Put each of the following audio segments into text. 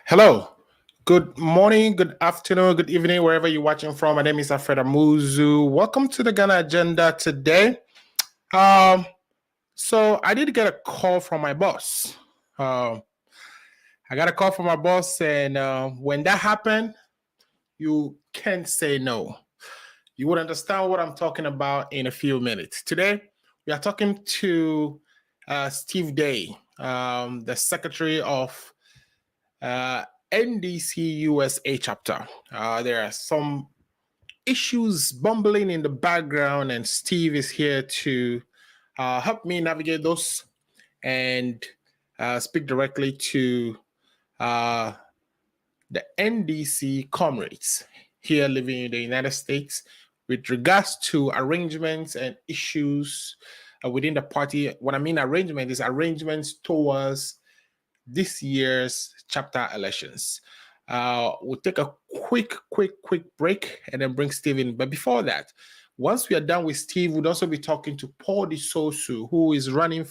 Hello. Good morning, good afternoon, good evening, wherever you're watching from. My name is Alfred Amuzu. Welcome to the Ghana Agenda today. So I did get a call from my boss. I got a call from my boss, and when that happened, you can't say no. You would understand what I'm talking about in a few minutes. Today, we are talking to Steve Day, the Secretary of NDC-USA chapter. There are some issues bumbling in the background, and Steve is here to help me navigate those and speak directly to uh, the NDC comrades here living in the United States with regards to arrangements and issues within the party. What I mean arrangement is arrangements towards this year's chapter elections. We'll take a quick break and then bring Steve in. But before that, once we are done with Steve, we'll also be talking to Paul DeSosu, who is running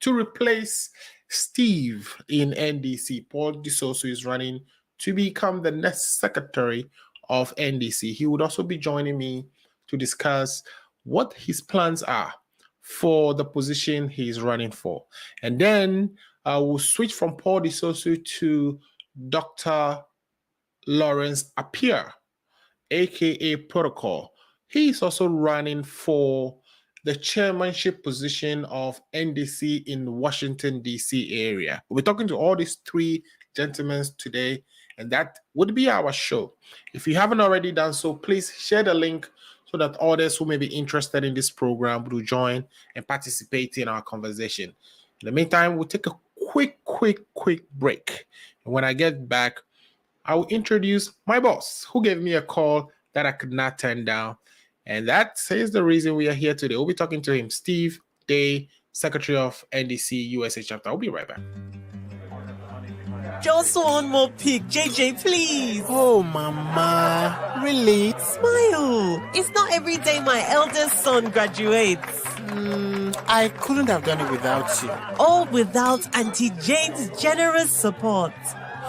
to replace Steve in NDC. Paul DeSosu is running to become the next secretary of NDC. He would also be joining me to discuss what his plans are for the position he's running for. And then we'll switch from Paul DeSosu to Dr. Lawrence Appiah, aka Protocol. He's also running for the chairmanship position of NDC in Washington, D.C. area. We're talking to all these three gentlemen today, and that would be our show. If you haven't already done so, please share the link so that others who may be interested in this program will join and participate in our conversation. In the meantime, we'll take a quick break. And when I get back, I will introduce my boss, who gave me a call that I could not turn down. And that is the reason we are here today. We'll be talking to him, Steve Day, Secretary of NDC-USA chapter. I'll be right back. Just one more pic, JJ, please. Oh, Mama. Really? Smile. It's not every day my eldest son graduates. I couldn't have done it without you. All without Auntie Jane's generous support.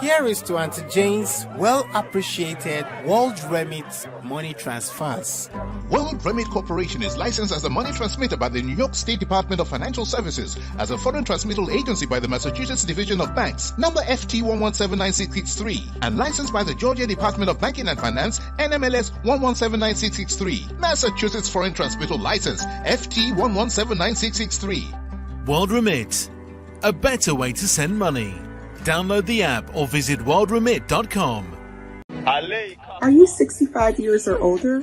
Here is to Auntie Jane's well-appreciated World Remit money transfers. World Remit Corporation is licensed as a money transmitter by the New York State Department of Financial Services, as a foreign transmittal agency by the Massachusetts Division of Banks, number FT 1179663, and licensed by the Georgia Department of Banking and Finance, NMLS 1179663, Massachusetts Foreign Transmittal License, FT 1179663. World Remit, a better way to send money. Download the app or visit worldremit.com. Are you 65 years or older?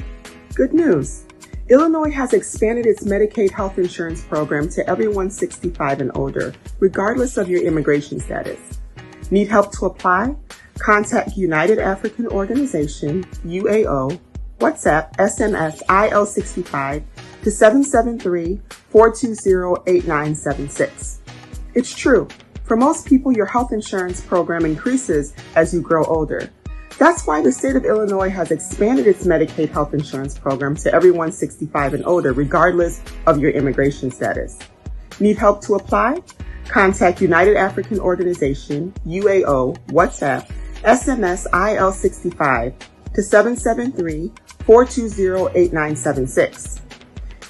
Good news. Illinois has expanded its Medicaid health insurance program to everyone 65 and older, regardless of your immigration status. Need help to apply? Contact United African Organization, UAO, WhatsApp, SMS, IL65 to 773-420-8976. It's true. For most people, your health insurance program increases as you grow older. That's why the state of Illinois has expanded its Medicaid health insurance program to everyone 65 and older, regardless of your immigration status. Need help to apply? Contact United African Organization, UAO, WhatsApp, SMS, IL65 to 773-420-8976.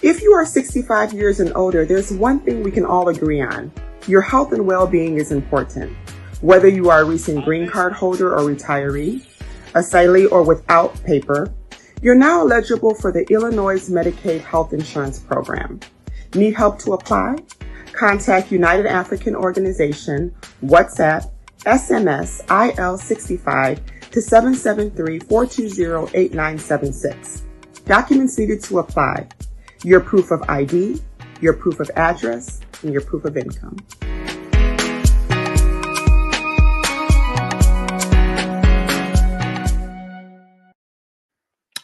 If you are 65 years and older, there's one thing we can all agree on. Your health and well-being is important. Whether you are a recent green card holder or retiree, asylee or without paper, you're now eligible for the Illinois Medicaid Health Insurance Program. Need help to apply? Contact United African Organization, WhatsApp, SMS, IL65 to 773-420-8976. Documents needed to apply: your proof of ID, your proof of address, and your proof of income.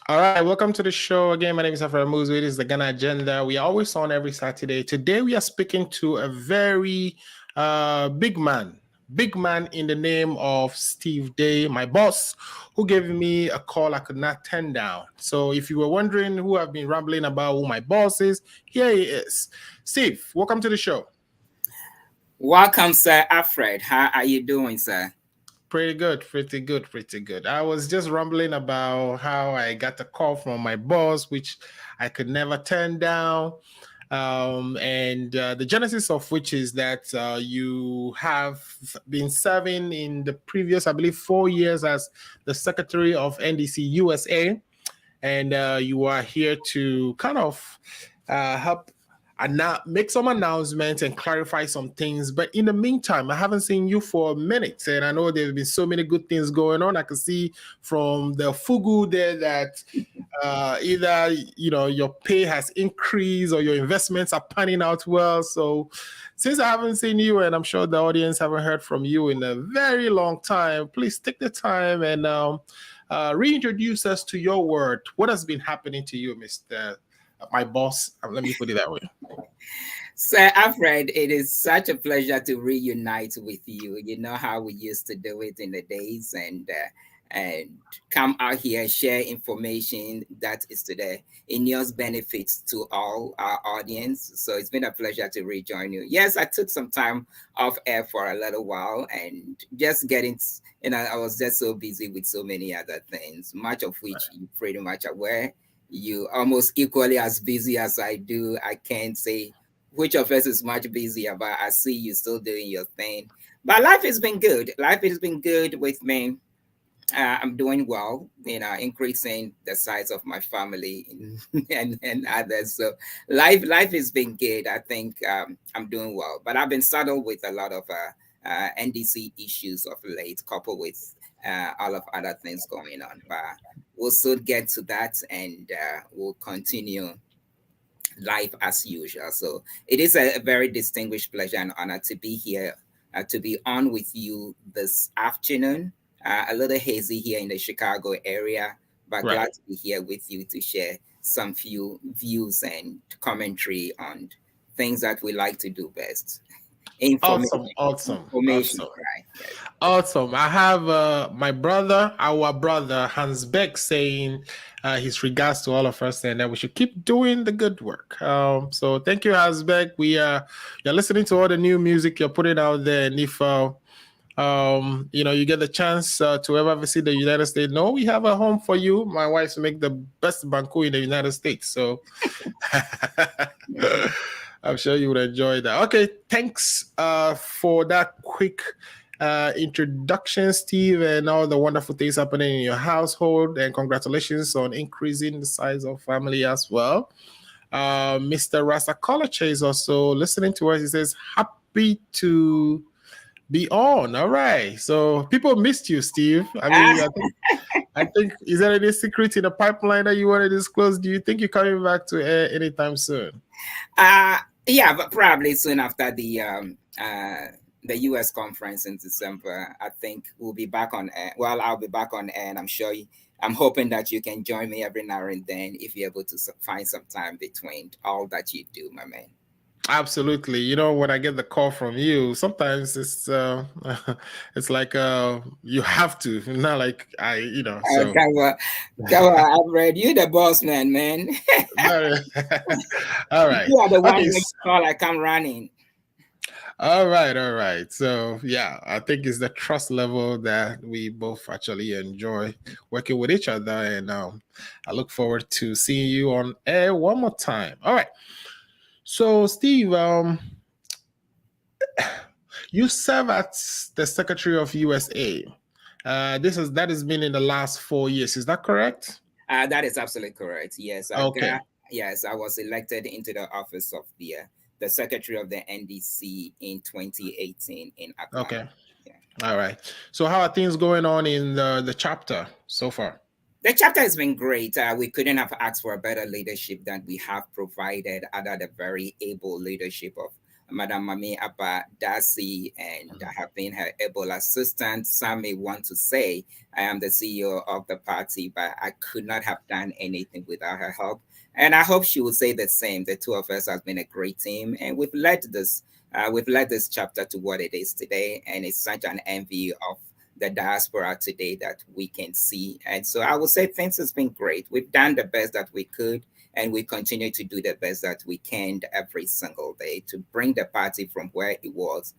All right, welcome to the show again. My name is Alfred Amuzu. It is the Ghana Agenda. We are always on every Saturday. Today we are speaking to a very big man in the name of Steve Day, my boss, who gave me a call I could not turn down. So if you were wondering who I've been rambling about, who my boss is, here he is. Steve, welcome to the show. Welcome, sir. Alfred, how are you doing, sir? Pretty good, pretty good, pretty good. I was just rambling about how I got a call from my boss, which I could never turn down. And the genesis of which is that you have been serving in the previous, I believe, 4 years as the secretary of NDC-USA, and you are here to kind of help make some announcements and clarify some things. But in the meantime, I haven't seen you for a minute, and I know there have been so many good things going on. I can see from the Fugu there that either your pay has increased or your investments are panning out well. So since I haven't seen you, and I'm sure the audience haven't heard from you in a very long time, please take the time and reintroduce us to your work. What has been happening to you, Mr. My boss? Let me put it that way. Sir Alfred, it is such a pleasure to reunite with you. You know how we used to do it in the days, and come out here, share information that is to the in-yours benefits to all our audience. So it's been a pleasure to rejoin you. Yes, I took some time off air for a little while and just getting, I was just so busy with so many other things, much of which you pretty much aware. You almost equally as busy as I do. I can't say which of us is much busier, but I see you still doing your thing. But life has been good. Life has been good with me. I'm doing well, increasing the size of my family and others. So life has been good. I think I'm doing well, but I've been saddled with a lot of NDC issues of late, coupled with all of other things going on. But we'll soon get to that, and we'll continue life as usual. So it is a very distinguished pleasure and honor to be here, to be on with you this afternoon. A little hazy here in the Chicago area, but glad to be here with you to share some few views and commentary on things that we like to do best. Awesome. Right? Yes. Awesome. I have our brother Hans Beck, saying his regards to all of us, and that we should keep doing the good work. So thank you, Hans Beck. You're listening to all the new music you're putting out there, and if you get the chance to ever visit the United States, we have a home for you. My wife make the best banku in the United States, so I'm sure you would enjoy that. Okay, thanks for that quick introduction, Steve, and all the wonderful things happening in your household, and congratulations on increasing the size of family as well. Mr. Rasta Kolache is also listening to us. He says, happy to be on. All right. So people missed you, Steve. I think, is there any secret in the pipeline that you want to disclose? Do you think you're coming back to air anytime soon? Yeah, but probably soon after the US conference in December. I think we'll be back on air. Well, I'll be back on air, and I'm hoping that you can join me every now and then if you're able to find some time between all that you do, my man. Absolutely. When I get the call from you, sometimes it's it's like you have to, not like so. Come on, I've read you, the boss man. All right. You are the one that call, I come running. All right. So yeah, I think it's the trust level that we both actually enjoy working with each other, and I look forward to seeing you on air one more time. All right. So, Steve, you serve as the Secretary of USA. That has been in the last 4 years. Is that correct? That is absolutely correct. Yes. Okay. Yes, I was elected into the office of the Secretary of the NDC in 2018 in Atlanta. Okay. Yeah. All right. So, how are things going on in the chapter so far? The chapter has been great. We couldn't have asked for a better leadership than we have provided under the very able leadership of Madam Mami Abba Darcy, and I have been her able assistant. Some may want to say I am the CEO of the party, but I could not have done anything without her help. And I hope she will say the same. The two of us have been a great team, and we've led this chapter to what it is today. And it's such an envy of the diaspora today that we can see. And so I would say things has been great. We've done the best that we could, and we continue to do the best that we can every single day to bring the party from where it was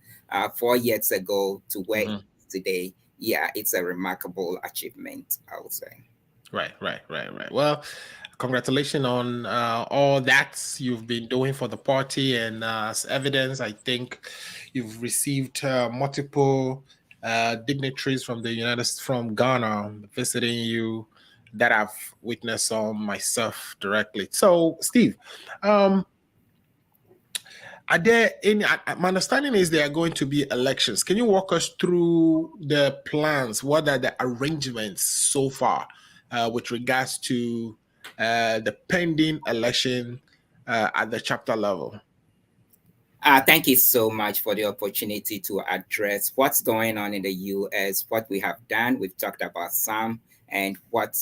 4 years ago to where it is today. yeah, it's a remarkable achievement, I would say. Right. Well, congratulations on all that you've been doing for the party, and as evidence, I think you've received multiple dignitaries from the from Ghana visiting you that I've witnessed on myself directly. So, Steve, are there any? My understanding is there are going to be elections. Can you walk us through the plans? What are the arrangements so far with regards to the pending election at the chapter level? Thank you so much for the opportunity to address what's going on in the US, what we have done. We've talked about some, and what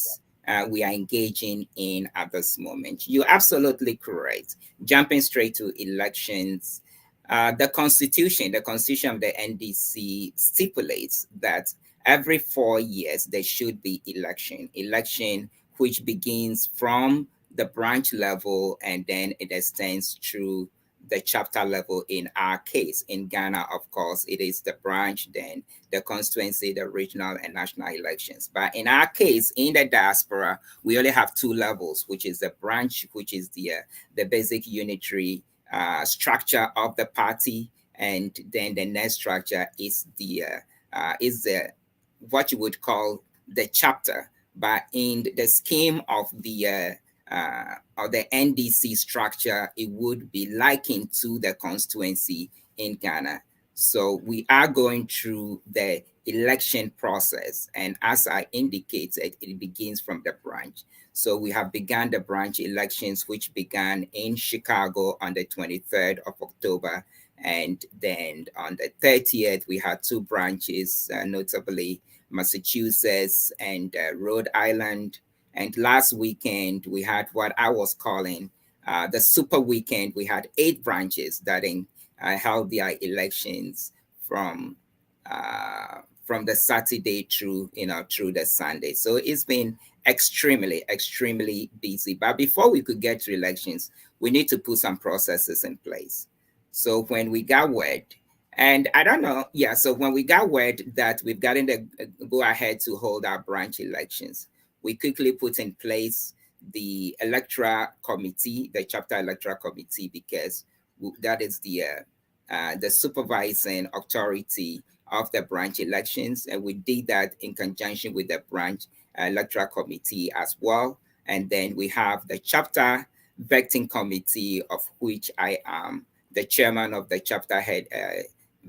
we are engaging in at this moment. You're absolutely correct. Jumping straight to elections, the Constitution of the NDC stipulates that every 4 years there should be election which begins from the branch level and then it extends through the chapter level. In our case, in Ghana, of course, it is the branch, then the constituency, the regional and national elections. But in our case, in the diaspora, we only have two levels, which is the branch, which is the basic unitary structure of the party, and then the next structure is the what you would call the chapter. But in the scheme of the NDC structure, it would be likened to the constituency in Ghana. So we are going through the election process. And as I indicated, it begins from the branch. So we have begun the branch elections, which began in Chicago on the 23rd of October. And then on the 30th, we had two branches, notably Massachusetts and Rhode Island. And last weekend, we had what I was calling the super weekend. We had 8 branches that held their elections from the Saturday through the Sunday. So it's been extremely busy. But before we could get to elections, we need to put some processes in place. So when we got word, and I don't know, yeah, so when we got word that we've gotten the go ahead to hold our branch elections, we quickly put in place the electoral committee, the chapter electoral committee, because that is the supervising authority of the branch elections. And we did that in conjunction with the branch electoral committee as well. And then we have the chapter vetting committee, of which I am the chairman of the chapter head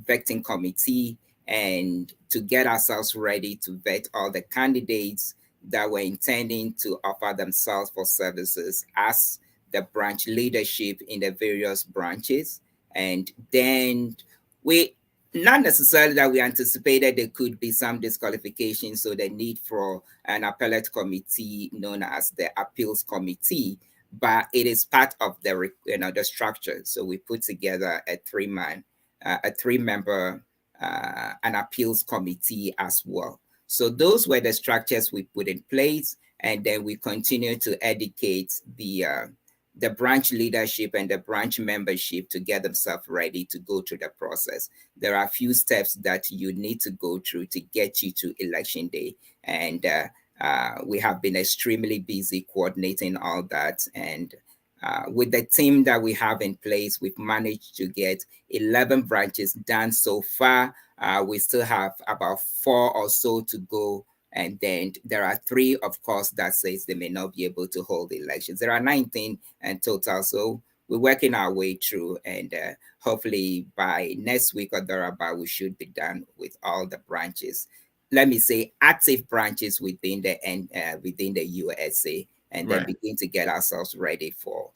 vetting committee, and to get ourselves ready to vet all the candidates that were intending to offer themselves for services as the branch leadership in the various branches. And then we, not necessarily that we anticipated there could be some disqualification, so the need for an appellate committee known as the appeals committee, but it is part of the structure. So we put together a 3-member an appeals committee as well. So those were the structures we put in place, and then we continue to educate the branch leadership and the branch membership to get themselves ready to go through the process. There are a few steps that you need to go through to get you to election day, and we have been extremely busy coordinating all that. And with the team that we have in place, we've managed to get 11 branches done so far. We still have about 4 or so to go. And then there are 3, of course, that says they may not be able to hold elections. There are 19 in total. So we're working our way through, and hopefully by next week or thereabout, we should be done with all the branches. Let me say active branches within the USA, and then begin to get ourselves ready for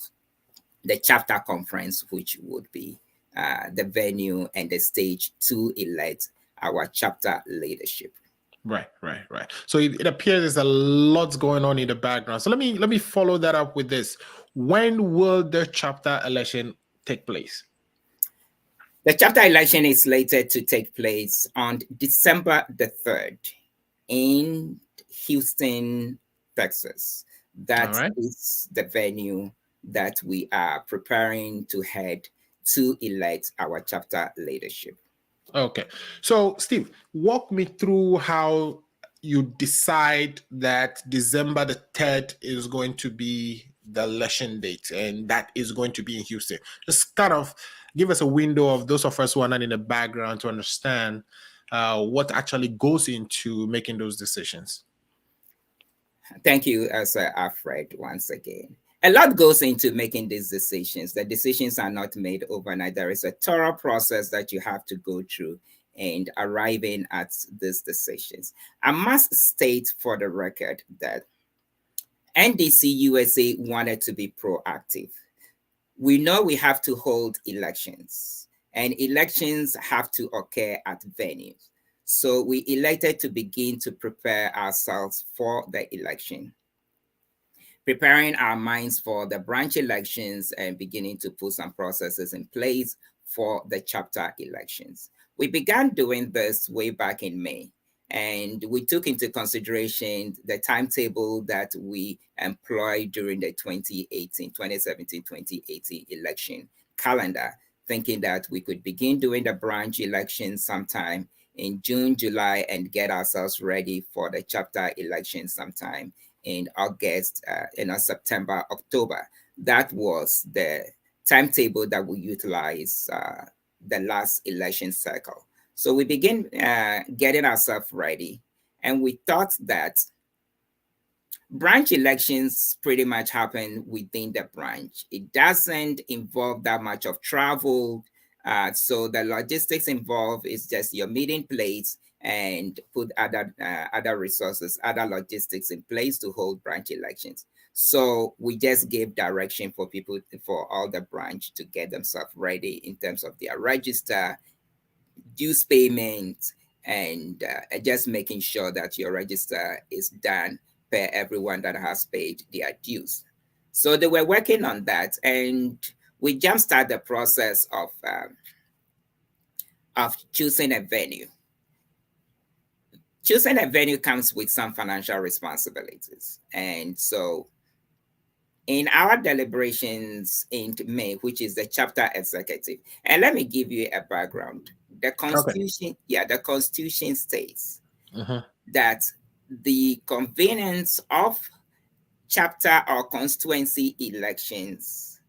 the chapter conference, which would be the venue and the stage to elect our chapter leadership. Right. So it appears there's a lot going on in the background. So let me follow that up with this. When will the chapter election take place? The chapter election is slated to take place on December the 3rd in Houston, Texas. That is the venue that we are preparing to head to elect our chapter leadership. Okay. So, Steve, walk me through how you decide that December the 3rd is going to be the election date and that is going to be in Houston. Just kind of give us a window of those of us who are not in the background to understand what actually goes into making those decisions. Thank you, Sir Alfred, once again. A lot goes into making these decisions. The decisions are not made overnight. There is a thorough process that you have to go through and arriving at these decisions. I must state for the record that NDC-USA wanted to be proactive. We know we have to hold elections, and elections have to occur at venues. So we elected to begin to prepare ourselves for the election, preparing our minds for the branch elections and beginning to put some processes in place for the chapter elections. We began doing this way back in May, and we took into consideration the timetable that we employed during the 2018 election calendar, thinking that we could begin doing the branch elections sometime in June, July, and get ourselves ready for the chapter election sometime in August, September, October. That was the timetable that we utilized the last election cycle. So we began getting ourselves ready, and we thought that branch elections pretty much happen within the branch. It doesn't involve that much of travel. So the logistics involved is just your meeting place and put other resources, other logistics in place to hold branch elections. So we just gave direction for people, for all the branch to get themselves ready in terms of their register, dues payment, and just making sure that your register is done per everyone that has paid their dues. So they were working on that, and we jumpstart the process of choosing a venue. Choosing a venue comes with some financial responsibilities. And so in our deliberations in May, which is the chapter executive, and let me give you a background. The Constitution, the Constitution states that the convenience of chapter or constituency elections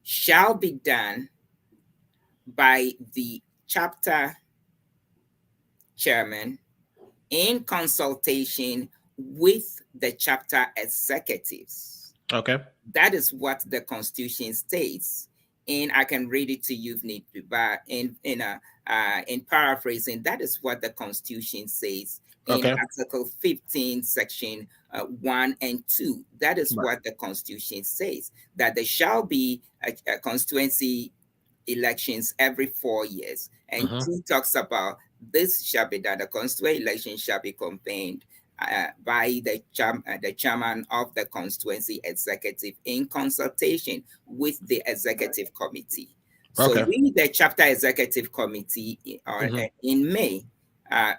shall be done by the chapter chairman in consultation with the chapter executives. Okay. That is what the Constitution states. And I can read it to you if need be, but in paraphrasing, that is what the Constitution says in Article 15, Section 1 and 2. That is what the Constitution says, that there shall be a constituency elections every 4 years. And 2 talks about this shall be done. The constituent election shall be convened by the chairman of the constituency executive in consultation with the executive committee. So we, the chapter executive committee, in May,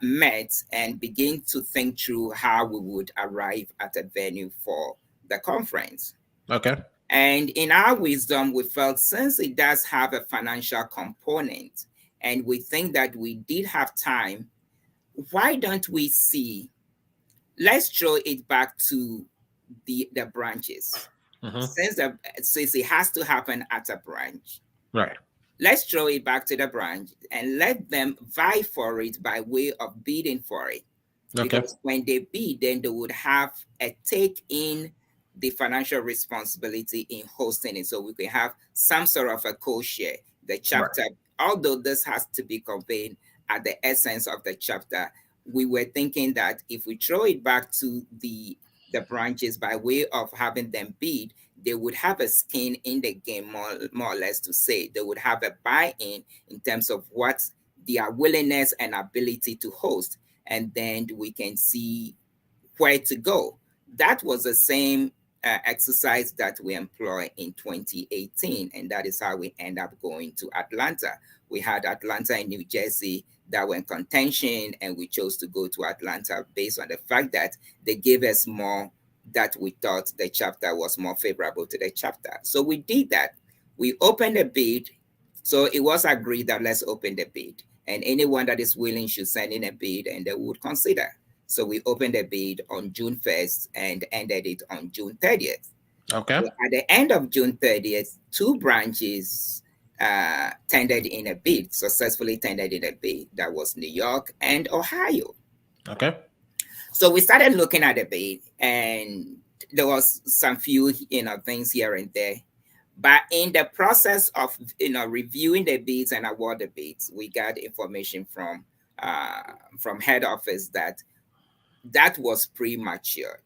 met and begin to think through how we would arrive at a venue for the conference. Okay. And in our wisdom, we felt since it does have a financial component, and we think that we did have time, why don't we see, let's throw it back to the branches. Since it has to happen at a branch. Right. Let's throw it back to the branch and let them vie for it by way of bidding for it. Because when they bid, then they would have a take in the financial responsibility in hosting it. So we can have some sort of a co-share. The chapter, although this has to be conveyed at the essence of the chapter, we were thinking that if we throw it back to the branches by way of having them bid, they would have a skin in the game, more or less to say. They would have a buy-in in terms of what their willingness and ability to host. And then we can see where to go. That was the same exercise that we employed in 2018, and that is how we end up going to Atlanta. We had Atlanta and New Jersey that were in contention, and we chose to go to Atlanta based on the fact that they gave us more, that we thought the chapter was more favorable to the chapter. So we did that. We opened a bid. So it was agreed that let's open the bid. and anyone that is willing should send in a bid, and they would consider. So we opened a bid on June 1st and ended it on June 30th. Okay. So at the end of June 30th, 2 branches successfully tendered in a bid. That was New York and Ohio. Okay. So we started looking at the bid, and there was some few things here and there. But in the process of reviewing the bids and award the bids, we got information from head office that was premature.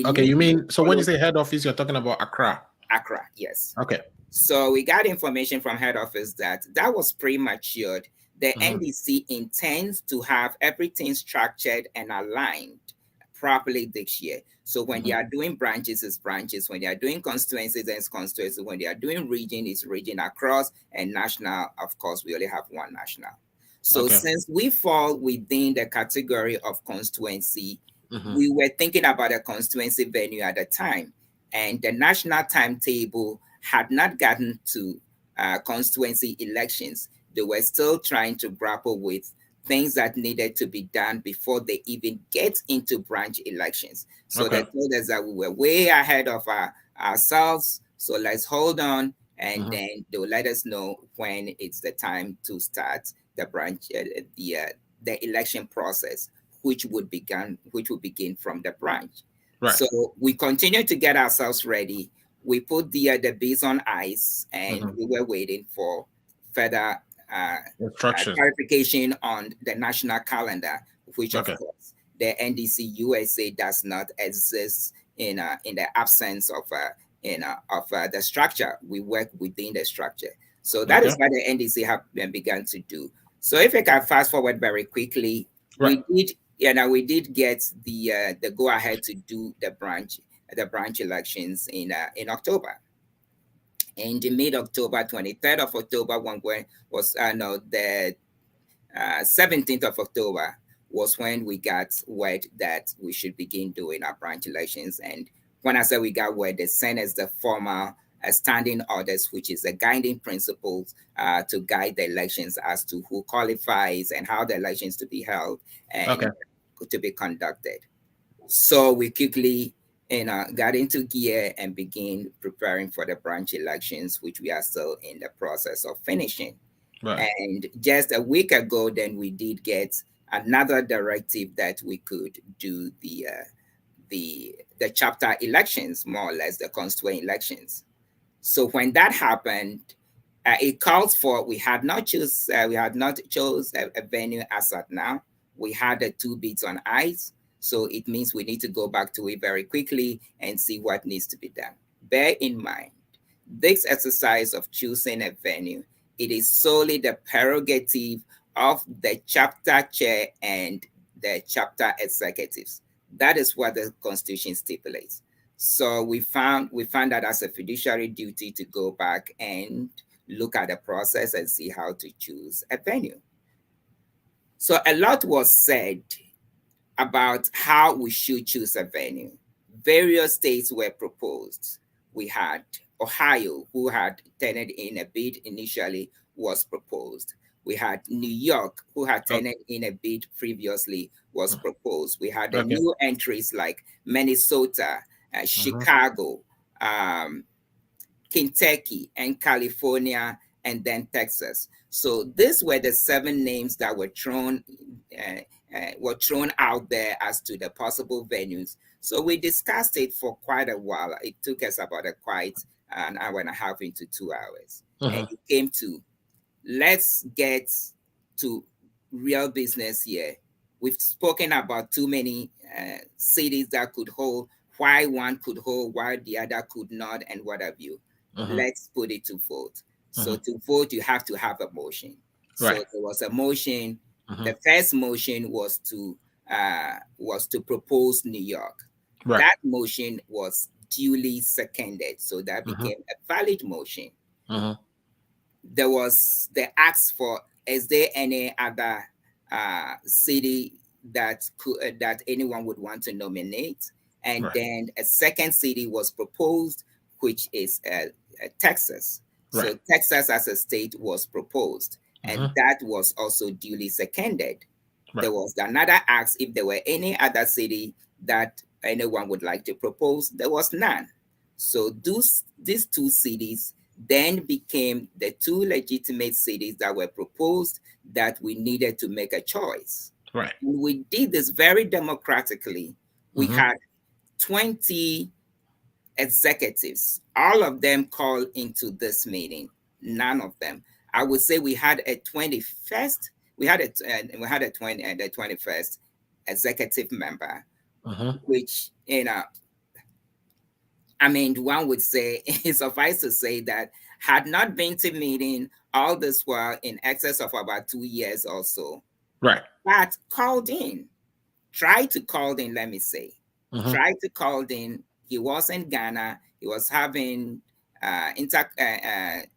Okay, you mean, so when you say head office, you're talking about Accra? Accra, yes. Okay. So we got information from head office that was premature. The NDC intends to have everything structured and aligned properly this year. So when they are doing branches, it's branches. When they are doing constituencies, it's constituencies. When they are doing region, it's region across. And national, of course, we only have one national. So since we fall within the category of constituency, we were thinking about a constituency venue at the time. And the national timetable had not gotten to constituency elections. They were still trying to grapple with things that needed to be done before they even get into branch elections. So they told us that we were way ahead of ourselves. So let's hold on, and then they'll let us know when it's the time to start the branch, the election process, which would begin from the branch. Right. So we continue to get ourselves ready. We put the bids on ice, and we were waiting for further clarification on the national calendar, which of course the NDC-USA does not exist in the absence of the structure. We work within the structure. So that is what the NDC have begun to do. So if I can fast forward very quickly, we did get the go ahead to do the branch elections in October. In the mid-October, 23rd of October, the 17th of October was when we got word that we should begin doing our branch elections. And when I say we got word, they sent us the formal standing orders, which is the guiding principles to guide the elections as to who qualifies and how the elections to be held and to be conducted. So we quickly got into gear and begin preparing for the branch elections, which we are still in the process of finishing. Right. And just a week ago, then we did get another directive that we could do the chapter elections, more or less the constituent elections. So when that happened, it calls for we had not chose a venue as at now. We had the 2 bids on ice. So it means we need to go back to it very quickly and see what needs to be done. Bear in mind, this exercise of choosing a venue, it is solely the prerogative of the chapter chair and the chapter executives. That is what the Constitution stipulates. So we found that as a fiduciary duty to go back and look at the process and see how to choose a venue. So a lot was said about how we should choose a venue. Various states were proposed. We had Ohio, who had tendered in a bid initially, was proposed. We had New York, who had tendered in a bid previously, was proposed. We had the new entries like Minnesota, Chicago, Kentucky, and California, and then Texas. So these were the 7 names that were thrown out there as to the possible venues. So we discussed it for quite a while. It took us about an hour and a half into 2 hours. And it came to, let's get to real business here. We've spoken about too many cities that could hold, why one could hold, why the other could not, and what have you. Let's put it to vote. So to vote, you have to have a motion. So there was a motion. The first motion was to propose New York. That motion was duly seconded, so that became a valid motion. There was the ask for, is there any other city that anyone would want to nominate? And then a second city was proposed, which is Texas. So Texas as a state was proposed. and that was also duly seconded. Right. There was another ask if there were any other city that anyone would like to propose. There was none. So these two cities then became the two legitimate cities that were proposed that we needed to make a choice. Right. And we did this very democratically. We had 20 executives, all of them called into this meeting. None of them. I would say we had a 21st. We had a 21st executive member, which I mean, one would say, suffice to say that had not been to meeting all this while in excess of about 2 years or so. Right. But called in, tried to call in, let me say, tried to call in. He was in Ghana. He was having internet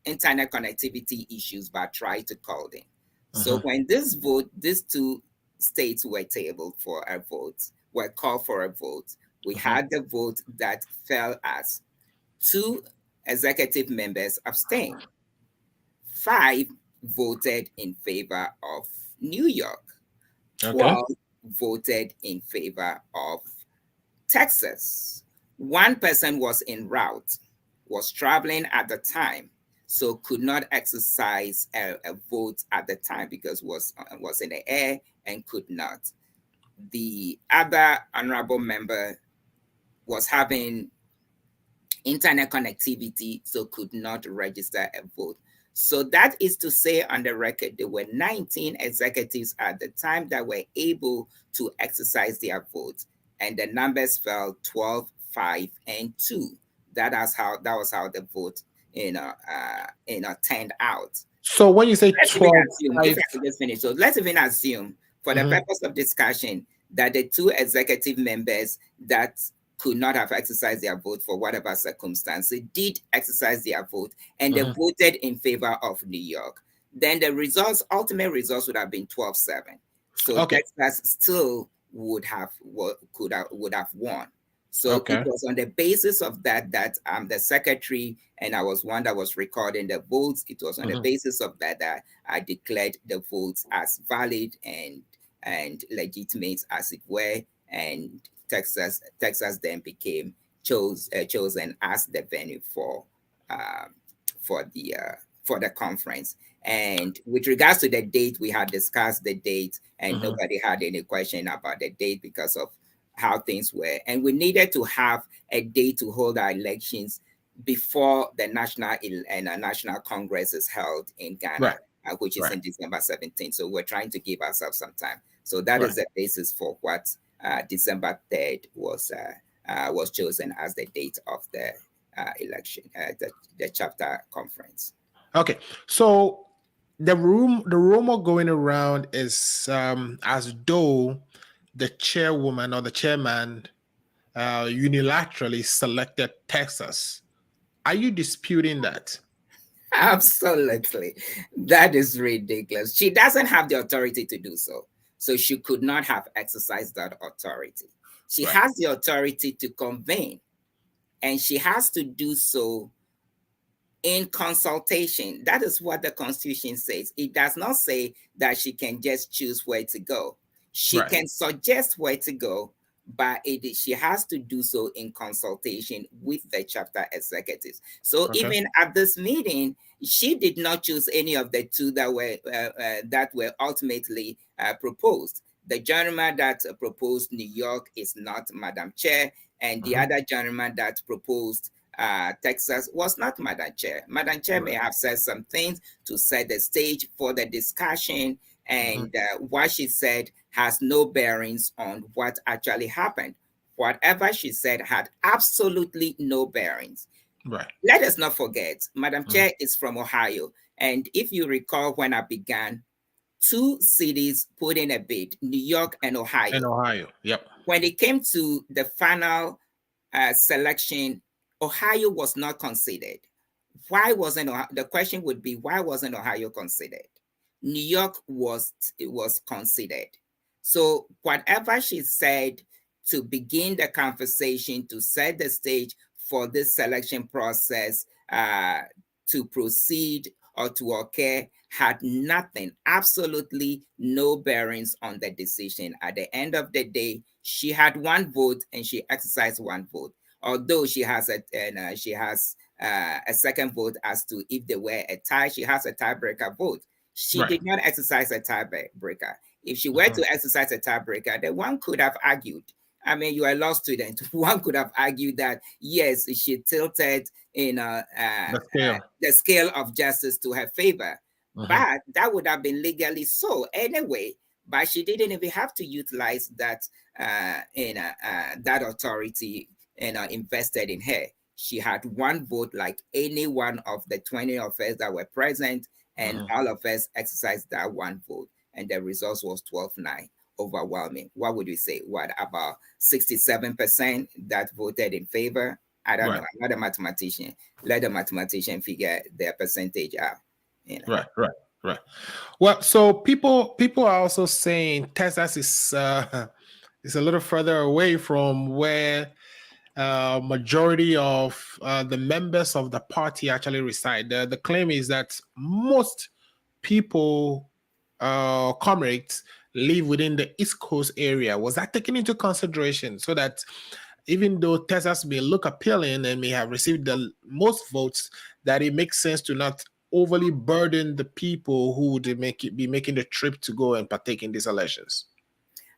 connectivity issues, but tried to call in. So when these two states were tabled for a vote, were called for a vote, we had the vote that fell as 2 executive members abstained. 5 voted in favor of New York. 12 voted in favor of Texas. 1 person was en route, was traveling at the time, so could not exercise a vote at the time because was in the air and could not. The other honorable member was having internet connectivity, so could not register a vote. So that is to say, on the record, there were 19 executives at the time that were able to exercise their vote, and the numbers fell 12, 5, and 2. That was how the vote turned out. So when you say 12, if I could just finish. So let's even assume, for the purpose of discussion, that the 2 executive members that could not have exercised their vote for whatever circumstance, they did exercise their vote and they voted in favor of New York. Then the ultimate results would have been 12-7. So Texas still would have won. So it was on the basis of that I'm the secretary and I was one that was recording the votes. It was on the basis of that I declared the votes as valid and legitimate, as it were, and Texas then became chosen as the venue for the conference. And with regards to the date, we had discussed the date, and nobody had any question about the date because of how things were. And we needed to have a date to hold our elections before the national Congress is held in Ghana, which is in December 17th. So we're trying to give ourselves some time. So that is the basis for what December 3rd was chosen as the date of the election, the chapter conference. Okay, so the rumor going around is as though the chairwoman or the chairman unilaterally selected Texas. Are you disputing that? Absolutely. That is ridiculous. She doesn't have the authority to do so. So she could not have exercised that authority. She has the authority to convene, and she has to do so in consultation. That is what the Constitution says. It does not say that she can just choose where to go. She can suggest where to go, but she has to do so in consultation with the chapter executives. So even at this meeting, she did not choose any of the 2 that were ultimately proposed. The gentleman that proposed New York is not Madam Chair, and the other gentleman that proposed Texas was not Madam Chair. Madam Chair may have said some things to set the stage for the discussion, and what she said has no bearings on what actually happened. Whatever she said had absolutely no bearings. Let us not forget, Madam Chair is from Ohio. And if you recall, when I began, 2 cities put in a bid, New York and Ohio. When it came to the final selection, Ohio was not considered. Why wasn't Ohio? The question would be, why wasn't Ohio considered? New York was considered. So whatever she said to begin the conversation, to set the stage for this selection process to proceed, or to occur had nothing, absolutely no bearings on the decision. At the end of the day, she had one vote and she exercised one vote. Although she has a second vote as to if they were a tie, she has a tiebreaker vote. She did not exercise a tiebreaker. If she were to exercise a tiebreaker, then one could have argued. I mean, you are a law student. One could have argued that, yes, she tilted in the scale of justice to her favor. But that would have been legally so anyway. But she didn't even have to utilize that that authority invested in her. She had one vote like any one of the 20 of us that were present, and all of us exercised that one vote. And the result was 12-9, overwhelming. What would you say? What, about 67% that voted in favor? I don't know. I'm not a mathematician. Let the mathematician figure their percentage out. You know? Right. Well, so people are also saying Texas is a little further away from where majority of the members of the party actually reside. The claim is that most people, comrades, live within the East Coast area. Was that taken into consideration so that even though Texas may look appealing and may have received the most votes, that it makes sense to not overly burden the people who would be making the trip to go and partake in these elections?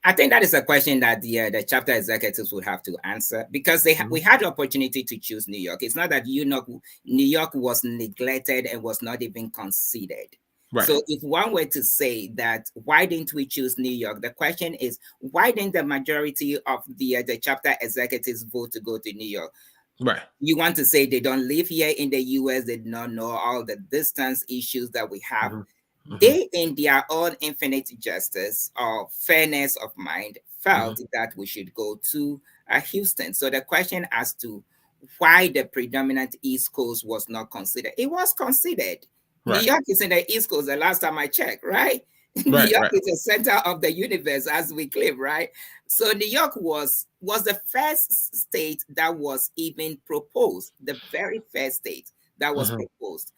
I think that is a question that the chapter executives would have to answer, because we had the opportunity to choose New York. It's not that New York was neglected and was not even considered. Right. So if one were to say that, why didn't we choose New York? The question is, why didn't the majority of the chapter executives vote to go to New York? Right. You want to say they don't live here in the US, they do not know all the distance issues that we have. They, in their own infinite justice or fairness of mind, felt that we should go to Houston. So the question as to why the predominant East Coast was not considered, it was considered. Right. New York is in the East Coast, the last time I checked, right? New York is the center of the universe, as we claim, right? So New York was the first state that was even proposed, the very first state that was proposed.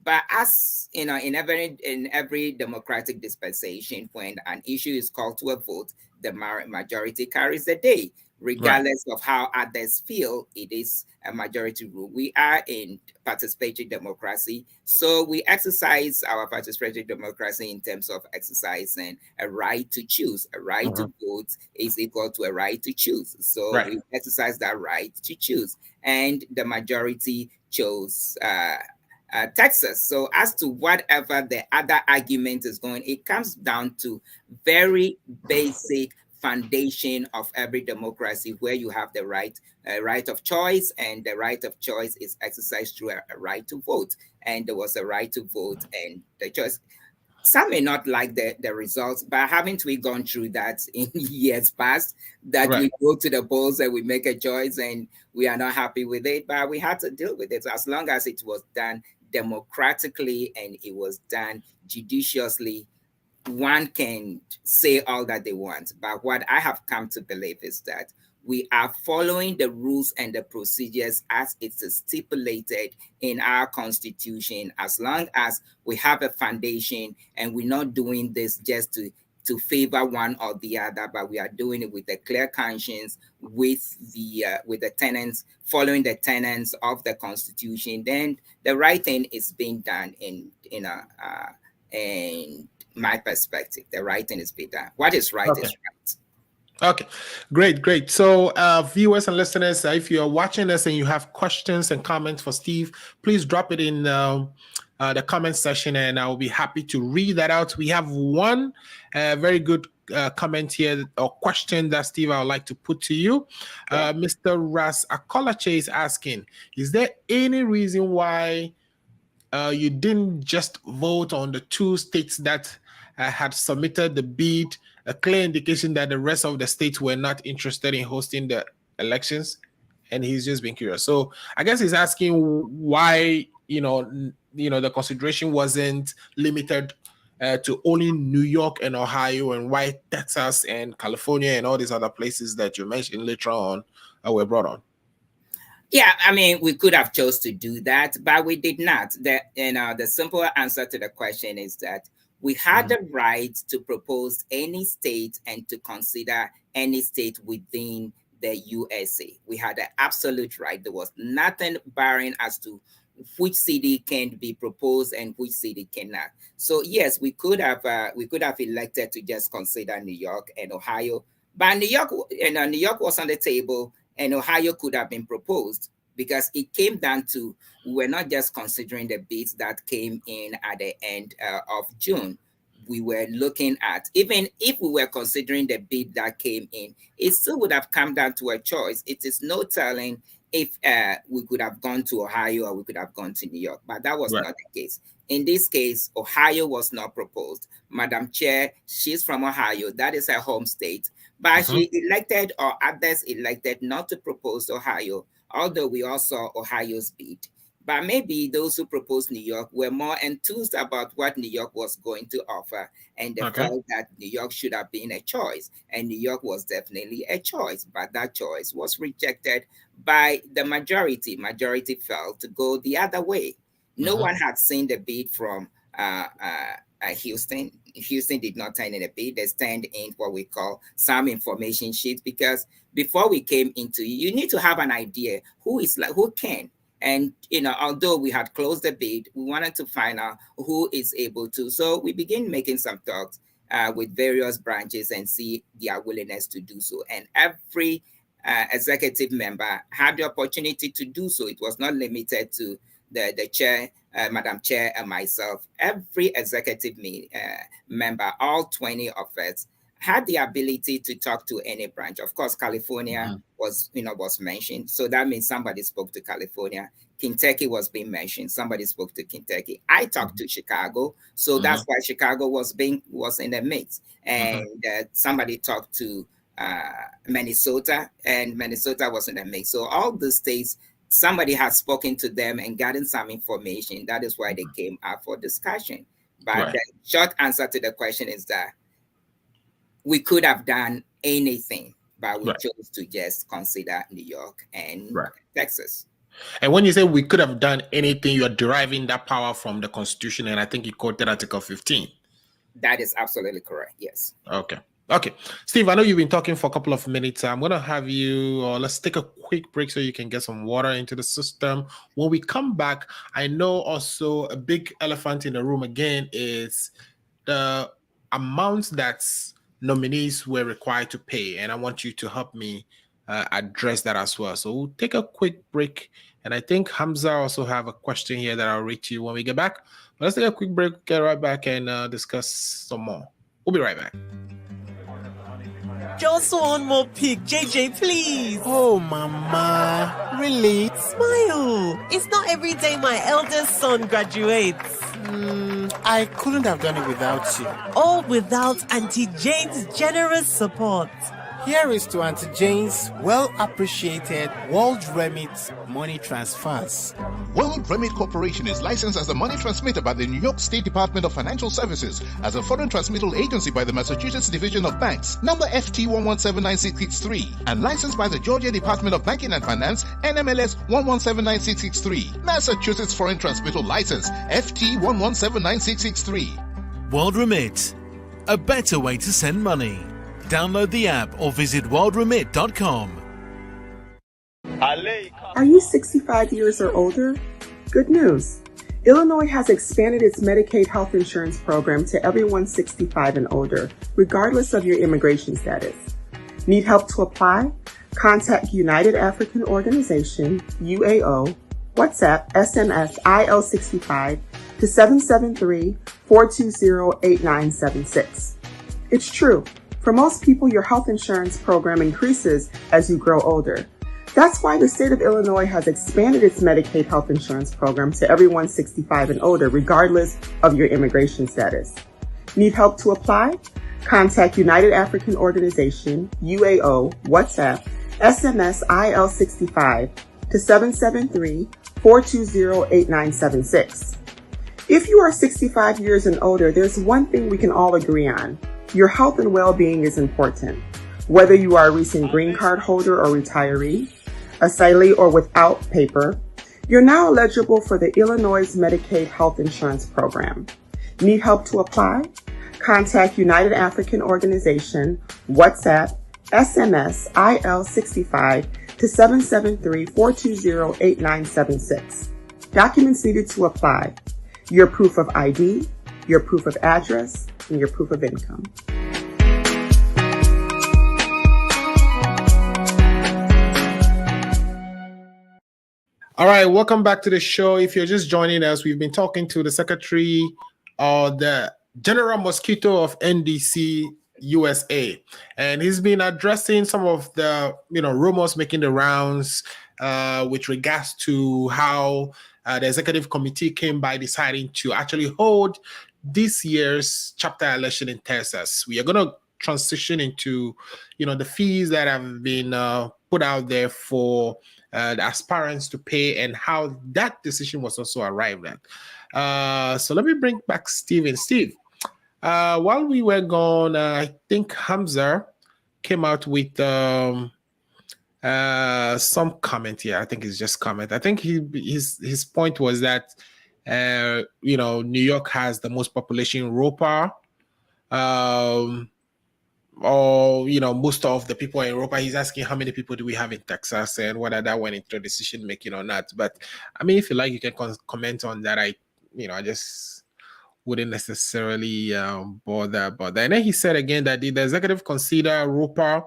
But as you know, in every democratic dispensation, when an issue is called to a vote, the majority carries the day, regardless of how others feel. It is a majority rule. We are in participatory democracy, so we exercise our participatory democracy in terms of exercising a right to choose. A right to vote is equal to a right to choose. So we exercise that right to choose, and the majority chose Texas. So as to whatever the other argument is going, it comes down to very basic foundation of every democracy, where you have the right of choice, and the right of choice is exercised through a right to vote. And there was a right to vote, and the choice. Some may not like the results, but haven't we gone through that in years past, that we go to the polls and we make a choice and we are not happy with it, but we had to deal with it. As long as it was done democratically and it was done judiciously, one can say all that they want. But what I have come to believe is that we are following the rules and the procedures as it is stipulated in our constitution, as long as we have a foundation and we're not doing this just to favor one or the other, but we are doing it with a clear conscience, with the tenets, following the tenets of the constitution. Then the right thing is being done in my perspective. The right thing is being done. What is right is right. Okay, great. So viewers and listeners, if you're watching us and you have questions and comments for Steve, please drop it in the comment section and I will be happy to read that out. We have one very good comment here, or question that Steve I would like to put to you. Mr. Ras Akolache is asking, is there any reason why you didn't just vote on the two states that had submitted the bid, a clear indication that the rest of the states were not interested in hosting the elections? And he's just been curious. So I guess he's asking why, the consideration wasn't limited to only New York and Ohio, and why Texas and California and all these other places that you mentioned later on were brought on. Yeah, I mean, we could have chose to do that, but we did not. The simple answer to the question is that we had the right to propose any state and to consider any state within the USA. We had the absolute right. There was nothing barring as to which city can be proposed and which city cannot. So yes, we could have elected to just consider New York and Ohio, but New York was on the table, and Ohio could have been proposed because it came down to we were not just considering the bids that came in at the end of June. We were looking at, even if we were considering the bid that came in, it still would have come down to a choice. It is no telling if we could have gone to Ohio or we could have gone to New York, but that was not the case. In this case, Ohio was not proposed. Madam Chair, she's from Ohio. That is her home state. But she elected, or others elected, not to propose Ohio, although we all saw Ohio's bid. But maybe those who proposed New York were more enthused about what New York was going to offer, and they felt that New York should have been a choice. And New York was definitely a choice, but that choice was rejected by the majority. Majority felt to go the other way. No one had seen the bid from Houston. Houston did not turn in a bid. They stand in what we call some information sheets, because before we came into, you need to have an idea who can. And, although we had closed the bid, we wanted to find out who is able to. So we began making some talks with various branches and see their willingness to do so. And every executive member had the opportunity to do so. It was not limited to the chair, Madam Chair, and myself. Every executive member, all 20 of us, had the ability to talk to any branch. Of course, California was mentioned. So that means somebody spoke to California. Kentucky was being mentioned. Somebody spoke to Kentucky. I talked to Chicago. So that's why Chicago was in the mix. And somebody talked to Minnesota, and Minnesota was in the mix. So all the states, somebody had spoken to them and gotten some information. That is why they came up for discussion. But the short answer to the question is that we could have done anything, but we chose to just consider New York and Texas. And when you say we could have done anything, you're deriving that power from the Constitution, and I think you quoted Article 15. That is absolutely correct, yes. Okay. Steve, I know you've been talking for a couple of minutes. I'm going to have you, let's take a quick break so you can get some water into the system. When we come back, I know also a big elephant in the room again is the amount that's nominees were required to pay, and I want you to help me address that as well. So we'll take a quick break, and I think Hamza also have a question here that I'll read to you when we get back. But let's take a quick break, get right back, and discuss some more. We'll be right back. Just one more pic, JJ, please. Oh, Mama, really? Smile. It's not every day my eldest son graduates. I couldn't have done it without you. All without Auntie Jane's generous support. Here is to Auntie Jane's well-appreciated World Remit money transfers. World Remit Corporation is licensed as a money transmitter by the New York State Department of Financial Services, as a foreign transmittal agency by the Massachusetts Division of Banks, number FT1179663, and licensed by the Georgia Department of Banking and Finance, NMLS 1179663, Massachusetts Foreign Transmittal License, FT1179663. World Remit, a better way to send money. Download the app or visit worldremit.com. Are you 65 years or older? Good news. Illinois has expanded its Medicaid health insurance program to everyone 65 and older, regardless of your immigration status. Need help to apply? Contact United African Organization, UAO, WhatsApp, SMS, IL65 to 773-420-8976. It's true. For most people, your health insurance program increases as you grow older. That's why the state of Illinois has expanded its Medicaid health insurance program to everyone 65 and older, regardless of your immigration status. Need help to apply? Contact United African Organization, UAO, WhatsApp, SMS, IL65 to 773-420-8976. If you are 65 years and older, there's one thing we can all agree on. Your health and well-being is important. Whether you are a recent green card holder or retiree, asylee or without paper, you're now eligible for the Illinois Medicaid Health Insurance Program. Need help to apply? Contact United African Organization, WhatsApp, SMS IL65 to 773-420-8976. Documents needed to apply: your proof of ID, your proof of address, and your proof of income. All right, welcome back to the show. If you're just joining us, we've been talking to the Secretary of the General Mosquito of NDC-USA, and he's been addressing some of the rumors making the rounds with regards to how the executive committee came by deciding to actually hold this year's chapter election in Texas. We are going to transition into the fees that have been put out there for the aspirants to pay and how that decision was also arrived at. So let me bring back Steve. Steve, while we were gone, I think Hamza came out with some comment here. I think it's just comment. I think his point was that New York has the most population in Europa. Or most of the people in Europa. He's asking how many people do we have in Texas and whether that went into decision making or not. But I mean, if you like, you can comment on that. I just wouldn't necessarily bother about that. And then he said again that did the executive consider Europa?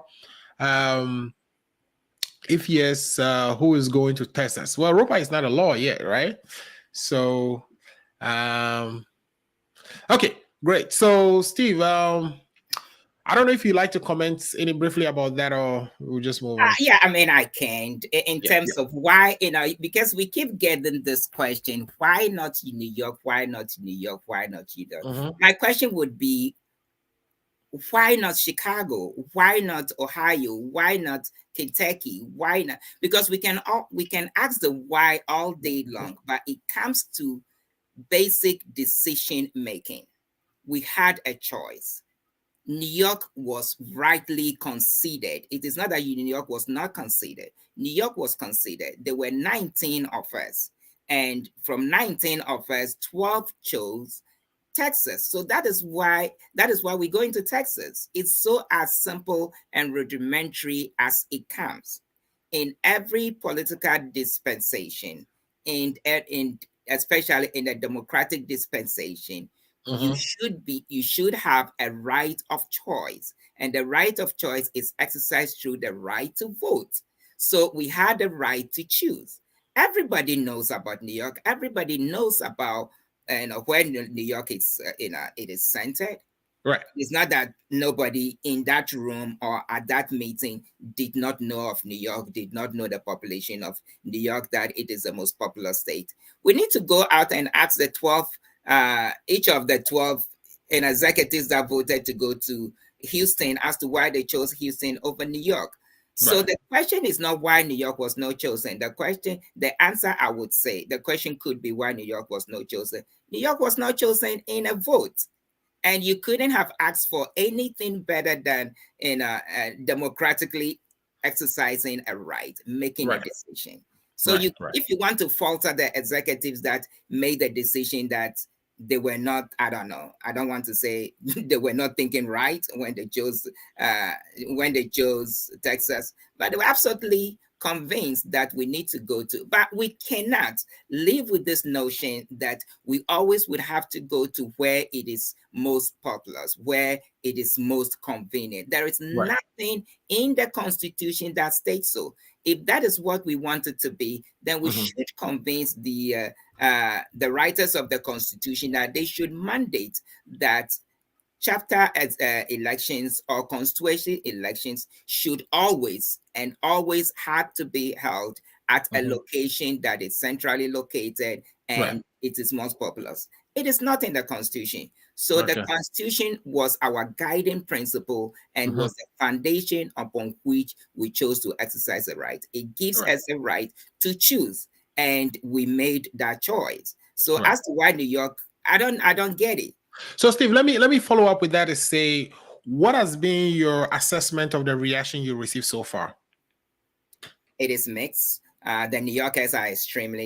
If yes, who is going to Texas? Well, Europa is not a law yet, right? So, okay, great. So, Steve, I don't know if you'd like to comment any briefly about that, or we'll just move on. Yeah, I mean, I can in terms of why, because we keep getting this question, why not New York? Why not New York? Why not New York? Mm-hmm. My question would be, why not Chicago? Why not Ohio? Why not Kentucky? Why not? Because we can ask the why all day long, but it comes to basic decision making. We had a choice. New York was rightly considered. It is not that New York was not considered. New York was considered. There were 19 of us. And from 19 of us, 12 chose Texas. So that is why we're going to Texas. It's so as simple and rudimentary as it comes. In every political dispensation, and especially in the democratic dispensation, you should have a right of choice, and the right of choice is exercised through the right to vote. So we had the right to choose. Everybody knows about New York. Everybody knows about where New York is. It is centered. Right. It's not that nobody in that room or at that meeting did not know of New York, did not know the population of New York, that it is the most populous state. We need to go out and ask the 12. Each of the 12 executives that voted to go to Houston as to why they chose Houston over New York. So the question is not why New York was not chosen. The answer, I would say, the question could be why New York was not chosen. New York was not chosen in a vote. And you couldn't have asked for anything better than democratically exercising a right, making a decision. So if you want to falter the executives that made the decision that they were not, I don't know, I don't want to say they were not thinking right when they chose Texas, but they were absolutely convinced that we need to go to. But we cannot live with this notion that we always would have to go to where it is most populous, where it is most convenient. There is nothing in the Constitution that states so. If that is what we want it to be, then we should convince the writers of the Constitution that they should mandate that chapter elections or constituency elections should always have to be held at a location that is centrally located and it is most populous. It is not in the Constitution. So the Constitution was our guiding principle and was the foundation upon which we chose to exercise the right. It gives us the right to choose, and we made that choice. So as to why New York, I don't get it. So Steve, let me follow up with that and say, what has been your assessment of the reaction you received so far? It is mixed. The New Yorkers are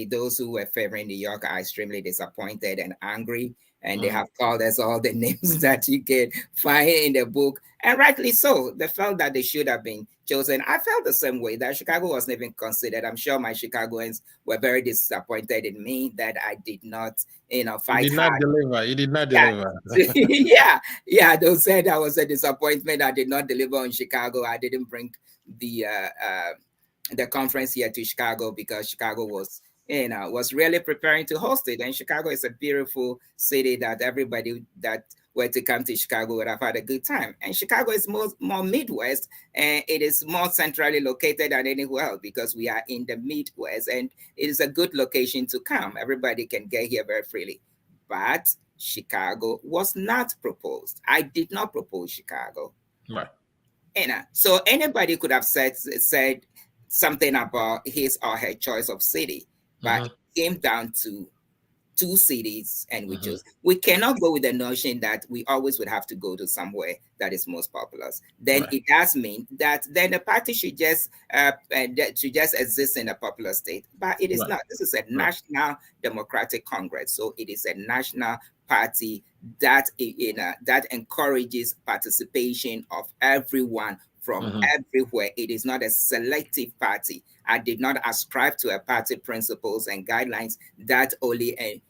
those who were favoring New York are extremely disappointed and angry. And they have called us all the names that you can find in the book. And rightly so. They felt that they should have been chosen. I felt the same way, that Chicago wasn't even considered. I'm sure my Chicagoans were very disappointed in me that I did not, fight You did hard. not deliver. You did not Yeah. deliver. yeah. They said I was a disappointment. I did not deliver on Chicago. I didn't bring the conference here to Chicago because Chicago was really preparing to host it. And Chicago is a beautiful city that everybody that were to come to Chicago would have had a good time. And Chicago is more Midwest, and it is more centrally located than anywhere else because we are in the Midwest, and it is a good location to come. Everybody can get here very freely. But Chicago was not proposed. I did not propose Chicago. Right. So anybody could have said something about his or her choice of city, but it came down to two cities, and we chose. We cannot go with the notion that we always would have to go to somewhere that is most populous. Then it does mean that then the party should just exist in a popular state, but it is not. This is a National Democratic Congress, so it is a national party that that encourages participation of everyone from everywhere. It is not a selective party. I did not ascribe to a party principles and guidelines that only a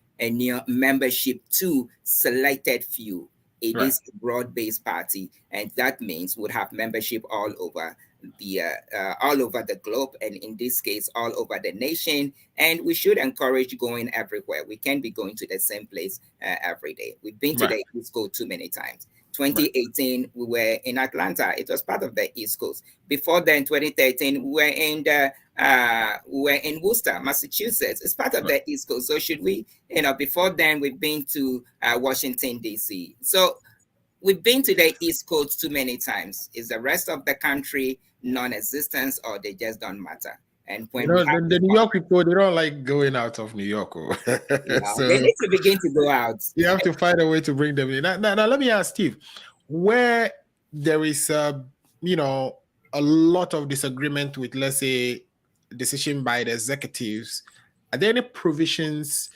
membership to selected few. It is a broad-based party, and that means would have membership all over the globe, and in this case, all over the nation. And we should encourage going everywhere. We can't be going to the same place every day. We've been to the East Coast too many times. 2018, we were in Atlanta. It was part of the East Coast. Before then, 2013, we were in Worcester, Massachusetts. It's part of the East Coast. So should we, before then, we've been to Washington, D.C. So we've been to the East Coast too many times. Is the rest of the country non-existent, or they just don't matter? And when the New York people, they don't like going out of New York. So they need to begin to go out. You have to find a way to bring them in. Now let me ask Steve, where there is a lot of disagreement with, let's say, decision by the executives, are there any provisions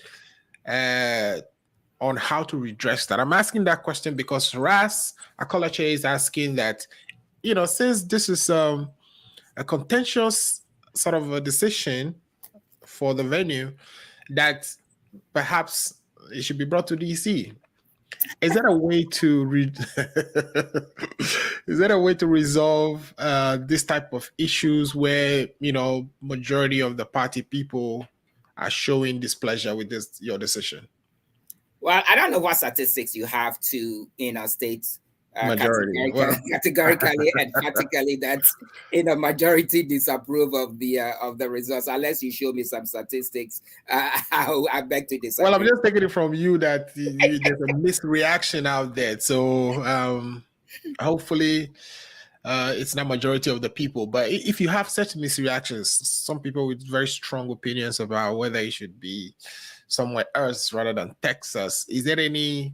on how to redress that? I'm asking that question because Ras Akolache is asking that, since this is a contentious sort of a decision for the venue, that perhaps it should be brought to DC. Is there a way to is there a way to resolve this type of issues where majority of the party people are showing displeasure with your decision? Well, I don't know what statistics you have to state majority categorically and practically that majority disapprove of the results, unless you show me some statistics. I beg to disagree. Well, I'm just taking it from you that there's a mixed reaction out there. So hopefully it's not majority of the people. But if you have such mixed reactions, some people with very strong opinions about whether it should be somewhere else rather than Texas, is there any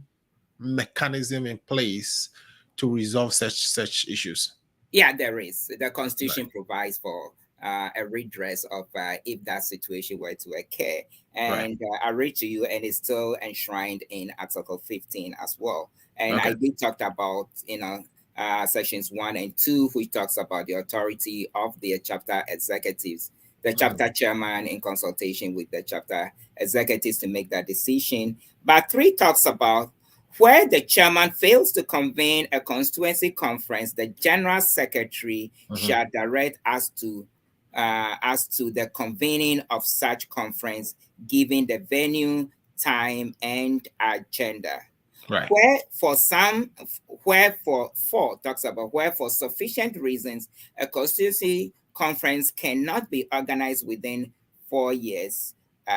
mechanism in place to resolve such issues? Yeah, there is. The Constitution provides for a redress of if that situation were to occur. And I read to you, and it's still enshrined in Article 15 as well. And I did talk about, sections 1 and 2, which talks about the authority of the chapter executives, the chapter chairman in consultation with the chapter executives to make that decision. But 3 talks about where the chairman fails to convene a constituency conference, the general secretary shall direct as to the convening of such conference, given the venue, time, and agenda. Where for 4 talks about where for sufficient reasons a constituency conference cannot be organized within 4 years,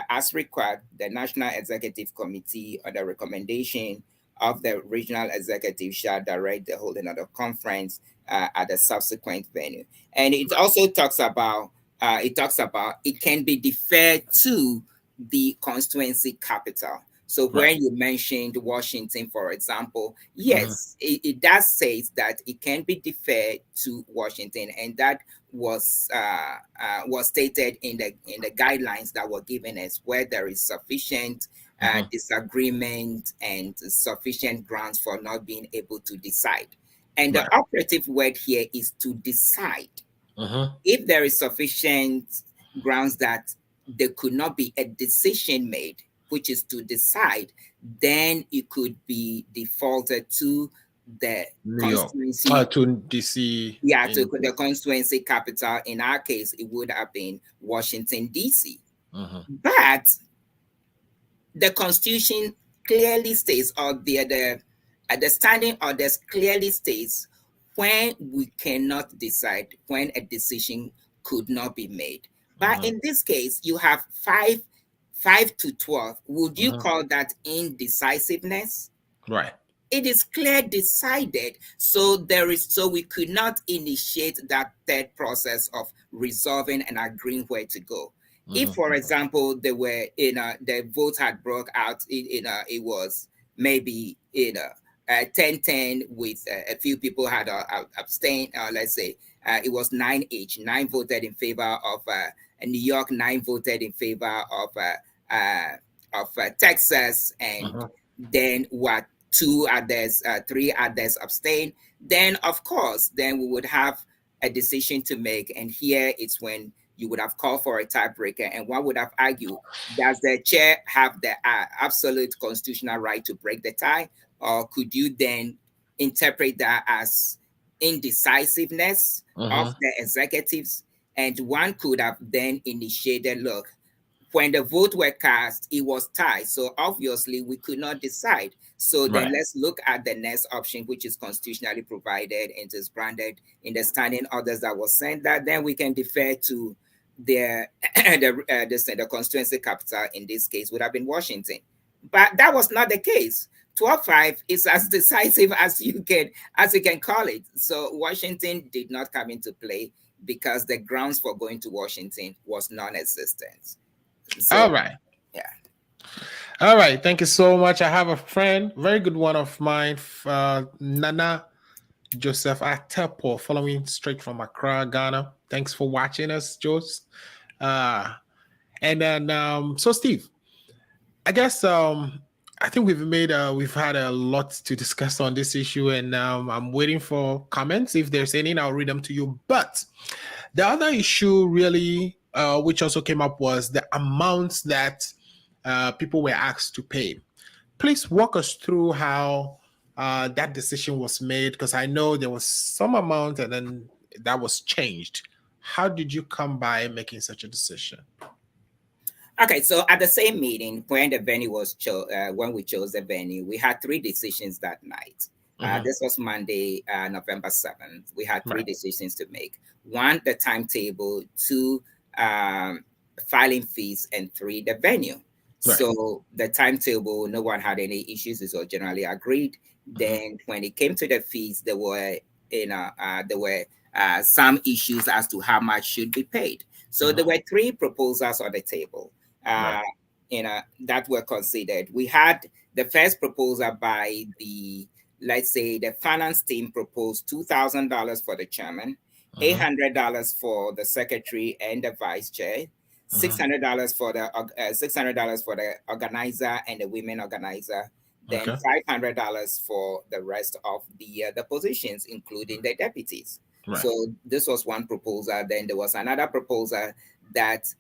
as required, the National Executive Committee, on the recommendation of the regional executive, shall direct the holding of the conference at a subsequent venue. And it also talks about it can be deferred to the constituency capital. So Right. when you mentioned Washington, for example, yes, it does say that it can be deferred to Washington, and that was stated in the guidelines that were given us, where there is sufficient disagreement and sufficient grounds for not being able to decide. And Right. the operative word here is to decide. If there is sufficient grounds that there could not be a decision made, which is to decide, then it could be defaulted to the New York. constituency. To DC. Yeah, to the constituency capital. In our case, it would have been Washington, D.C. But the Constitution clearly states, or the standing orders clearly states, when we cannot decide, when a decision could not be made. But in this case, you have 5 to 12. Would you call that indecisiveness? Right. It is clear decided. So we could not initiate that third process of resolving and agreeing where to go. If, for example, they were the vote had broke out, it was maybe 10-10 with a few people had abstained. Let's say it was 9 each. 9 voted in favor of New York. 9 voted in favor of Texas, and then what? 2 others, 3 others abstain. Then, of course, then we would have a decision to make, and here it's when you would have called for a tiebreaker, and one would have argued, does the chair have the absolute constitutional right to break the tie, or could you then interpret that as indecisiveness of the executives? And one could have then initiated, look, when the vote were cast, it was tied. So obviously we could not decide. So then let's look at the next option, which is constitutionally provided and is granted in the standing orders that was sent, that then we can defer to the constituency capital. In this case would have been Washington. But that was not the case. 12-5 is as decisive as you can call it. So Washington did not come into play because the grounds for going to Washington was non-existent. So, all right. Yeah. All right. Thank you so much. I have a friend, very good one of mine, Nana Joseph Atepo, following straight from Accra, Ghana. Thanks for watching us, Jos. And then, so Steve, I guess I think we've had a lot to discuss on this issue, and I'm waiting for comments. If there's any, I'll read them to you. But the other issue really, which also came up, was the amounts that people were asked to pay. Please walk us through how that decision was made, because I know there was some amount and then that was changed. How did you come by making such a decision? Okay, so at the same meeting, when the venue was when we chose the venue, we had 3 decisions that night. This was Monday, November 7th. We had 3 decisions to make. 1, the timetable. 2, filing fees, and 3, the venue. So the timetable, no one had any issues. It was generally agreed. Then when it came to the fees, there were some issues as to how much should be paid. So there were 3 proposals on the table that were considered. We had the first proposal by the finance team proposed $2,000 for the chairman, $800 for the secretary and the vice chair, $600 for the organizer and the women organizer, then $500 for the rest of the positions, including the deputies. So this was one proposal. Then there was another proposal that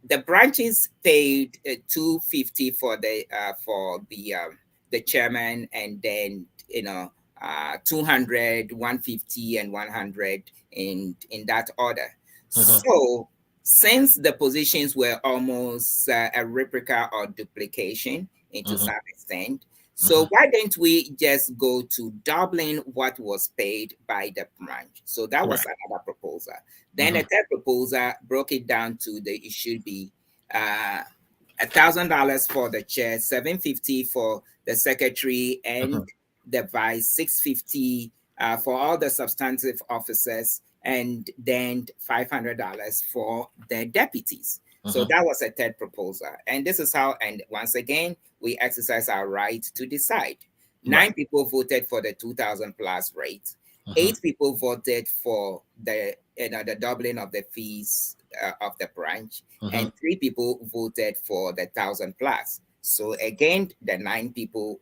the branches paid $250 for the chairman, and then $200, $150, and $100 in that order. So since the positions were almost a replica or duplication into some extent, so why don't we just go to doubling what was paid by the branch? So that was another proposal. Then the third proposal broke it down to it should be $1,000 for the chair, $750 for the secretary and the vice, $650 for all the substantive officers, and then $500 for the deputies. So that was a third proposal. And this is how, and once again, we exercise our right to decide. 9 people voted for the 2,000 plus rate. 8 people voted for the doubling of the fees of the branch, and 3 people voted for the 1,000 plus. So again, the 9 people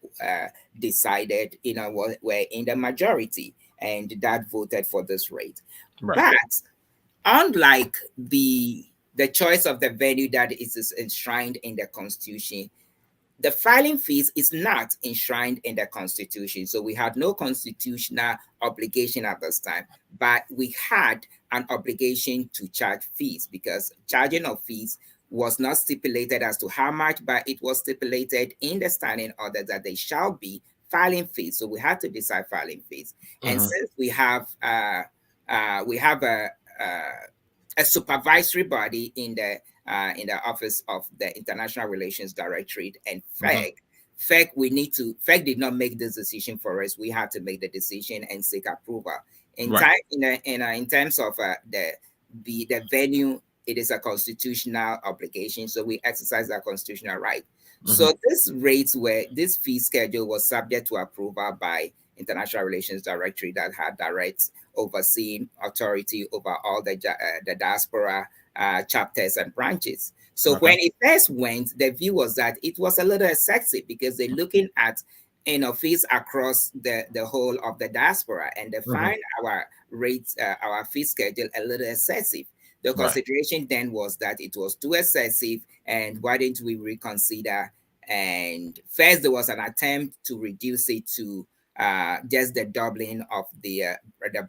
decided, were in the majority, and that voted for this rate. But unlike the choice of the venue that is enshrined in the Constitution, the filing fees is not enshrined in the Constitution. So we had no constitutional obligation at this time, but we had an obligation to charge fees, because charging of fees was not stipulated as to how much, but it was stipulated in the standing order that they shall be filing fees. So we had to decide filing fees. And since we have a supervisory body in the office of the International Relations Directorate and FEC. FEC did not make this decision for us. We had to make the decision and seek approval. In terms of the venue, it is a constitutional obligation, so we exercise our constitutional right. So this fee schedule was subject to approval by International Relations Directorate that had direct overseeing authority over all the diaspora chapters and branches. So when it first went, the view was that it was a little excessive, because they're looking at fees across the whole of the diaspora, and they find our rates, our fee schedule a little excessive. The consideration then was that it was too excessive, and why didn't we reconsider? And first there was an attempt to reduce it to just the doubling of the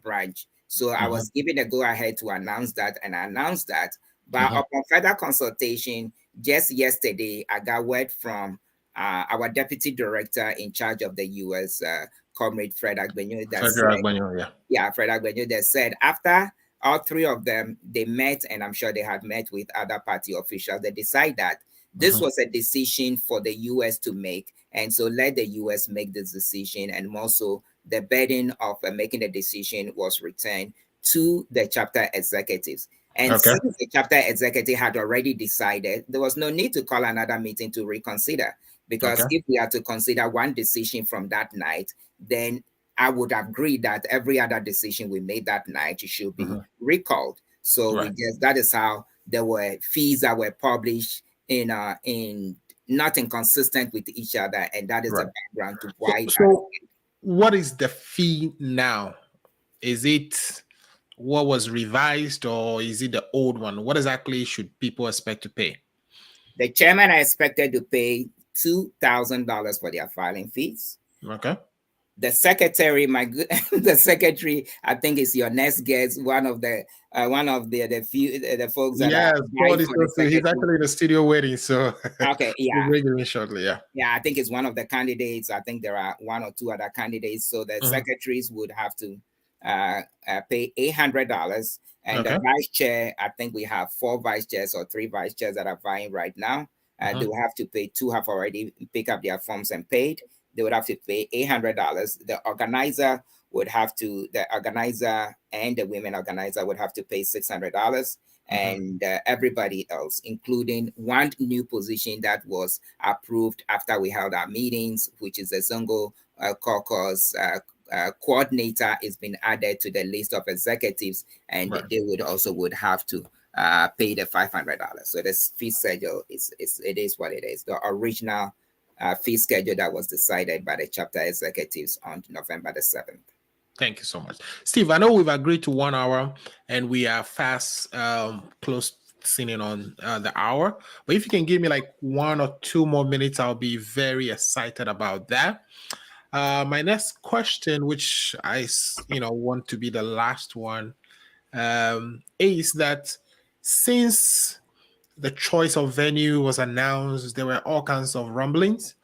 branch. So I was given a go-ahead to announce that, and I announced that. But upon further consultation, just yesterday, I got word from our deputy director in charge of the U.S., Comrade Fred Agbenyo. Fred Agbenyo, that said after all 3 of them, they met, and I'm sure they had met with other party officials. They decided that this was a decision for the U.S. to make, and so let the U.S. make this decision, and also the burden of making the decision was returned to the chapter executives. And since the chapter executive had already decided, there was no need to call another meeting to reconsider, because if we had to consider one decision from that night, then I would agree that every other decision we made that night should be recalled. So that is how there were fees that were published in not inconsistent with each other, and that is the background to why. So what is the fee now? Is it what was revised, or is it the old one? What exactly should people expect to pay? The chairman are expected to pay $2,000 for their filing fees. The secretary, the secretary, I think is your next guest. One of the folks that he's actually in the studio waiting. So we'll bring him in shortly. I think it's one of the candidates. I think there are 1 or 2 other candidates. So the secretaries would have to pay $800, and the vice chair, I think we have 4 vice chairs or 3 vice chairs that are vying right now. They will have to pay. 2 have already picked up their forms and paid. They would have to pay $800. The organizer and the women organizer would have to pay $600, and everybody else, including one new position that was approved after we held our meetings, which is the Zongo caucus coordinator, is been added to the list of executives, and they would have to pay the $500. So this fee schedule is what it is. The original fee schedule that was decided by the chapter executives on November the 7th. Thank you so much. Steve, I know we've agreed to 1 hour, and we are fast close in on the hour. But if you can give me like 1 or 2 more minutes, I'll be very excited about that. My next question, which I want to be the last one, is that since the choice of venue was announced, there were all kinds of rumblings.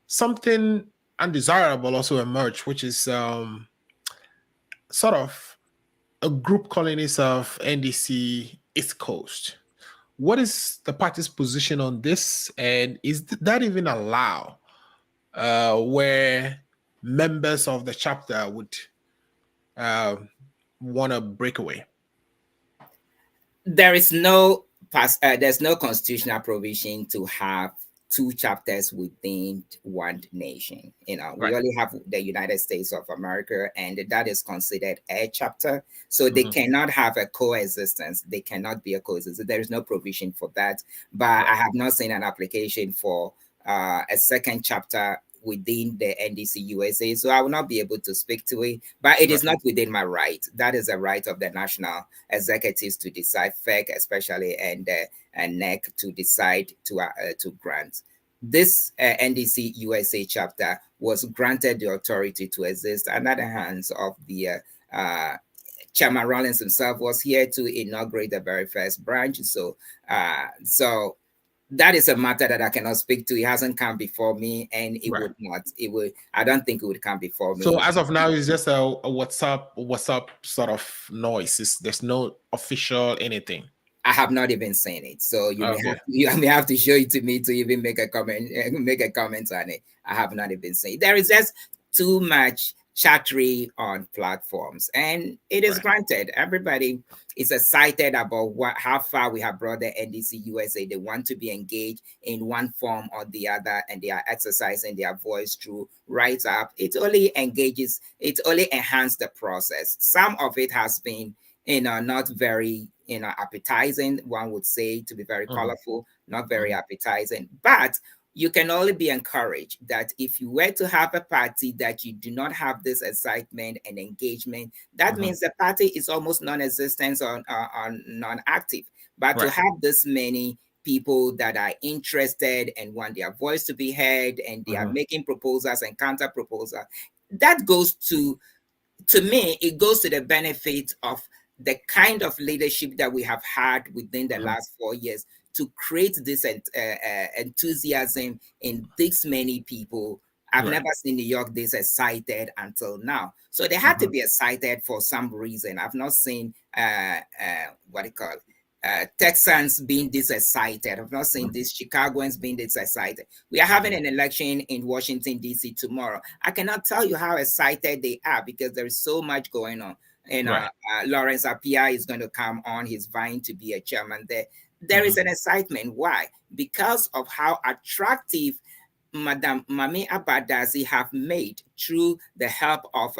Something undesirable also emerged, which is sort of a group calling itself NDC East Coast. What is the party's position on this, and is that even allowed, where members of the chapter would want to break away? There is no there's no constitutional provision to have two chapters within one nation. We Right. only have the United States of America, and that is considered a chapter. So they cannot have a coexistence. They cannot be a coexistence. There is no provision for that. But I have not seen an application for a second chapter within the NDC-USA, so I will not be able to speak to it. But it is not within my right. That is a right of the national executives to decide, FEC especially, and NEC to decide to grant. This NDC-USA chapter was granted the authority to exist under the hands of the Chairman Rollins himself was here to inaugurate the very first branch. So that is a matter that I cannot speak to. It hasn't come before me, and it would not. It would. I don't think it would come before me. So as of now, it's just a WhatsApp sort of noise. There's no official anything. I have not even seen it, so you may have to show it to me to even make a comment on it. I have not even seen it. There is just too much chattery on platforms, and it is granted. Everybody is excited about how far we have brought the NDC-USA. They want to be engaged in one form or the other, and they are exercising their voice through write up. It only enhances the process. Some of it has been not very appetizing, one would say, to be very colorful, not very appetizing. But you can only be encouraged that if you were to have a party that you do not have this excitement and engagement, that means the party is almost non-existent or non-active. But to have this many people that are interested and want their voice to be heard, and they are making proposals and counter proposals, that goes to me, it goes to the benefit of the kind of leadership that we have had within the last 4 years to create this enthusiasm in this many people. I've never seen New York this excited until now. So they had to be excited for some reason. I've not seen Texans being this excited. I've not seen these Chicagoans being this excited. We are having an election in Washington, D.C. tomorrow. I cannot tell you how excited they are because there is so much going on. And Lawrence Appiah is going to come on. He's vying to be a chairman there. There is an excitement. Why? Because of how attractive Madam Mami Abadazi have made through the help of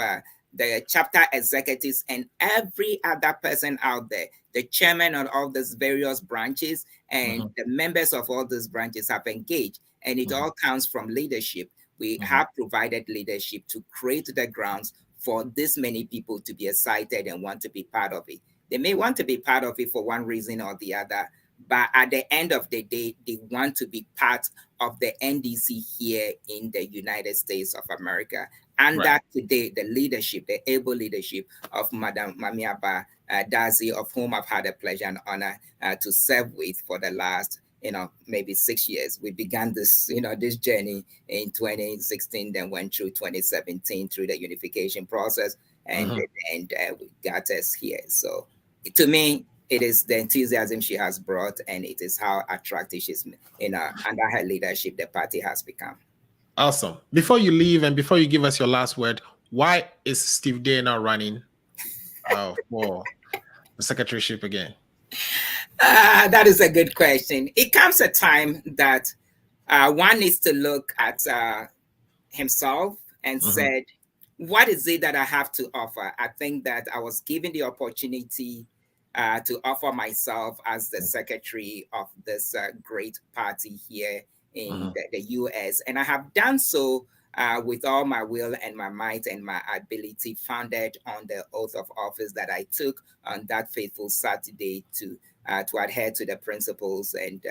the chapter executives and every other person out there. The chairman of all these various branches and the members of all these branches have engaged. And it all comes from leadership. We have provided leadership to create the grounds for this many people to be excited and want to be part of it. They may want to be part of it for one reason or the other, but at the end of the day, they want to be part of the NDC here in the United States of America. And that today, the leadership, the able leadership of Madam Mami Abadazi, of whom I've had a pleasure and honor to serve with for the last maybe 6 years. We began this, this journey in 2016, then went through 2017 through the unification process, and we got us here. So to me, it is the enthusiasm she has brought, and it is how attractive she's, under her leadership, the party has become. Awesome. Before you leave and before you give us your last word, why is Steve Day now running for the secretaryship again? That is a good question. It comes a time that one needs to look at himself and said, what is it that I have to offer? I think that I was given the opportunity to offer myself as the secretary of this great party here in the US. And I have done so with all my will and my might and my ability, founded on the oath of office that I took on that fateful Saturday to adhere to the principles and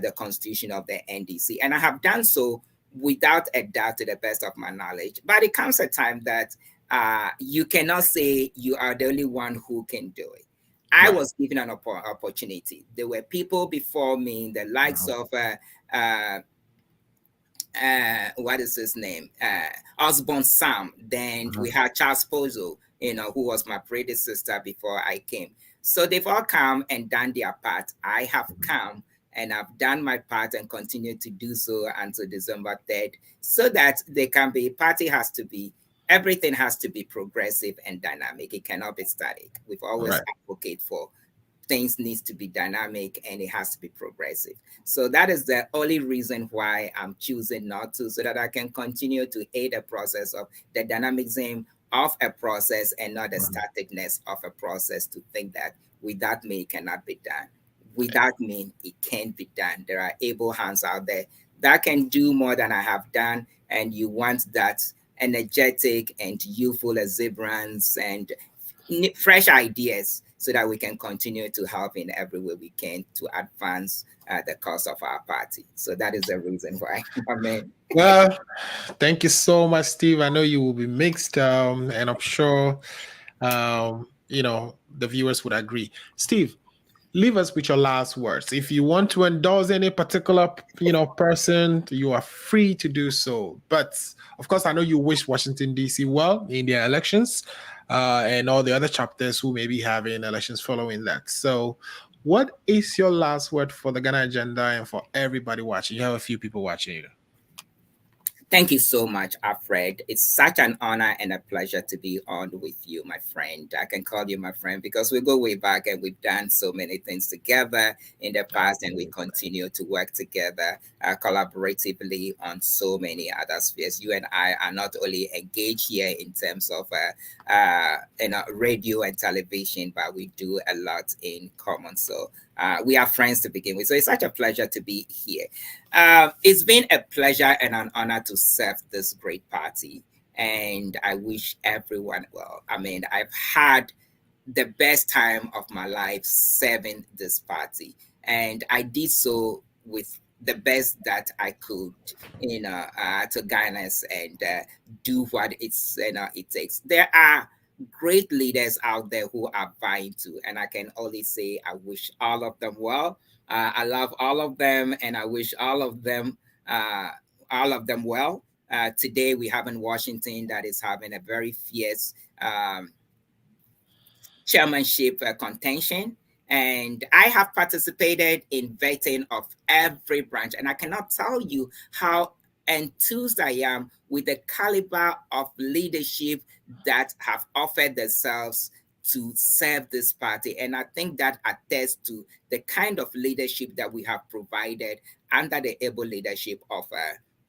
the constitution of the NDC. And I have done so without a doubt to the best of my knowledge. But it comes a time that you cannot say you are the only one who can do it. I was given an opportunity. There were people before me, the likes of what is his name? Osborne Sam. Then we had Charles Pozo, who was my predecessor before I came. So they've all come and done their part. I have come and I've done my part and continue to do so until December 3rd, so that there can be, everything has to be progressive and dynamic. It cannot be static. We've always advocated for things needs to be dynamic and it has to be progressive. So that is the only reason why I'm choosing not to, so that I can continue to aid the process of the dynamism of a process and not the staticness of a process, to think that without me it cannot be done. Without me, it can't be done. There are able hands out there that can do more than I have done, and you want that energetic and youthful exuberance and fresh ideas, so that we can continue to help in every way we can to advance the cause of our party. So that is the reason why. Amen. Well, thank you so much, Steve. I know you will be mixed, and I'm sure the viewers would agree. Steve, leave us with your last words. If you want to endorse any particular person, you are free to do so. But of course, I know you wish Washington D.C. well in their elections, and all the other chapters who may be having elections following that. So what is your last word for the Ghana agenda and for everybody watching? You have a few people watching you. Thank you so much, Alfred. It's such an honor and a pleasure to be on with you, my friend. I can call you my friend because we go way back and we've done so many things together in the past, and we continue to work together collaboratively on so many other spheres. You and I are not only engaged here in terms of radio and television, but we do a lot in common. So we are friends to begin with. So it's such a pleasure to be here. It's been a pleasure and an honor to serve this great party, and I wish everyone well. I mean, I've had the best time of my life serving this party, and I did so with the best that I could, to Ghanaians, and do what it takes. There are great leaders out there who are vying to, and I can only say I wish all of them well. I love all of them, and I wish all of them well. Today we have in Washington that is having a very fierce chairmanship contention. And I have participated in vetting of every branch, and I cannot tell you how enthused I am with the caliber of leadership that have offered themselves to serve this party. And I think that attests to the kind of leadership that we have provided under the able leadership of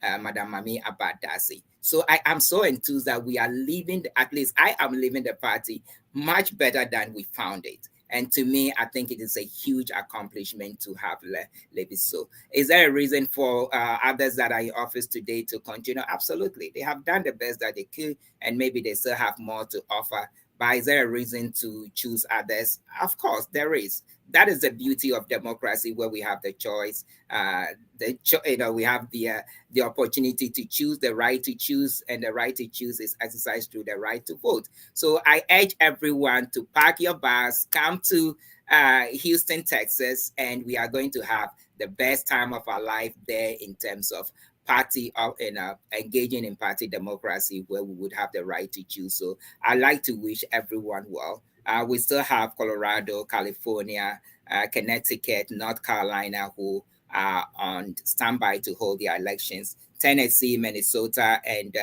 Madam Mami Abadasi. So I am so enthused that we are leaving, at least I am leaving the party much better than we found it. And to me, I think it is a huge accomplishment to have left it so. Is there a reason for others that are in office today to continue? Absolutely. They have done the best that they could, and maybe they still have more to offer. But is there a reason to choose others? Of course, there is. That is the beauty of democracy, where we have the choice. We have the opportunity to choose, the right to choose, and the right to choose is exercised through the right to vote. So I urge everyone to pack your bags, come to Houston, Texas, and we are going to have the best time of our life there in terms of party engaging in party democracy, where we would have the right to choose. So I'd like to wish everyone well. We still have Colorado, California, Connecticut, North Carolina, who are on standby to hold their elections. Tennessee, Minnesota, and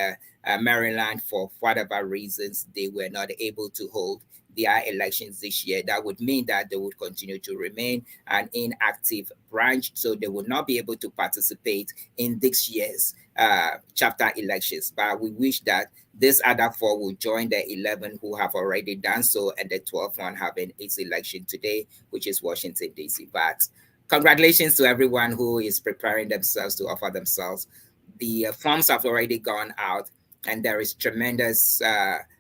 Maryland, for whatever reasons, they were not able to hold their elections this year. That would mean that they would continue to remain an inactive branch, so they would not be able to participate in this year's chapter elections. But we wish that this other four will join the 11 who have already done so, and the 12th one having its election today, which is Washington, D.C. But congratulations to everyone who is preparing themselves to offer themselves. The forms have already gone out, and there is tremendous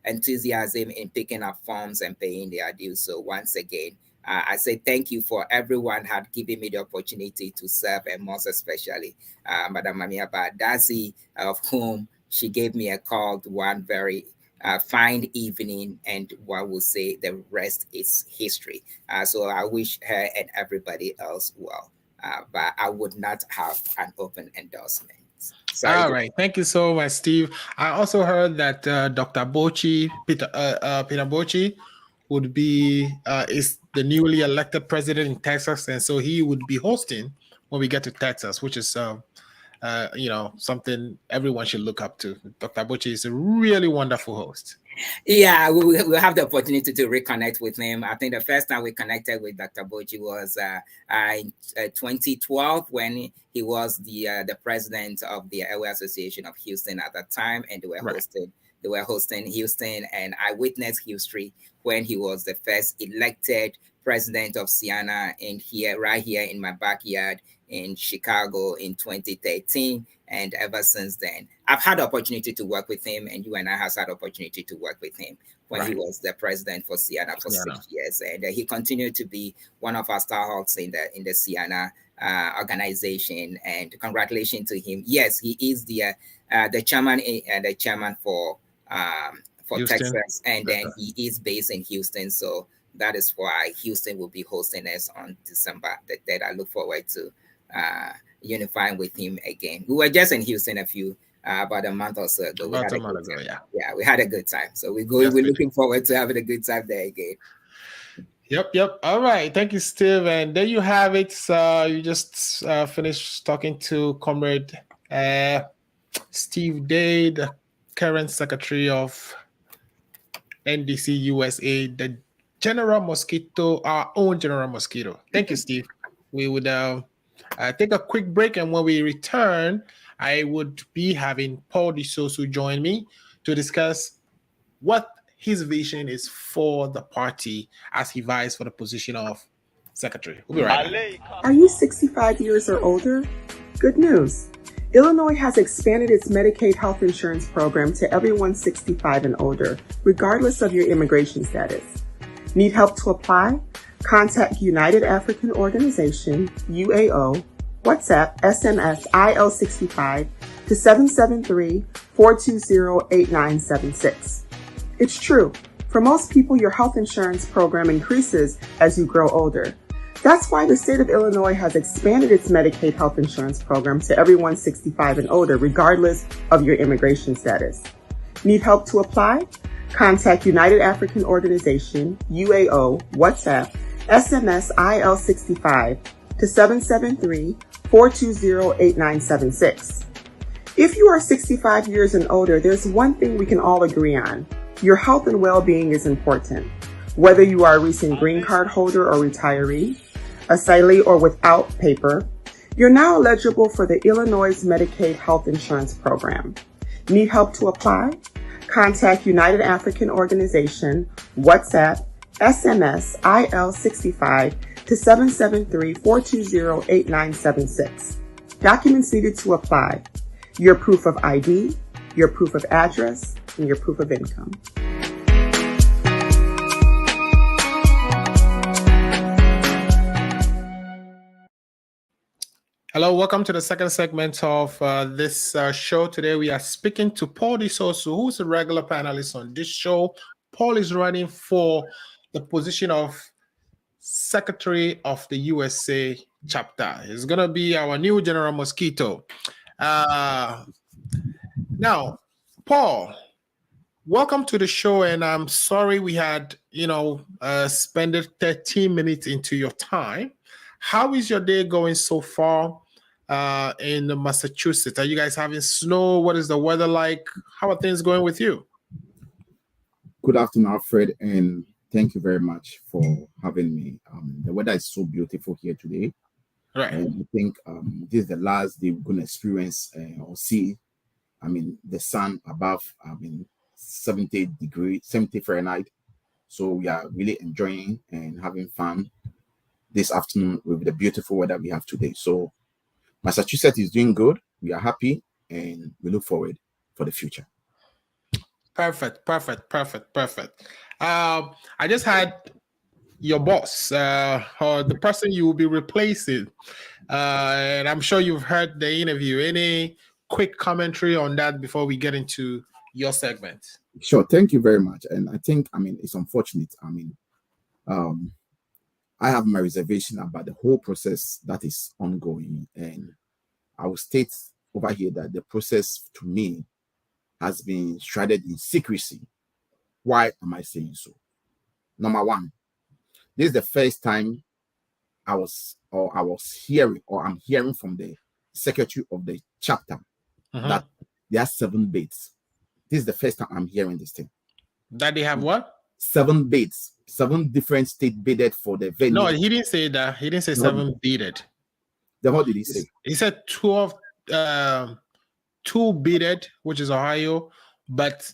enthusiasm in picking up forms and paying their dues. So once again, I say thank you for everyone had given me the opportunity to serve, and most especially Madam Mami Abadasi, of whom she gave me a call one very fine evening, and one will say the rest is history. So I wish her and everybody else well, but I would not have an open endorsement. Sorry. All right. Thank you so much, Steve. I also heard that Dr. Peter Bochi, would be is the newly elected president in Texas, and so he would be hosting when we get to Texas, which is something everyone should look up to. Dr. Bochi is a really wonderful host. Yeah, we'll have the opportunity to reconnect with him. I think the first time we connected with Dr. Boji was in 2012 when he was the president of the Airway Association of Houston at that time, and they were hosting Houston, and I witnessed history when he was the first elected president of Siena right here in my backyard in Chicago in 2013. And ever since then, I've had the opportunity to work with him, and you and I has had the opportunity to work with him when he was the president for Siena for 6 years, and he continued to be one of our star hawks in the Siena organization. And congratulations to him. Yes, he is the chairman for Texas, and then he is based in Houston. So that is why Houston will be hosting us on December the 3rd. I look forward to unifying with him again. We were just in Houston about a month or so ago. Yeah, we had a good time. So we're looking forward to having a good time there again. Yep. All right. Thank you, Steve. And there you have it. You just finished talking to Comrade Steve Day, the current secretary of NDC-USA, the General Mosquito, our own General Mosquito. Thank you, Steve. We would take a quick break, and when we return, I would be having Paul DeSoso join me to discuss what his vision is for the party as he vies for the position of secretary. We'll be right back. Are you 65 years or older? Good news. Illinois has expanded its Medicaid health insurance program to everyone 65 and older, regardless of your immigration status. Need help to apply? Contact United African Organization, UAO, WhatsApp, SMS, IL65 to 773-420-8976. It's true. For most people, your health insurance program increases as you grow older. That's why the state of Illinois has expanded its Medicaid health insurance program to everyone 65 and older, regardless of your immigration status. Need help to apply? Contact United African Organization, UAO, WhatsApp, SMS, IL65 to 773-420-8976. If you are 65 years and older, there's one thing we can all agree on. Your health and well-being is important. Whether you are a recent green card holder or retiree, asylee or without paper, you're now eligible for the Illinois Medicaid Health Insurance Program. Need help to apply? Contact United African Organization, WhatsApp, SMS, IL65 to 773-420-8976. Documents needed to apply: your proof of ID, your proof of address, and your proof of income. Hello, welcome to the second segment of this show. Today we are speaking to Paul DeSoso, who's a regular panelist on this show. Paul is running for the position of Secretary of the USA chapter. He's going to be our new General Mosquito. Now, Paul, welcome to the show, and I'm sorry we had, spent 13 minutes into your time. How is your day going so far in Massachusetts? Are you guys having snow? What is the weather like? How are things going with you? Good afternoon, Alfred, and thank you very much for having me. The weather is so beautiful here today. Right. And I think this is the last day we're going to experience or see, the sun above, 70 Fahrenheit. So we are really enjoying and having fun this afternoon with the beautiful weather we have today. So Massachusetts is doing good. We are happy, and we look forward for the future. Perfect. I just had your boss, or the person you will be replacing, and I'm sure you've heard the interview. Any quick commentary on that before we get into your segment? Sure. Thank you very much. And I think, it's unfortunate. I have my reservation about the whole process that is ongoing. And I will state over here that the process, to me, has been shrouded in secrecy. Why am I saying so? Number one, this is the first time I'm hearing from the secretary of the chapter that there are 7 baits. This is the first time I'm hearing this thing. That they have what? 7 bids. 7 different states bidded for the venue. No, he didn't say that. He didn't say 7 bidded. Then what did he say? He said 2 bidded, which is Ohio, but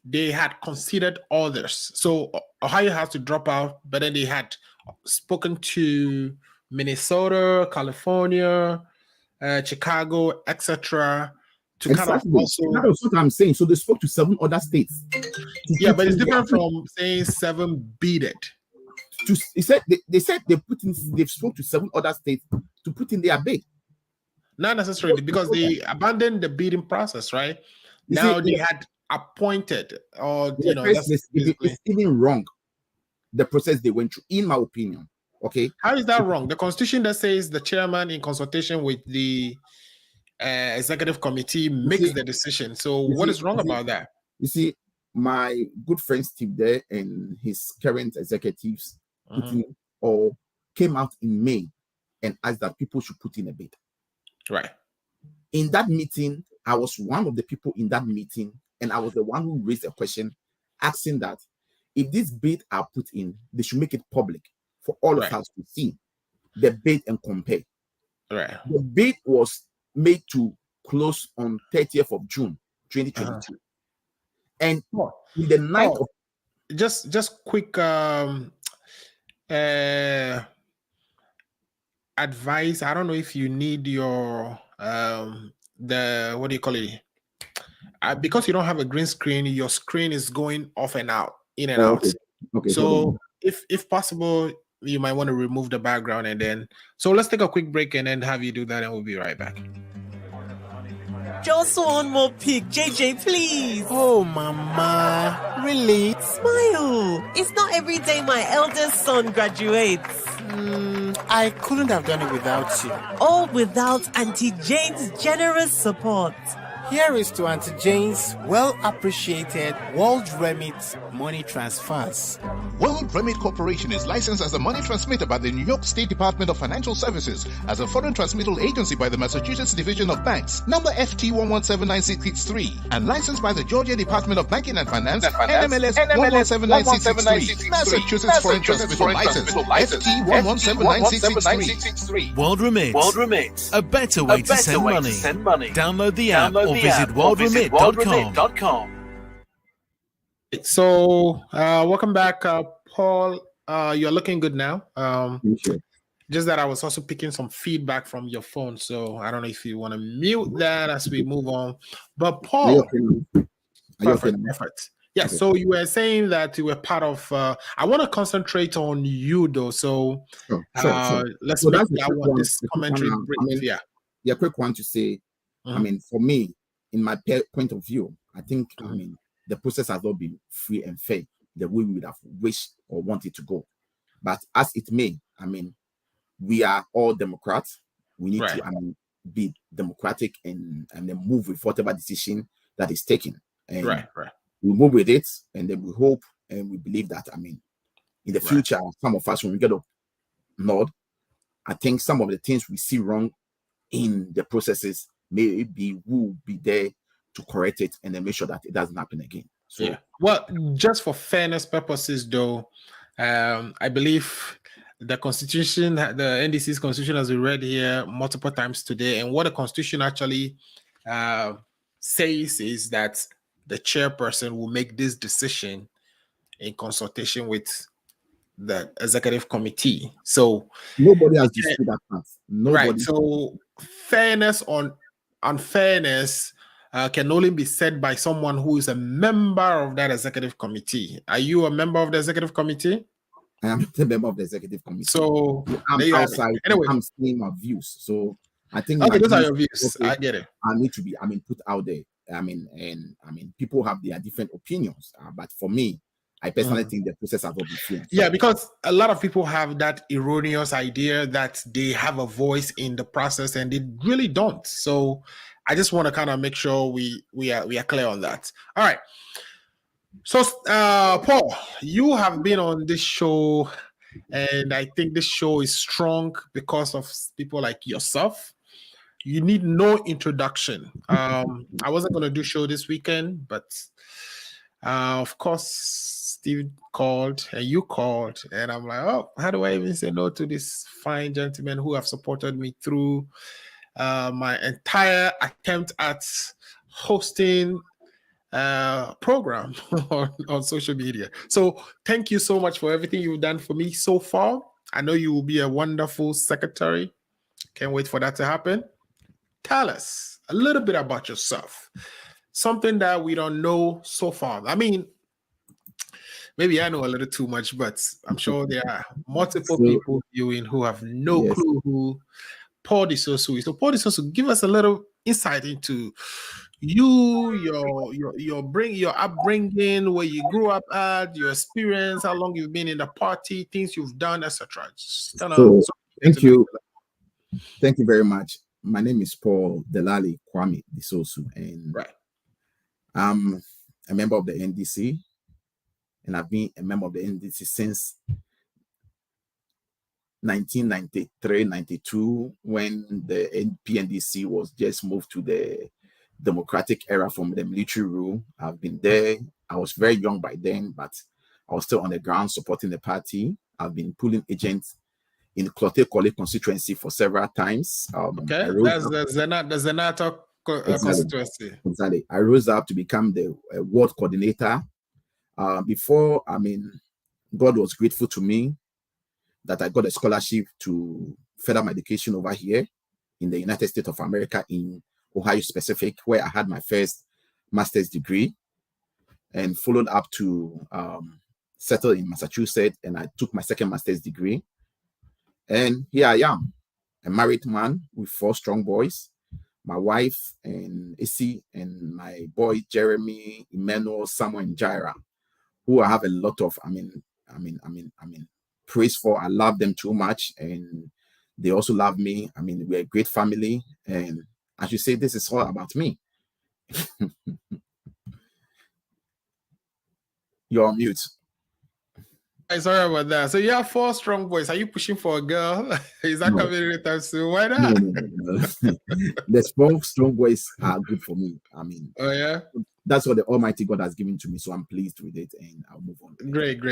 they had considered others. So Ohio has to drop out, but then they had spoken to Minnesota, California, Chicago, etc. to kind of also. That's what I'm saying. So they spoke to 7 other states. Yeah, but it's different from saying 7 bidded. He said they said they've spoke to 7 other states to put in their bid. Not necessarily, because they abandoned the bidding process, right? Now they had appointed, or it's even wrong. The process they went through, in my opinion. Okay, how is that wrong? The Constitution that says the chairman, in consultation with the executive committee, makes the decision. So what is wrong about that? You see, my good friend Steve there and his current executives came out in May and asked that people should put in a bid. Right. In that meeting, I was one of the people in that meeting, and I was the one who raised a question asking that if these bids are put in, they should make it public for all of us to see the bid and compare. Right. The bid was made to close on 30th of June, 2022. And in the night of just quick advice. I don't know if you need your the what do you call it? Because you don't have a green screen, your screen is going off and out, in and out. Okay. So if possible, you might want to remove the background, and then let's take a quick break and then have you do that, and we'll be right back. Just one more pic, JJ, please. Oh, Mama. Really? Smile. It's not every day my eldest son graduates. I couldn't have done it without you. All without Auntie Jane's generous support. Here is to Auntie Jane's well-appreciated World Remit money transfers. World Remit Corporation is licensed as a money transmitter by the New York State Department of Financial Services, as a foreign transmittal agency by the Massachusetts Division of Banks, number FT 1179663, and licensed by the Georgia Department of Banking and Finance, NMLS 1179663, Massachusetts Foreign Transmittal License, FT 1179663. World Remit. A better way to send money. Download the app or visit worldremit.com. So welcome back, Paul. You're looking good now. Just that I was also picking some feedback from your phone, so I don't know if you want to mute that as we move on. But Paul, perfect. Yeah, okay. So you were saying that you were part of I want to concentrate on you though, so let's make this commentary brief. Quick one to say, I mean, for me, in my point of view, I think I mean the process has not been free and fair the way we would have wished or wanted to go. But as it may, I mean, we are all Democrats. We need to be democratic and then move with whatever decision that is taken. And we move with it, and then we hope and we believe that, I mean, in the future, some of us, when we get a nod, I think some of the things we see wrong in the processes, maybe we'll be there to correct it and then make sure that it doesn't happen again. So, well, just for fairness purposes, though, I believe the Constitution, the NDC's Constitution, has been read here multiple times today, and what the Constitution actually says is that the chairperson will make this decision in consultation with the executive committee. So nobody has disputed that part. Nobody. Right. So fairness on unfairness can only be said by someone who is a member of that executive committee. Are you a member of the executive committee? I am a member of the executive committee. So I'm outside. Anyway, I'm saying my views. So I think those are your views. Okay, I get it. I need to be, put out there. People have their different opinions. But for me, I personally think the process has not been fair. Yeah, because a lot of people have that erroneous idea that they have a voice in the process, and they really don't. So I just want to kind of make sure we are clear on that. All right. So Paul, you have been on this show, and I think this show is strong because of people like yourself. You need no introduction. I wasn't going to do show this weekend, but Of course, Steve called and you called, and I'm like, oh, how do I even say no to this fine gentlemen who have supported me through my entire attempt at hosting program on social media. So thank you so much for everything you've done for me so far. I know you will be a wonderful secretary. Can't wait for that to happen. Tell us a little bit about yourself. Something that we don't know so far. I mean, maybe I know a little too much, but I'm sure there are multiple people viewing who have no clue who Paul Disosu is. So Paul Disosu, give us a little insight into you, your upbringing, where you grew up at, your experience, how long you've been in the party, things you've done, etc. Thank you. Thank you very much. My name is Paul Delali Kwame Disosu, and I'm a member of the NDC, and I've been a member of the NDC since 1993-92, when the PNDC was just moved to the democratic era from the military rule. I've been there. I was very young by then, but I was still on the ground supporting the party. I've been pulling agents in Clote College constituency for several times. Okay, that's the Zenata constituency. Exactly. I rose up to become the ward coordinator. Before, I mean, God was grateful to me that I got a scholarship to further my education over here in the United States of America, in Ohio specific, where I had my first master's degree, and followed up to settle in Massachusetts, and I took my second master's degree. And here I am, a married man with 4 strong boys, my wife and Issy, and my boy Jeremy, Emmanuel, Samuel, and Jaira, who I have a lot of, praise for. I love them too much, and they also love me. I mean, we're a great family, and as you say, this is all about me. You're on mute. Sorry about that. So you have 4 strong boys. Are you pushing for a girl? Is that coming anytime soon? Why not? No. The strong boys are good for me. I mean, oh yeah, that's what the Almighty God has given to me, so I'm pleased with it, and I'll move on. Great.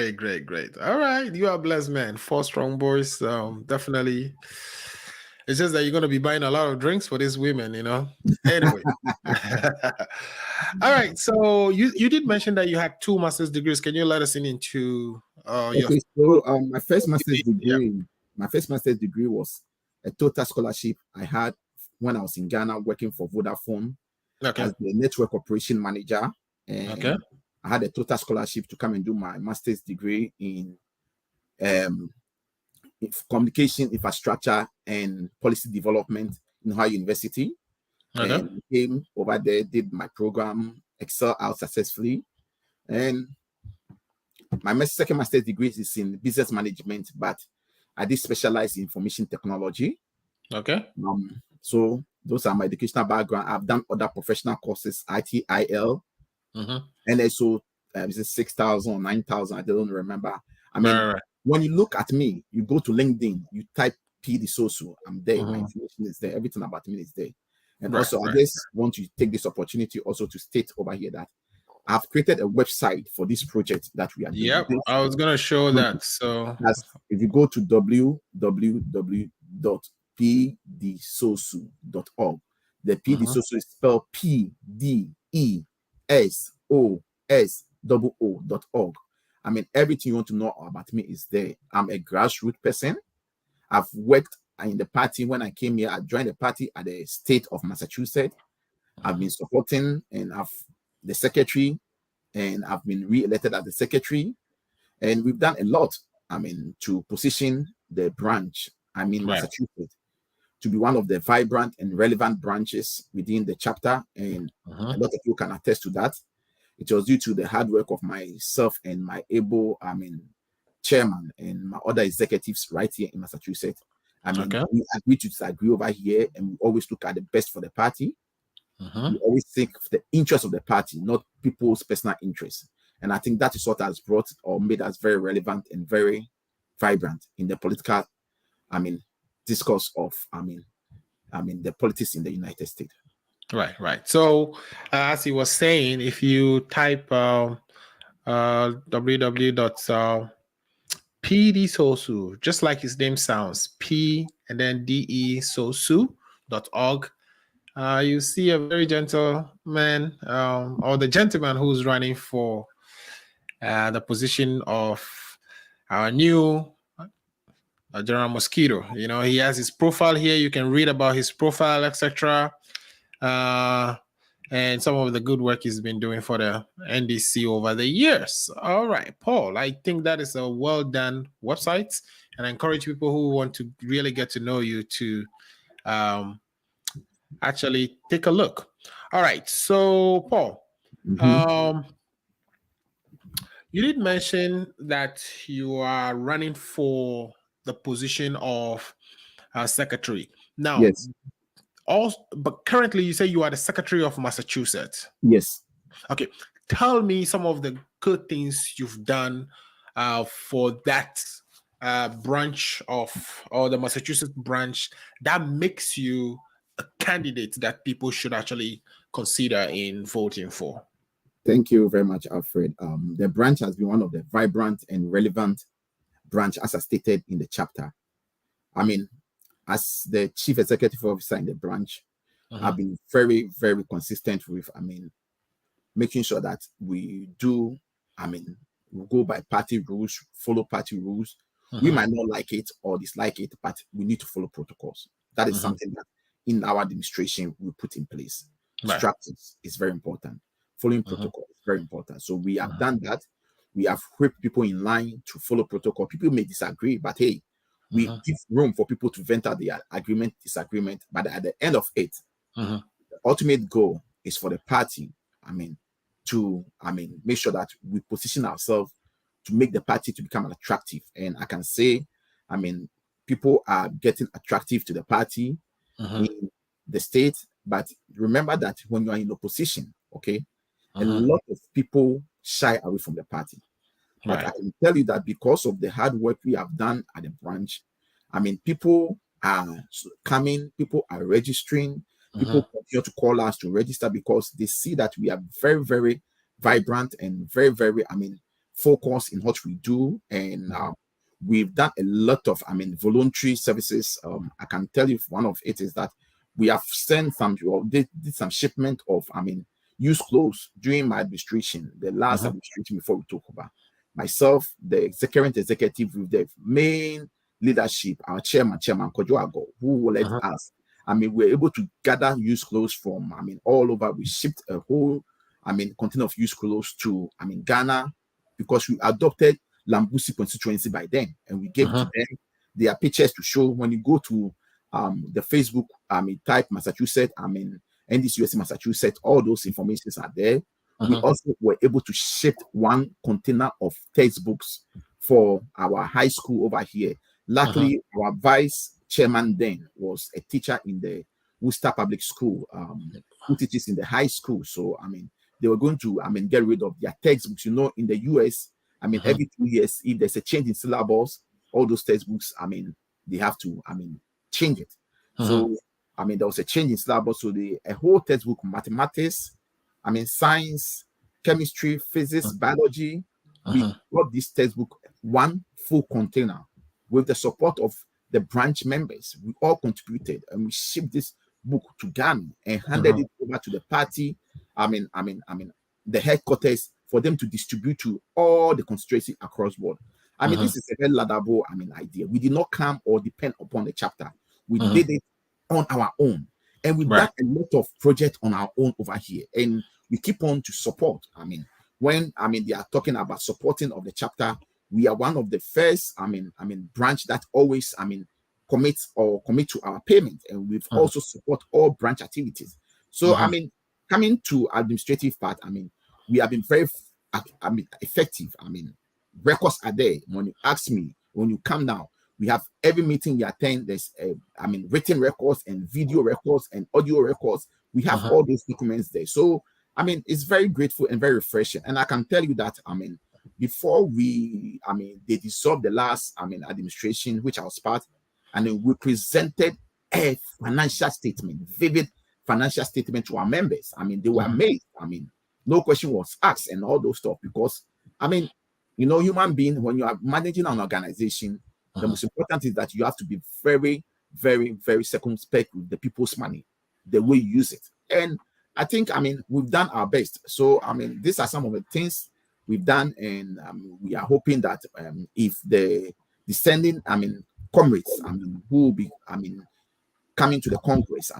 All right, you are blessed, man. 4 strong boys. Definitely. It's just that you're going to be buying a lot of drinks for these women, you know. Anyway. All right. So you did mention that you had 2 master's degrees. Can you let us into my first master's degree? Yeah. My first master's degree was a total scholarship I had when I was in Ghana working for Vodafone as the network operation manager. And I had a total scholarship to come and do my master's degree in communication infrastructure and policy development in Ohio University. And came over there, did my program, excel out successfully. And my second master's degree is in business management, but I did specialize in information technology. So those are my educational background. I've done other professional courses, ITIL, and also 6,000 or 9,000. I don't remember. I mean, when you look at me, you go to LinkedIn, you type P. Disosu, I'm there. My information is there. Everything about me is there. And I just want to take this opportunity also to state over here that I've created a website for this project that we are doing. Yep, I was going to show that. So if you go to www.pdisosu.org, the P. Disosu is spelled PDESOSOO.org. I mean, everything you want to know about me is there. I'm a grassroots person. I've worked in the party. When I came here, I joined the party at the state of Massachusetts. I've been supporting, and I've the secretary, and I've been re-elected as the secretary. And we've done a lot, I mean, to position the branch, Massachusetts, to be one of the vibrant and relevant branches within the chapter. And a lot of people can attest to that. It was due to the hard work of myself and my able, chairman and my other executives right here in Massachusetts. We agree to disagree over here, and we always look at the best for the party. We always think of the interest of the party, not people's personal interests. And I think that is what has brought or made us very relevant and very vibrant in the political, discourse of, the politics in the United States. Right. So, as he was saying, if you type www.pdsosu, just like his name sounds, P and then desosu.org. You see a very gentleman, or the gentleman who's running for the position of our new General Mosquito. You know, he has his profile here. You can read about his profile, etc. And some of the good work he's been doing for the NDC over the years. All right, Paul, I think that is a well done website, and I encourage people who want to really get to know you to actually take a look. All right, so Paul, you did mention that you are running for the position of secretary. Now, Yes. But currently you say you are the secretary of Massachusetts. Yes. Okay. Tell me some of the good things you've done for that branch or the Massachusetts branch that makes you a candidate that people should actually consider in voting for. Thank you very much, Alfred. The branch has been one of the vibrant and relevant branch, as I stated in the chapter. I mean, as the chief executive officer in the branch, I've been very, very consistent with, making sure that we do, we go by party rules, follow party rules. We might not like it or dislike it, but we need to follow protocols. That is something that in our administration we put in place. Right. Structures is very important. Following protocol is very important. So we have done that. We have whipped people in line to follow protocol. People may disagree, but hey, we give room for people to vent out their disagreement. But at the end of it, the ultimate goal is for the party, to make sure that we position ourselves to make the party to become attractive. And I can say, people are getting attractive to the party in the state. But remember that when you are in opposition, okay, a lot of people shy away from the party. But I can tell you that because of the hard work we have done at the branch, people are coming, people are registering, people continue to call us to register because they see that we are very, very vibrant and very, very, focused in what we do. And we've done a lot of, voluntary services. I can tell you one of it is that we have sent some, did some shipment of, used clothes during my administration, the last administration before we took over. Myself, the current executive with the main leadership, our chairman Kojoago, who let us. We were able to gather used clothes from, all over. We shipped a whole, container of used clothes to, Ghana, because we adopted Lambusi constituency by then, and we gave to them their pictures to show. When you go to the Facebook, type Massachusetts, NDC-USA Massachusetts, all those informations are there. We also were able to ship one container of textbooks for our high school over here. Luckily, our vice chairman then was a teacher in the Worcester Public School, who teaches in the high school. So, they were going to, get rid of their textbooks. You know, in the US, every 2 years, if there's a change in syllabus, all those textbooks, they have to, change it. So, there was a change in syllabus. So, a whole textbook, mathematics, science, chemistry, physics, biology. We got this textbook, one full container, with the support of the branch members. We all contributed, and we shipped this book to Ghana and handed it over to the party. The headquarters for them to distribute to all the constituency across board. This is a very laudable, idea. We did not come or depend upon the chapter. We did it on our own, and we've done a lot of projects on our own over here, and we keep on to support. When they are talking about supporting of the chapter, we are one of the first branch that always commit to our payment, and we've also support all branch activities. So coming to administrative part, we have been very effective. Records are there. When you ask me, when you come now, we have every meeting you attend. There's written records and video records and audio records. We have all those documents there. So it's very grateful and very refreshing. And I can tell you that before we they dissolved the last administration, which I was part, and then we presented a financial statement, vivid financial statement to our members. They were amazed. No question was asked and all those stuff, because I mean, human being, when you are managing an organization, the most important is that you have to be very, very, very circumspect with the people's money, the way you use it. And I think, we've done our best. So, these are some of the things we've done, and we are hoping that if the descending, comrades, who will be, coming to the Congress,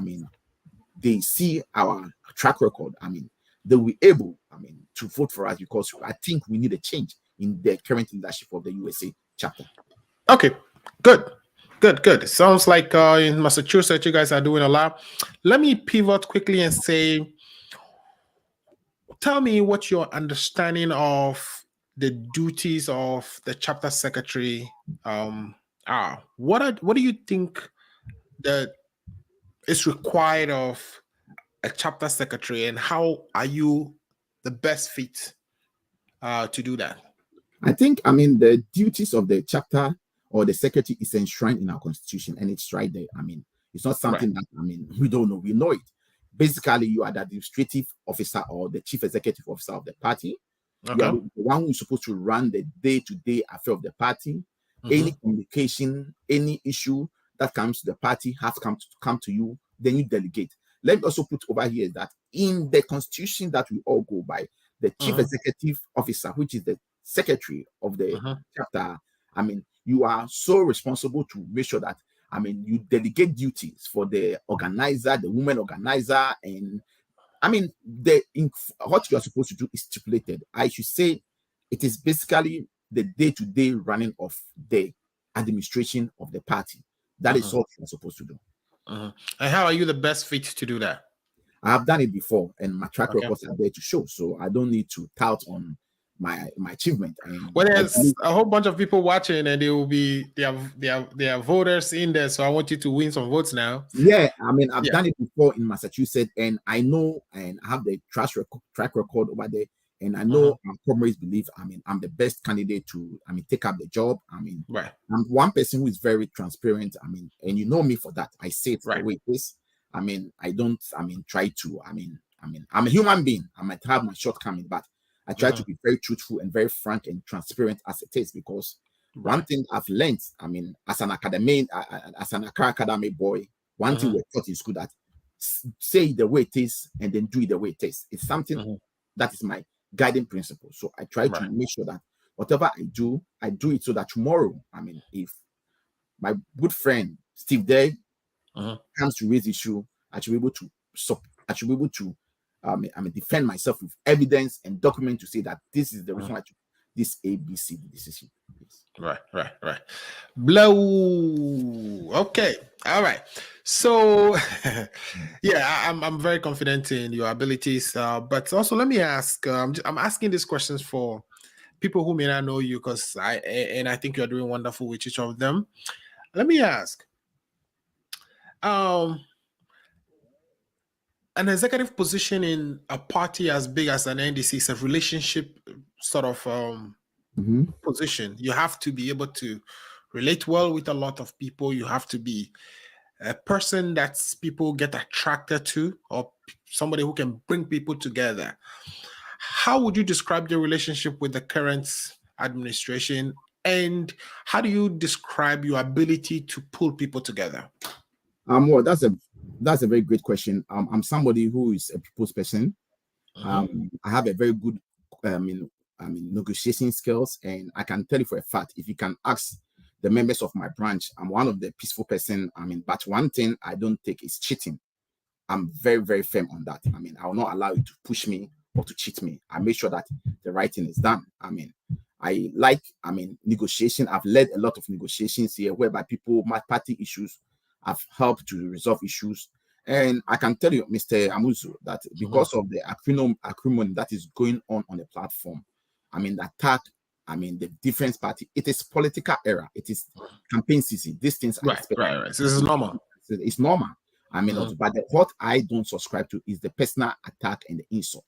they see our track record, they will be able, to vote for us, because I think we need a change in the current leadership of the USA chapter. Okay, good. Good. Sounds like in Massachusetts, you guys are doing a lot. Let me pivot quickly and say, tell me what your understanding of the duties of the chapter secretary are. What do you think that is required of a chapter secretary, and how are you the best fit to do that? I think, the duties of the chapter or the secretary is enshrined in our constitution, and it's right there. It's not something that, we don't know. We know it. Basically, you are the administrative officer or the chief executive officer of the party. Okay. You are the one who is supposed to run the day-to-day affair of the party. Any communication, any issue that comes to the party has come to you, then you delegate. Let me also put over here that in the constitution that we all go by, the chief executive officer, which is the secretary of the chapter, you are so responsible to make sure that, you delegate duties for the organizer, the women organizer, and what you are supposed to do is stipulated. I should say it is basically the day-to-day running of the administration of the party. That is all you are supposed to do. And how are you the best fit to do that? I have done it before, and my track records are there to show. So I don't need to tout on my achievement. Well, there's a whole bunch of people watching, and they are voters in there. So I want you to win some votes now. Yeah, I've done it before in Massachusetts, and I know, and I have the track record over there, and I know my comrades believe I'm the best candidate to take up the job. I'm one person who is very transparent. And you know me for that. I say it the way it is. I don't try to. I'm a human being. I might have my shortcomings, but I try to be very truthful and very frank and transparent as it is, because one thing I've learned, as an academic boy, one thing we're taught in school, that say the way it is and then do it the way it is. It's something that is my guiding principle. So I try to make sure that whatever I do it so that tomorrow, if my good friend Steve Day comes to raise issue, I should be able to defend myself with evidence and document to say that this is the reason why I took this ABC decision. Right. Blow. Okay. All right. So, I'm very confident in your abilities. But also, let me ask. I'm asking these questions for people who may not know you, because I think you're doing wonderful with each of them. Let me ask. An executive position in a party as big as an NDC is a relationship sort of position. You have to be able to relate well with a lot of people. You have to be a person that people get attracted to, or somebody who can bring people together. How would you describe your relationship with the current administration, and how do you describe your ability to pull people together? Well, that's a very great question. I'm somebody who is a people's person. I have a very good negotiation skills, and I can tell you for a fact, if you can ask the members of my branch, I'm one of the peaceful person. But one thing I don't take is cheating. I'm very, very firm on that. I will not allow you to push me or to cheat me. I make sure that the right thing is done. I like negotiation. I've led a lot of negotiations here, whereby my party issues, I've helped to resolve issues. And I can tell you, Mr. Amuzu, that because of the acrimony that is going on the platform, the attack, the difference party, it is political error. It is campaign season. These things are right. So this is normal. It's normal. But what I don't subscribe to is the personal attack and the insult.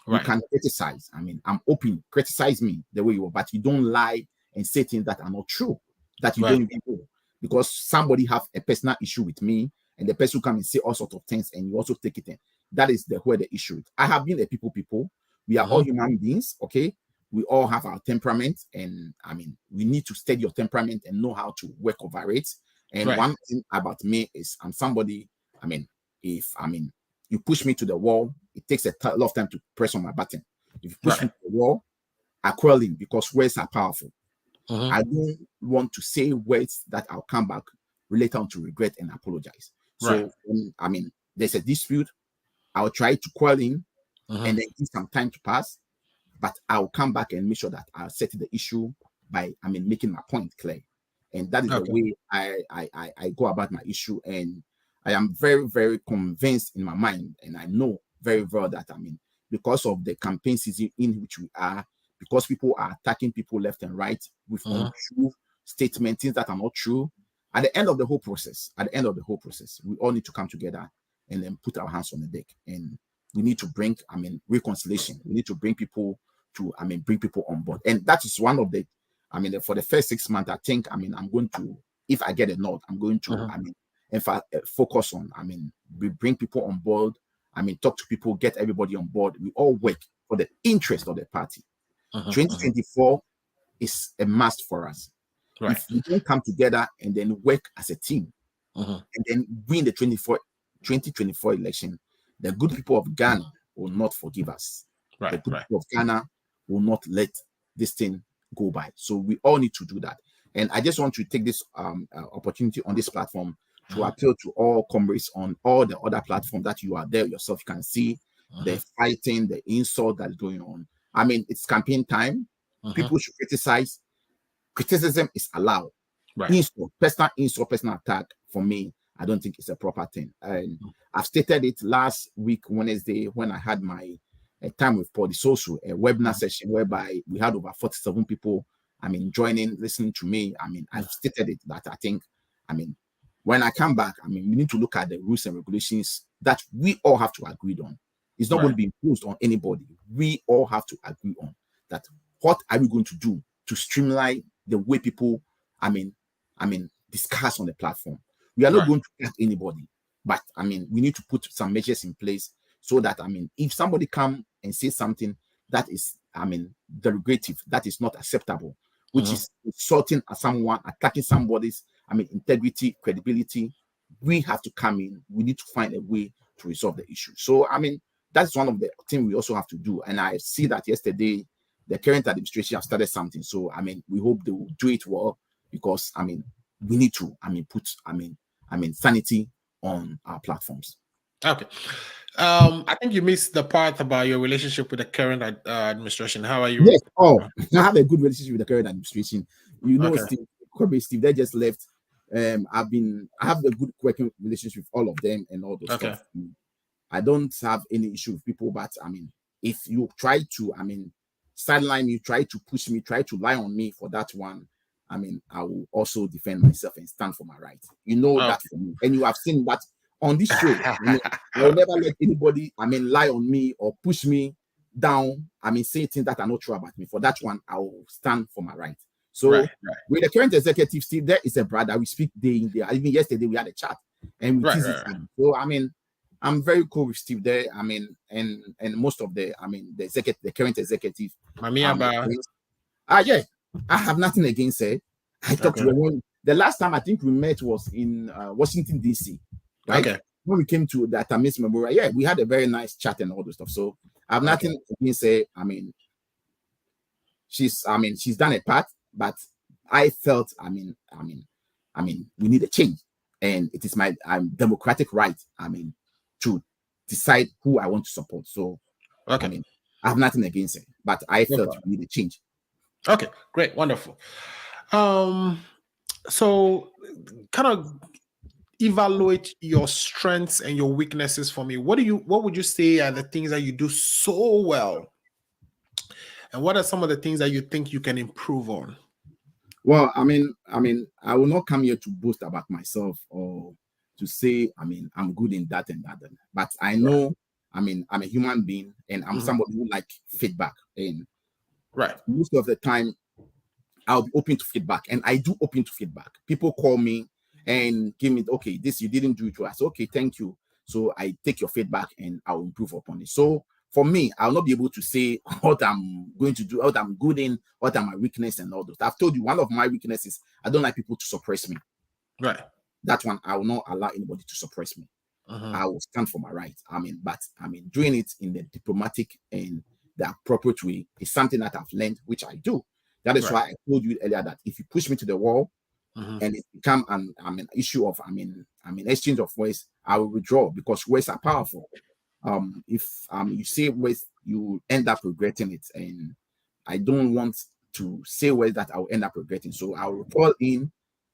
You can criticize. I'm open. Criticize me the way you are, but you don't lie and say things that are not true, that you don't even know. Because somebody have a personal issue with me, and the person come and say all sorts of things, and you also take it in. That is where the issue is. I have been a people. We are all human beings, okay? we all have our temperament, and I mean, we need to study your temperament and know how to work over it. And Right. one thing about me is I'm somebody, I mean, if you push me to the wall, it takes a lot of time to press on my button. If you push me to the wall, I quarrel in, because words are powerful. I don't want to say words that I'll come back later on to regret and apologize. So when, there's a dispute, I'll try to quarrel in and then give some time to pass, but I'll come back and make sure that I'll settle the issue by making my point clear. And that is the way I go about my issue. And I am very, very convinced in my mind, and I know very well that because of the campaign season in which we are, because people are attacking people left and right with untrue statements, things that are not true. At the end of the whole process, we all need to come together and then put our hands on the deck. And we need to bring, reconciliation. We need to bring people on board. And that is one of the, for the first 6 months, I think, I'm going to, if I get a nod, I'm going to, focus on, we bring people on board. Talk to people, get everybody on board. We all work for the interest of the party. 2024 is a must for us. Right. If we don't come together and then work as a team and then win the 2024 election, the good people of Ghana will not forgive us. Right. The good people of Ghana will not let this thing go by. So we all need to do that. And I just want to take this opportunity on this platform to appeal to all comrades on all the other platforms that you are there yourself. You can see the fighting, the insult that's going on. It's campaign time. People should criticize. Criticism is allowed. Right. Insult, personal attack, for me, I don't think it's a proper thing. And I've stated it last week, Wednesday, when I had my time with Paul Sosu, a webinar session whereby we had over 47 people, joining, listening to me. I've stated it that I think, when I come back, we need to look at the rules and regulations that we all have to agree on. It's not going to be imposed on anybody. We all have to agree on that. What are we going to do to streamline the way people, discuss on the platform? We are not going to hurt anybody, but we need to put some measures in place so that if somebody come and say something that is derogative, that is not acceptable, which is insulting someone, attacking somebody's integrity, credibility, we have to come in. We need to find a way to resolve the issue. So that's one of the things we also have to do. And I see that yesterday the current administration have started something. So we hope they will do it well, because we need to put sanity on our platforms. Okay. I think you missed the part about your relationship with the current administration. How are you? Yes. I have a good relationship with the current administration. Steve, they just left. I have a good working relationship with all of them and all those stuff. I don't have any issue with people, but if you try to sideline me, try to push me, try to lie on me for that one, I will also defend myself and stand for my rights. That for me. And you have seen that on this show. I will never let anybody lie on me or push me down. Say things that are not true about me. For that one, I will stand for my rights. So with the current executive, Steve, there is a brother. We speak day in, day out. Even yesterday we had a chat and we teased it. So I'm very cool with Steve there. And most of the the current executive. Yeah, I have nothing against her. I talked to her the last time I think we met was in Washington, D.C. Right? Okay. When we came to the Atamis Memorial, we had a very nice chat and all those stuff. So I have nothing against her. She's done a part, but I felt we need a change, and it is my democratic right to decide who I want to support. So I have nothing against it, but I felt we need a change. Okay, great, wonderful. So kind of evaluate your strengths and your weaknesses for me. What would you say are the things that you do so well, and what are some of the things that you think you can improve on? Well, I will not come here to boast about myself or to say, I'm good in that and that. But I know, I'm a human being, and I'm somebody who like feedback. And most of the time, I'll be open to feedback, and I do open to feedback. People call me and give me, this you didn't do it well. I say, okay, thank you. So I take your feedback and I'll improve upon it. So for me, I'll not be able to say what I'm going to do, what I'm good in, what are my weakness and all those. I've told you one of my weaknesses, I don't like people to suppress me. Right. That one, I will not allow anybody to suppress me. I will stand for my right. But doing it in the diplomatic and the appropriate way is something that I've learned, which I do. That is why I told you earlier that if you push me to the wall and it become an issue of exchange of words, I will withdraw because words are powerful. If you say words, you end up regretting it, and I don't want to say words that I will end up regretting. So I will call in,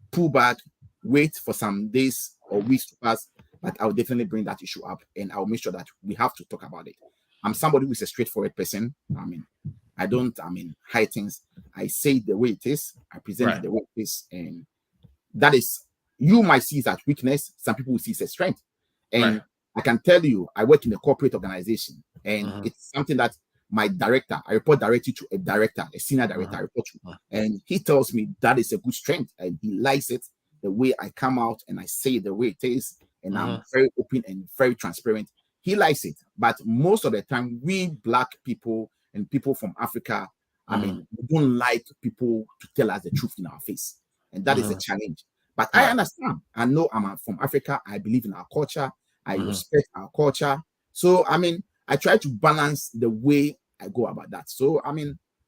pull back, wait for some days or weeks to pass, but I'll definitely bring that issue up, and I'll make sure that we have to talk about it. I'm somebody who is a straightforward person. I don't hide things. I say it the way it is. I present it the way it is, and that is, you might see it as weakness. Some people will see it as strength. And I can tell you, I work in a corporate organization, and it's something that my director, I report directly to a director, a senior director, I report to, and he tells me that is a good strength, and he likes it the way I come out and I say it the way it is, and I'm very open and very transparent. He likes it, but most of the time, we Black people and people from Africa, we don't like people to tell us the truth in our face, and that is a challenge. But I understand. I know I'm from Africa. I believe in our culture. I respect our culture. So, I try to balance the way I go about that. So,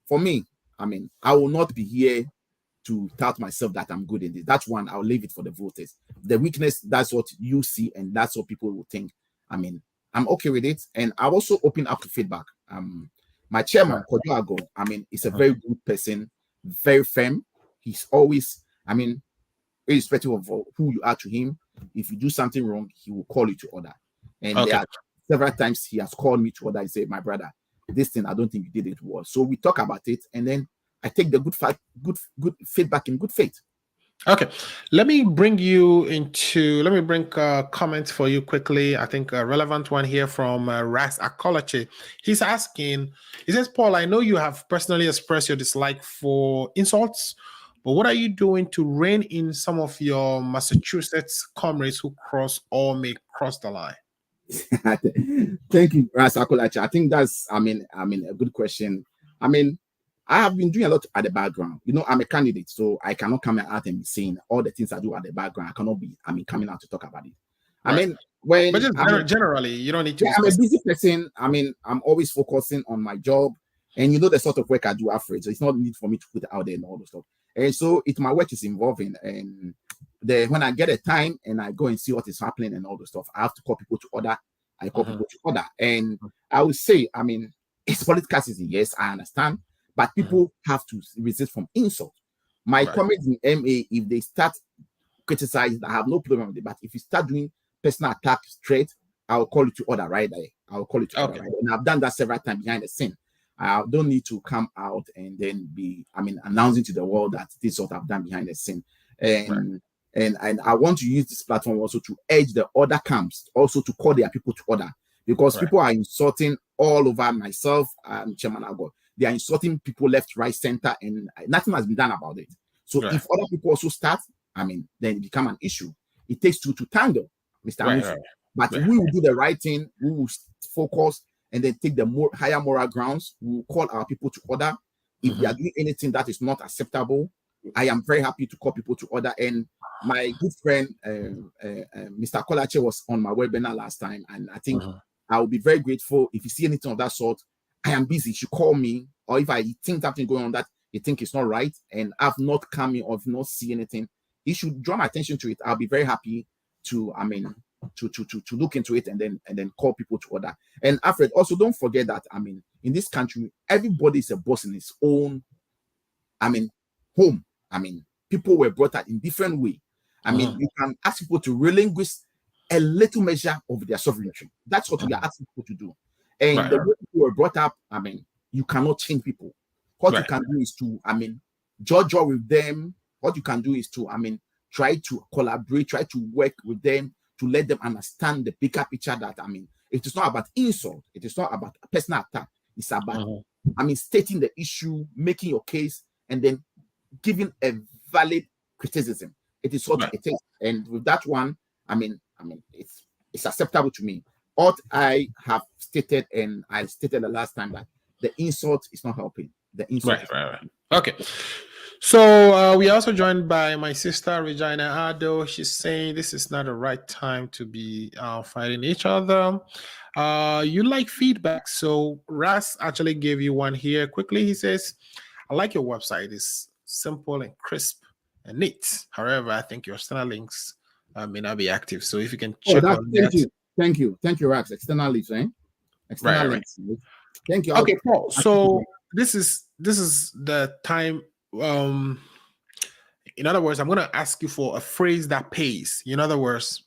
for me, I will not be here to tout myself that I'm good in this. That's one, I'll leave it for the voters. The weakness, that's what you see, and that's what people will think. I'm okay with it. And I'll also open up to feedback. My chairman, Kojo Ago, is a very good person, very firm. He's always, irrespective of who you are to him, if you do something wrong, he will call you to order. And there are several times he has called me to order and said, my brother, this thing, I don't think you did it well. So we talk about it, and then I take the good feedback in good faith. Okay, let me bring comments for you quickly. I think a relevant one here from Ras Akolache. He says, Paul, I know you have personally expressed your dislike for insults, but what are you doing to rein in some of your Massachusetts comrades who cross or may cross the line? Thank you, Ras Akolache. I think that's, a good question. I have been doing a lot at the background. I'm a candidate, so I cannot come out and be saying all the things I do at the background. I cannot be, coming out to talk about it. But just generally, you don't need to. I'm a busy person. I'm always focusing on my job, and the sort of work I do after. So it's not need for me to put it out there and all the stuff. And so my work is involving, and when I get a time and I go and see what is happening and all the stuff, I have to call people to order. I call people to order, and I would say, it's political season. Yes, I understand. But people have to resist from insult. My comments in MA, if they start criticizing, I have no problem with it. But if you start doing personal attack straight, I'll call you to order right there. I'll call you to order right there. And I've done that several times behind the scene. I don't need to come out and then be, announcing to the world that this is what I've done behind the scene. And I want to use this platform also to urge the other camps also to call their people to order, because people are insulting all over myself and Chairman Ago. They are insulting people left, right, center, and nothing has been done about it. So if other people also start, then it become an issue. It takes two to tango, Mr. But we will do the right thing. We will focus and then take the higher moral grounds. We will call our people to order. If they are doing anything that is not acceptable, I am very happy to call people to order. And my good friend, Mr. Kolache, was on my webinar last time, and I think I will be very grateful if you see anything of that sort. I am busy. You should call me, or if I think something going on that you think is not right, and I've not come in or have not seen anything, you should draw my attention to it. I'll be very happy to, to look into it and then call people to order. And Alfred, also don't forget that in this country, everybody is a boss in his own, home. People were brought up in different way. You can ask people to relinquish a little measure of their sovereignty. That's what we are asking people to do. And the way people were brought up, you cannot change people. What you can do is to, judge with them. What you can do is to, try to collaborate, try to work with them to let them understand the bigger picture that, it is not about insult. It is not about personal attack. It's about, stating the issue, making your case, and then giving a valid criticism. It is what it is. And with that one, it's acceptable to me. what I have stated, and I stated the last time, that the insult is not helping. The insult. Right. Okay. So we are also joined by my sister Regina Ado. She's saying this is not the right time to be fighting each other. You like feedback, so Ras actually gave you one here quickly. He says, "I like your website. It's simple and crisp and neat. However, I think your external links may not be active. So if you can check on that." Thank you, Rax. External links, eh? External links. Thank you. Okay, Paul. So this is the time. In other words, I'm going to ask you for a phrase that pays. In other words,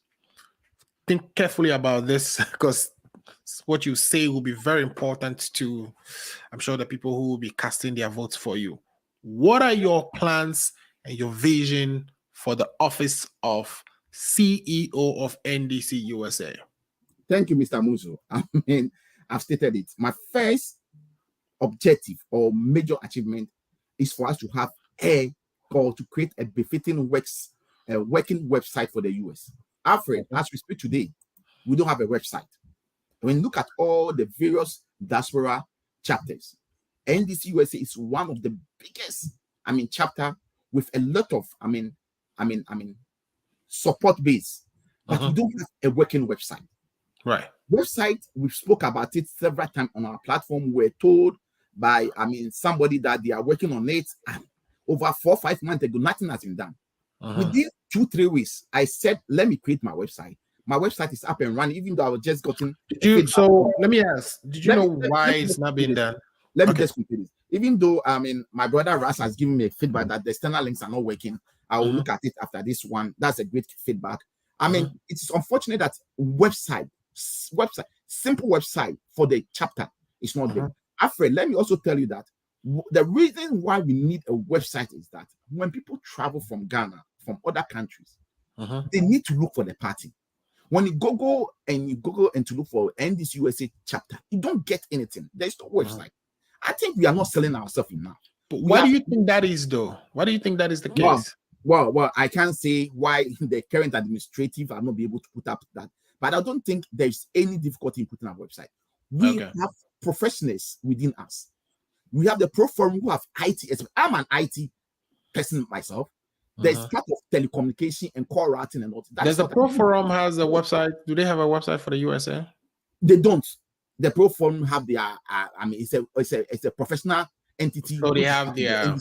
think carefully about this, because what you say will be very important to, I'm sure, the people who will be casting their votes for you. What are your plans and your vision for the office of CEO of NDC-USA? Thank you, Mr. Muzo. I mean, I've stated it. My first objective or major achievement is for us to have to create a befitting working website for the US. Alfred, as we speak today, we don't have a website. When you look at all the various diaspora chapters, NDC-USA is one of the biggest, chapter with a lot of, support base, but we don't have a working website. Right. Website, we spoke about it several times on our platform. We're told by, somebody that they are working on it, and over 4 or 5 months ago, nothing has been done. Within 2-3 weeks, I said, let me create my website. My website is up and running, even though I was just gotten. So let me ask, did you know why it's not being done? Let me just complete it. Even though, my brother Ras has given me a feedback that the external links are not working, I will look at it after this one. That's a great feedback. It's unfortunate that simple website for the chapter is not there. Alfred, let me also tell you that the reason why we need a website is that when people travel from Ghana, from other countries, they need to look for the party. When you Google and to look for NDC-USA chapter, you don't get anything. There's no website. I think we are not selling ourselves enough. But why do you think that is, though? Why do you think that is the case? Well, I can't say why the current administrative are not be able to put up that, but I don't think there's any difficulty in putting our website. We have professionals within us. We have the Pro Forum who have IT. I'm an IT person myself. There's part of telecommunication and call routing and all that. Does the Pro Forum has a website? Do they have a website for the USA? They don't. The Pro Forum have their. It's a professional entity. So they have their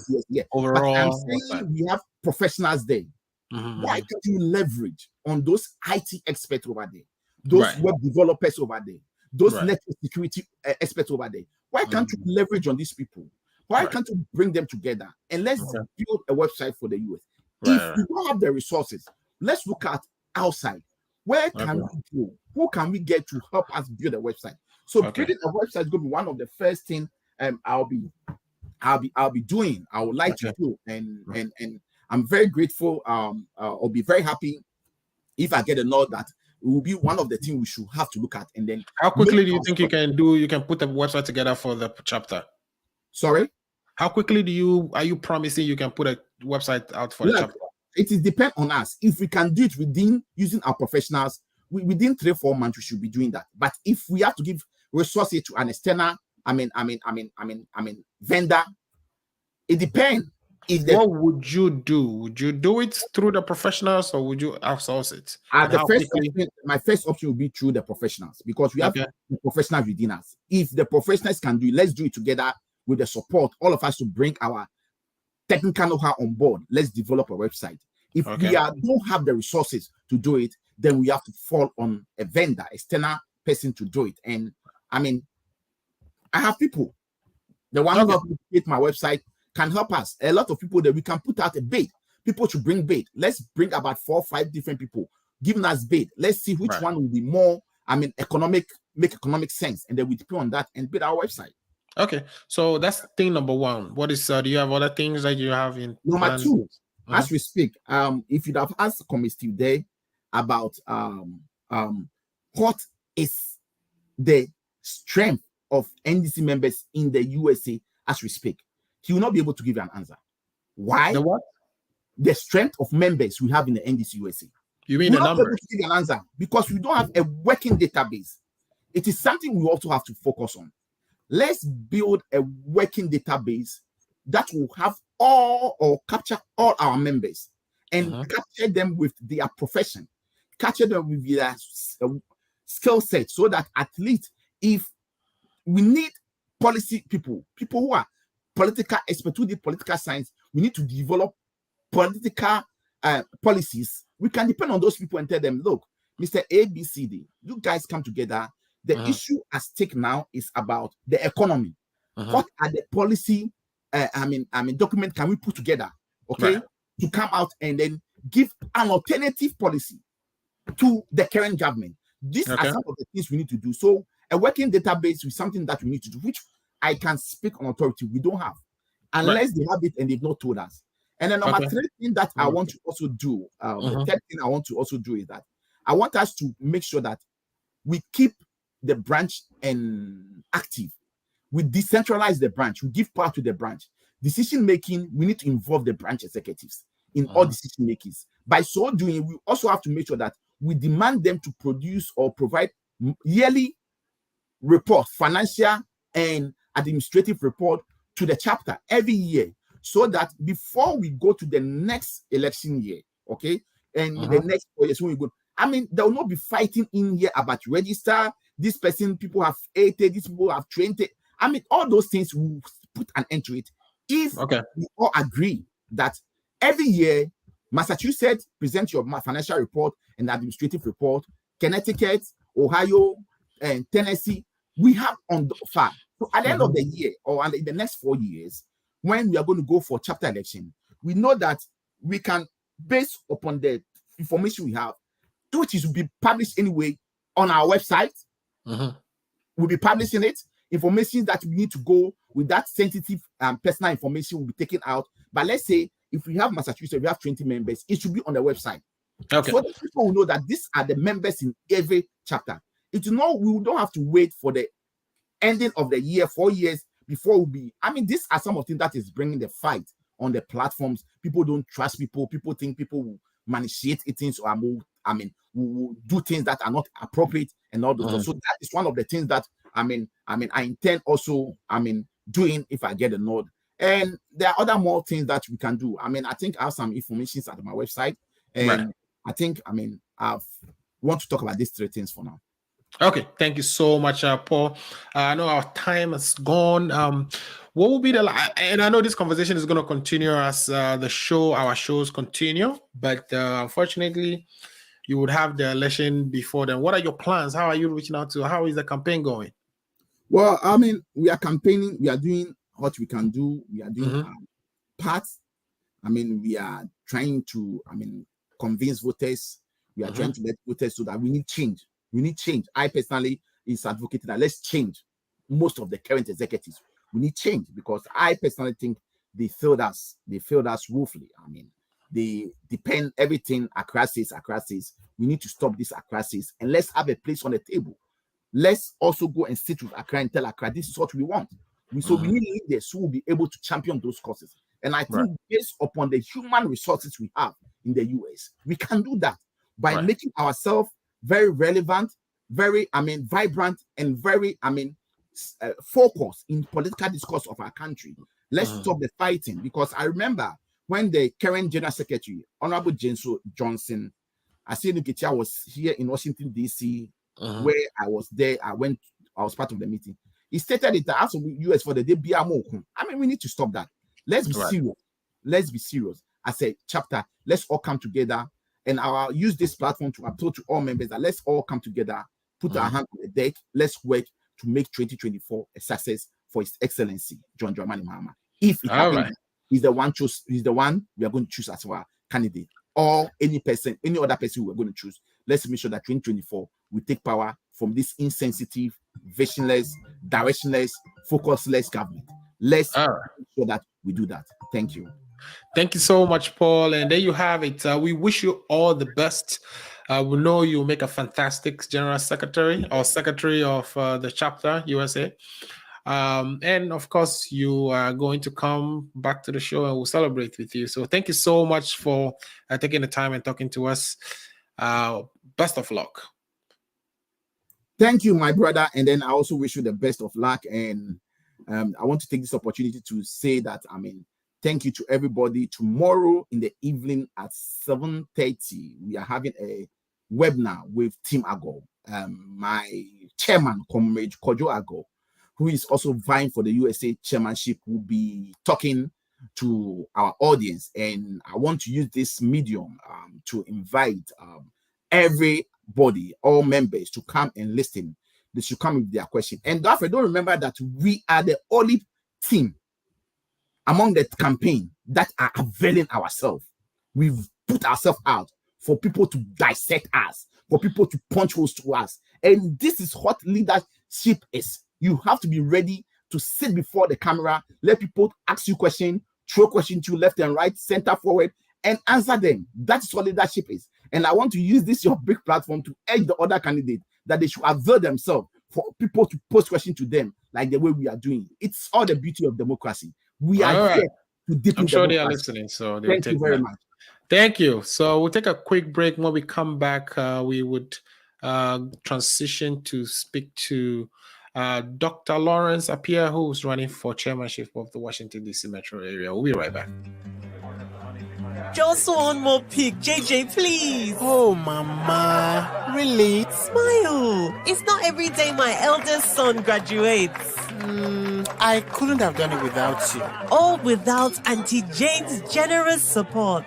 overall. But I'm saying we have professionals there. Why can't you leverage on those IT experts over there, those web developers over there, those network security experts over there? Why can't you leverage on these people? Why can't you bring them together and let's build a website for the US? If we don't have the resources, let's look at outside. Where can we go? Who can we get to help us build a website? So building a website is going to be one of the first things I'll be doing. I would like to do, and I'm very grateful. I'll be very happy if I get a nod that it will be one of the things we should have to look at. And then, how quickly do you think you can put a website together for the chapter? Sorry, how quickly are you promising you can put a website out for the chapter? It is depend on us. If we can do it within using our professionals, within 3-4 months we should be doing that. But if we have to give resources to an external, vendor, it depends. What would you do? Would you do it through the professionals or would you outsource it? My first option would be through the professionals, because we have the professionals within us. If the professionals can do it, let's do it together with the support. All of us to bring our technical know-how on board. Let's develop a website. If we don't have the resources to do it, then we have to fall on a vendor, external person to do it. And I have people. The one who helped me create my website can help us. A lot of people that we can put out a bid. People should bring bid. Let's bring about 4 or 5 different people giving us bid. Let's see which one will be more, make economic sense. And then we depend on that and build our website. Okay. So that's thing number one. What is, do you have other things that you have in number plan? 2, as we speak, if you'd have asked Steve Day about what is the strength of NDC members in the USA as we speak, he will not be able to give you an answer. Why? The what? The strength of members we have in the NDC-USA. You mean the numbers? Able to give you an answer because we don't have a working database. it is something we also have to focus on. Let's build a working database that will have all or capture all our members and capture them with their profession, capture them with their skill set, so that at least if we need policy people who are political experts, who did political science, we need to develop political policies. We can depend on those people and tell them, look, Mr. ABCD, you guys come together. The issue at stake now is about the economy. What are the policy document can we put together, okay, to come out and then give an alternative policy to the current government? These are some of the things we need to do. So a working database is something that we need to do, which I can speak on authority. We don't have, unless they have it and they've not told us. And then number three thing that I want to also do, the third thing I want to also do is that I want us to make sure that we keep the branch and active. We decentralize the branch. We give power to the branch. Decision making, we need to involve the branch executives in all decision makings. By so doing, we also have to make sure that we demand them to produce or provide yearly report, financial and administrative report to the chapter every year, so that before we go to the next election year, okay, and the next 4 years when we go, I mean, there will not be fighting in here about register. This person, people have 80, these people have 20. I mean, all those things will put an end to it if we all agree that every year, Massachusetts present your financial report and administrative report, Connecticut, Ohio, and Tennessee, we have on the file. So at the end of the year, or in the next 4 years, when we are going to go for chapter election, we know that we can, based upon the information we have, which is will be published anyway on our website. We'll be publishing it. Information that we need to go with that sensitive personal information will be taken out. But let's say if we have Massachusetts, we have 20 members, it should be on the website. So that people will know that these are the members in every chapter. It will not, we don't have to wait for the ending of the year, 4 years before we'll be. I mean, these are some of the things that is bringing the fight on the platforms. People don't trust people. People think people will manipulate things, or will do things that are not appropriate and all those. So that is one of the things that I intend also doing if I get a nod. And there are other more things that we can do. I think I have some information at my website, and I think I want to talk about these three things for now. Okay, thank you so much, Paul. I know our time has gone. What will be and I know this conversation is going to continue as our shows continue, but unfortunately, you would have the election before then. What are your plans? How are you reaching out to? How is the campaign going? Well, we are campaigning. We are doing what we can do. We are doing parts. We are trying to, convince voters. We are trying to let voters know that we need change. We need change. I personally is advocating that let's change most of the current executives. We need change because I personally think they failed us. They failed us woefully. They depend everything Accra says. We need to stop this Accra says, and let's have a place on the table. Let's also go and sit with Accra and tell Accra this is what we want. So we need leaders who will be able to champion those causes. And I think based upon the human resources we have in the US, we can do that by making ourselves very relevant, very vibrant, and very focused in political discourse of our country. Let's stop the fighting, because I remember when the current General Secretary, Honorable James Johnson, was here in Washington, D.C., where I was there. I was part of the meeting. He stated it that after US for the day, we need to stop that. Let's be serious. Let's be serious. As a chapter, let's all come together, and I'll use this platform to appeal to all members that let's all come together, put our hand on the deck. Let's work to make 2024 a success for His Excellency John Dramani Mahama. If it happens, he's the one we are going to choose as our candidate, or any other person we are going to choose. Let's make sure that 2024 we take power from this insensitive, visionless, directionless, focusless government. Let's make sure that we do that. Thank you. Thank you so much, Paul. And there you have it. We wish you all the best. We know you'll make a fantastic General Secretary or Secretary of the Chapter USA. And of course, you are going to come back to the show and we'll celebrate with you. So thank you so much for taking the time and talking to us. Best of luck. Thank you, my brother. And then I also wish you the best of luck. And I want to take this opportunity to say that, thank you to everybody. Tomorrow in the evening at 7:30, we are having a webinar with Team Ago. My chairman, Comrade Kojo Ago, who is also vying for the USA chairmanship, will be talking to our audience. And I want to use this medium to invite everybody, all members, to come and listen. They should come with their question. And therefore, don't remember that we are the only team among the campaign that are availing ourselves. We've put ourselves out for people to dissect us, for people to punch holes to us. And this is what leadership is. You have to be ready to sit before the camera, let people ask you questions, throw questions to left and right, center, forward, and answer them. That's what leadership is. And I want to use this your big platform to urge the other candidate that they should avail themselves for people to pose questions to them like the way we are doing. It's all the beauty of democracy. We are here to deepen I'm sure democracy. they are listening, so thank you very much. Thank you. So we'll take a quick break. When we come back, we would transition to speak to Dr. Lawrence Appiah, who's running for chairmanship of the Washington, D.C. metro area. We'll be right back. Just one more pic, JJ, please. Oh, Mama. Really? Smile. It's not every day my eldest son graduates. I couldn't have done it without you. All without Auntie Jane's generous support.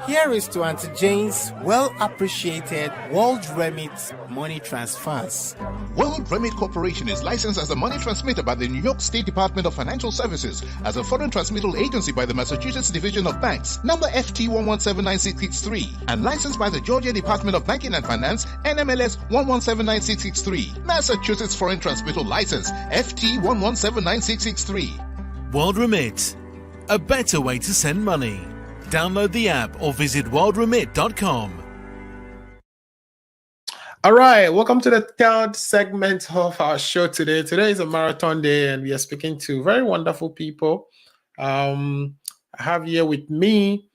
Here is to Auntie Jane's well-appreciated World Remit money transfers. World Remit Corporation is licensed as a money transmitter by the New York State Department of Financial Services as a foreign transmittal agency by the Massachusetts Division of Banks, number FT1179663, and licensed by the Georgia Department of Banking and Finance, NMLS 1179663, Massachusetts Foreign Transmittal License, FT1179663. World Remit, a better way to send money. Download the app or visit worldremit.com. All right, welcome to the third segment of our show today. Today is a marathon day, and we are speaking to very wonderful people. I have here with me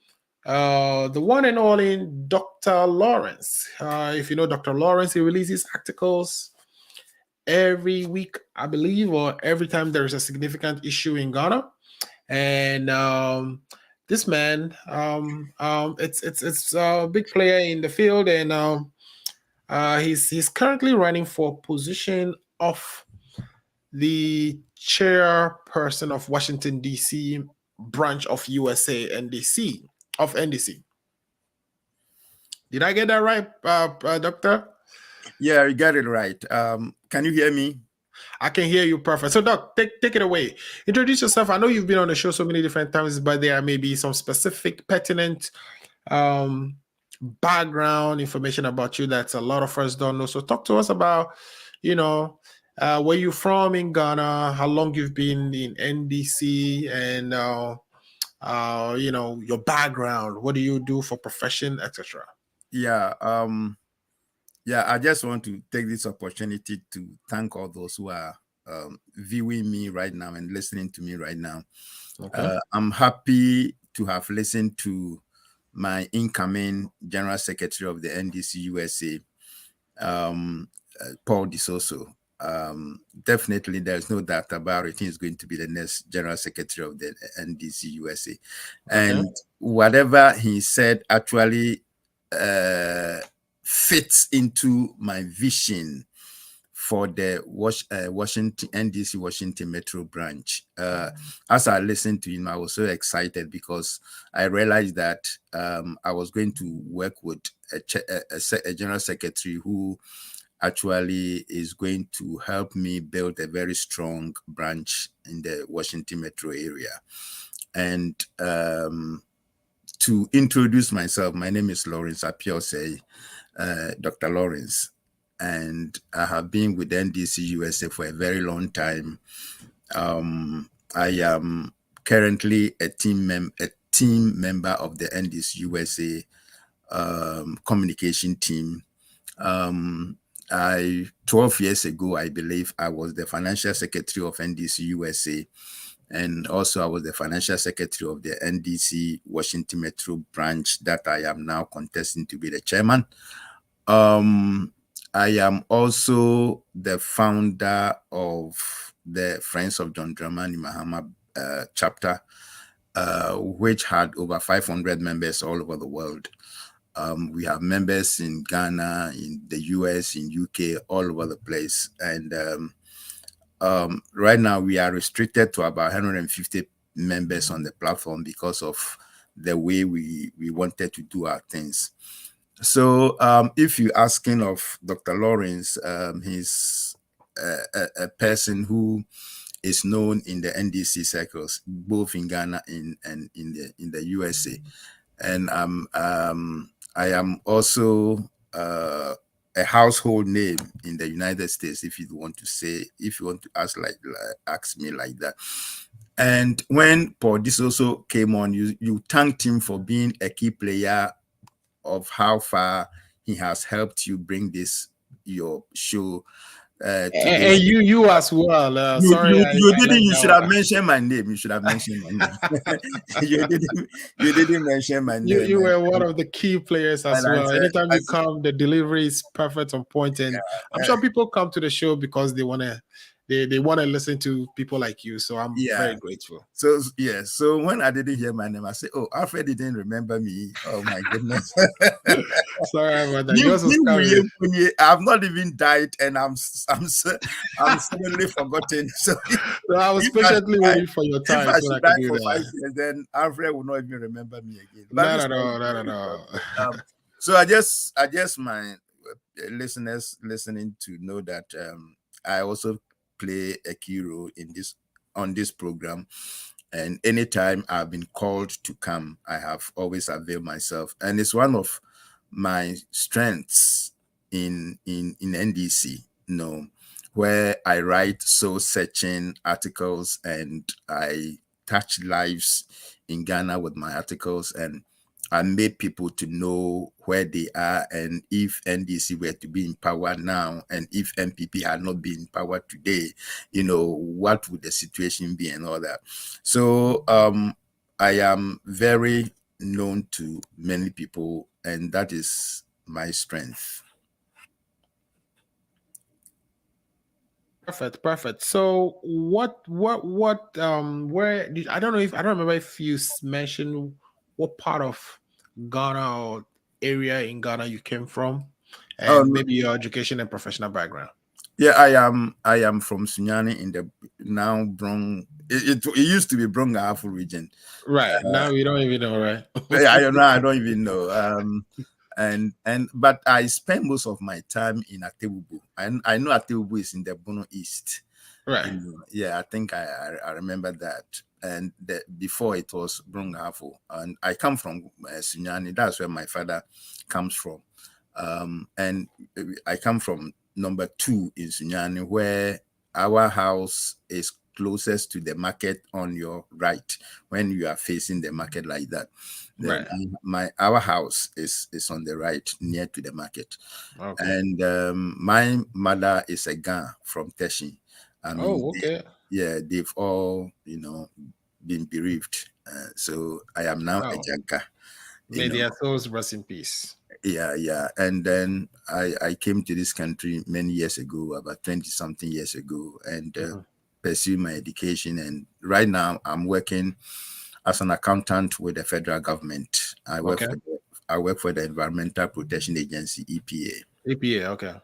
the one and only Dr. Lawrence. If you know Dr. Lawrence, he releases articles every week, I believe, or every time there is a significant issue in Ghana. And this man, it's a big player in the field, and he's currently running for position of the chairperson of Washington, D.C. branch of USA NDC of NDC. Did I get that right, Doctor? Yeah, you got it right. Can you hear me? I can hear you perfect. So, Doc, take it away. Introduce yourself. I know you've been on the show so many different times, but there may be some specific pertinent background information about you that a lot of us don't know. So talk to us about, where you're from in Ghana, how long you've been in NDC, and, your background. What do you do for profession, etc.? Yeah. I just want to take this opportunity to thank all those who are viewing me right now and listening to me right now. Okay. I'm happy to have listened to my incoming General Secretary of the NDC-USA, Paul DeSoso. Definitely, there's no doubt about it. He's going to be the next General Secretary of the NDC-USA. Okay. And whatever he said actually fits into my vision for the Washington NDC Washington Metro branch. As I listened to him, I was so excited because I realized that I was going to work with a general secretary who actually is going to help me build a very strong branch in the Washington Metro area. And to introduce myself, my name is Lawrence Appiah, Dr. Lawrence, and I have been with NDC-USA for a very long time. I am currently a team member of the NDC-USA communication team. 12 years ago, I believe, I was the financial secretary of NDC-USA, and also I was the financial secretary of the NDC Washington Metro branch that I am now contesting to be the chairman. I am also the founder of the Friends of John Dramani Mahama chapter, which had over 500 members all over the world. We have members in Ghana, in the US, in UK, all over the place. And right now we are restricted to about 150 members on the platform because of the way we wanted to do our things. So if you're asking of Dr. Lawrence, he's a person who is known in the NDC circles, both in Ghana and in the USA. And I am also a household name in the United States, if you want to ask me like that. And when Paul Dis also came on, you thanked him for being a key player of how far he has helped you bring your show to this. And you as well. You Sorry, didn't. You should have mentioned my name. You should have mentioned my name. You didn't mention my name. You were one of the key players as well. Anytime you come, the delivery is perfect on point, and I'm sure people come to the show because they wanna listen to people like you. So I'm very grateful. So So when I didn't hear my name, I said, "Oh, Alfred didn't remember me." Oh my goodness. Sorry about that. I've not even died, and I'm suddenly forgotten. So I was patiently waiting for your time. If I should die for 5 years, then Alfred will not even remember me again. Not at all. So I just my listeners listening to know that I also play a key role on this program. And anytime I've been called to come, I have always availed myself. And it's one of my strengths in NDC, where I write soul-searching articles and I touch lives in Ghana with my articles, and I made people to know where they are, and if NDC were to be in power now, and if MPP had not been in power today, what would the situation be and all that. So I am very known to many people, and that is my strength. Perfect. So where I don't remember if you mentioned what part of Ghana or area in Ghana you came from, and maybe your education and professional background. Yeah, I am from Sunyani in the now Brong. It used to be Bronga region. Right. Now we don't even know, right? I don't even know. But I spent most of my time in Atebubu. I know Atebubu is in the Bono East. Right. I think I remember that. And before it was Brongafo. And I come from Sunyani. That's where my father comes from. And I come from number 2 in Sunyani, where our house is closest to the market on your right when you are facing the market like that. Then our house is on the right near to the market. Okay. And my mother is a Ga from Teshi. They've all been bereaved. So I am now a Janka. May their souls rest in peace. Yeah. And then I came to this country many years ago, about 20-something years ago, and pursue my education. And right now I'm working as an accountant with the federal government. I work for the Environmental Protection Agency, EPA. EPA, okay.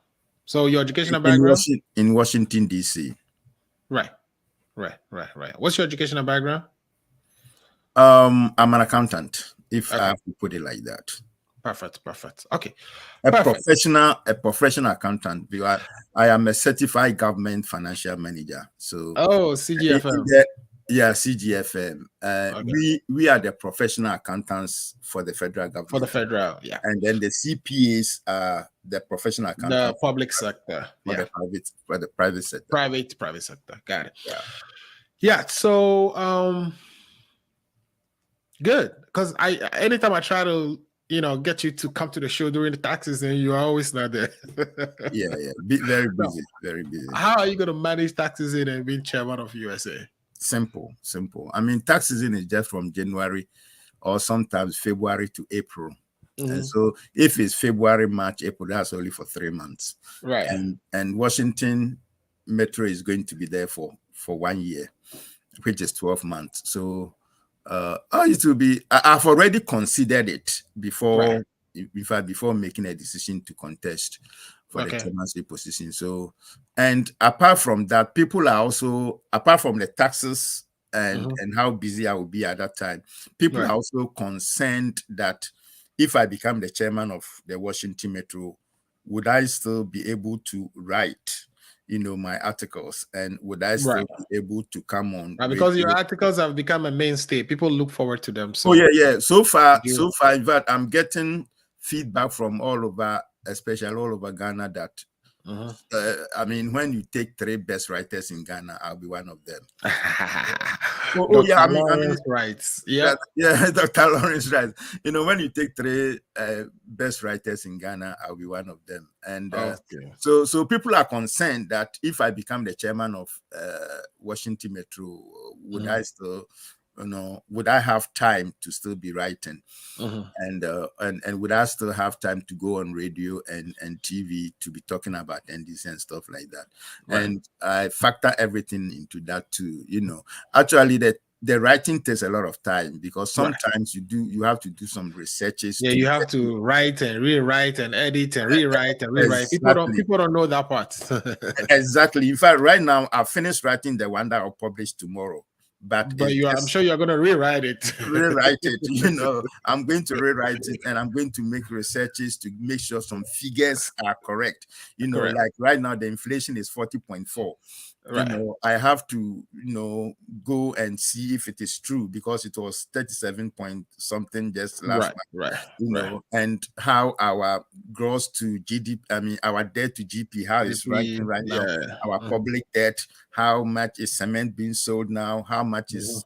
So your educational background? In Washington, D.C. Right. What's your educational background? I'm an accountant, if I have to put it like that. Perfect. Okay. A professional accountant, because I am a certified government financial manager. So CGFM. CGFM. We are the professional accountants for the federal government. For the federal, yeah. And then the CPAs are the professional accountants. The public sector. For the private sector. Private sector. Got it. Yeah. So good. Because anytime I try to get you to come to the show during the taxes, and you're always not there. Very busy. How are you going to manage taxes in and being chairman of USA? Simple. I mean, tax season is just from January or sometimes February to April. And so if it's February, March, April, that's only for 3 months. Right. And Washington Metro is going to be there for 1 year, which is 12 months. So it will be, I've already considered it before making a decision to contest for the chairmanship position. So, and apart from that, people are also, apart from the taxes and how busy I will be at that time, people are also concerned that if I become the chairman of the Washington Metro, would I still be able to write, my articles, and would I still be able to come on? Because your articles have become a mainstay, people look forward to them. So yeah. So far, in fact, I'm getting feedback from all over, especially all over Ghana, that I mean, when you take 3 best writers in Ghana, I'll be one of them. I mean, writes. Yeah, Dr. Lawrence writes. When you take 3 best writers in Ghana, I'll be one of them. And so people are concerned that if I become the chairman of Washington Metro, would I still, would I have time to still be writing? And would I still have time to go on radio and TV to be talking about NDC and stuff like that? And I factor everything into that too. Actually the writing takes a lot of time, because sometimes you have to do some researches. Yeah, you have to write and rewrite and edit and rewrite and rewrite. Exactly. People don't know that part. Exactly. In fact, right now I've finished writing the one that I'll publish tomorrow. But I'm sure you're going to rewrite it. I'm going to rewrite it, and I'm going to make researches to make sure some figures are correct. Like right now, the inflation is 40.4. I have to, go and see if it is true, because it was 37 point something just last month. And how our gross to GDP, I mean, our debt to GP, how it's ranking right now, our public debt, how much is cement being sold now, how much is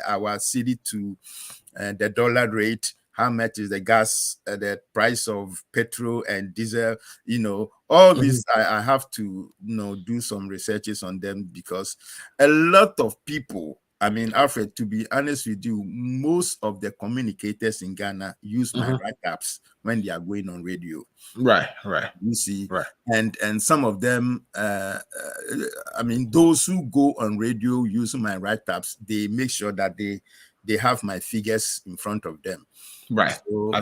our city to the dollar rate, how much is the gas, the price of petrol and diesel, all this. I have to, do some researches on them, because a lot of people, I mean, Alfred, to be honest with you, most of the communicators in Ghana use my write-ups when they are going on radio. Right. You see, and some of them, I mean, those who go on radio using my write-ups, they make sure that they have my figures in front of them. Right. So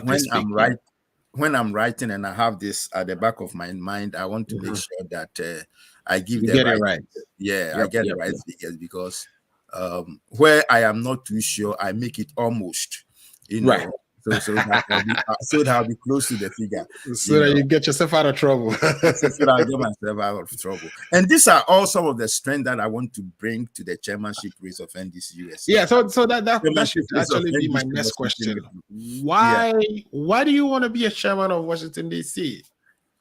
when I'm writing and I have this at the back of my mind, I want to make sure that I give the right. I get the right figures, because where I am not too sure, I make it almost, so that I'll be close to the figure. So that you get yourself out of trouble. So that I get myself out of trouble. And these are all some of the strengths that I want to bring to the chairmanship race of NDC-USA. Yeah, so that should actually be my next question. Why do you want to be a chairman of Washington, D.C.?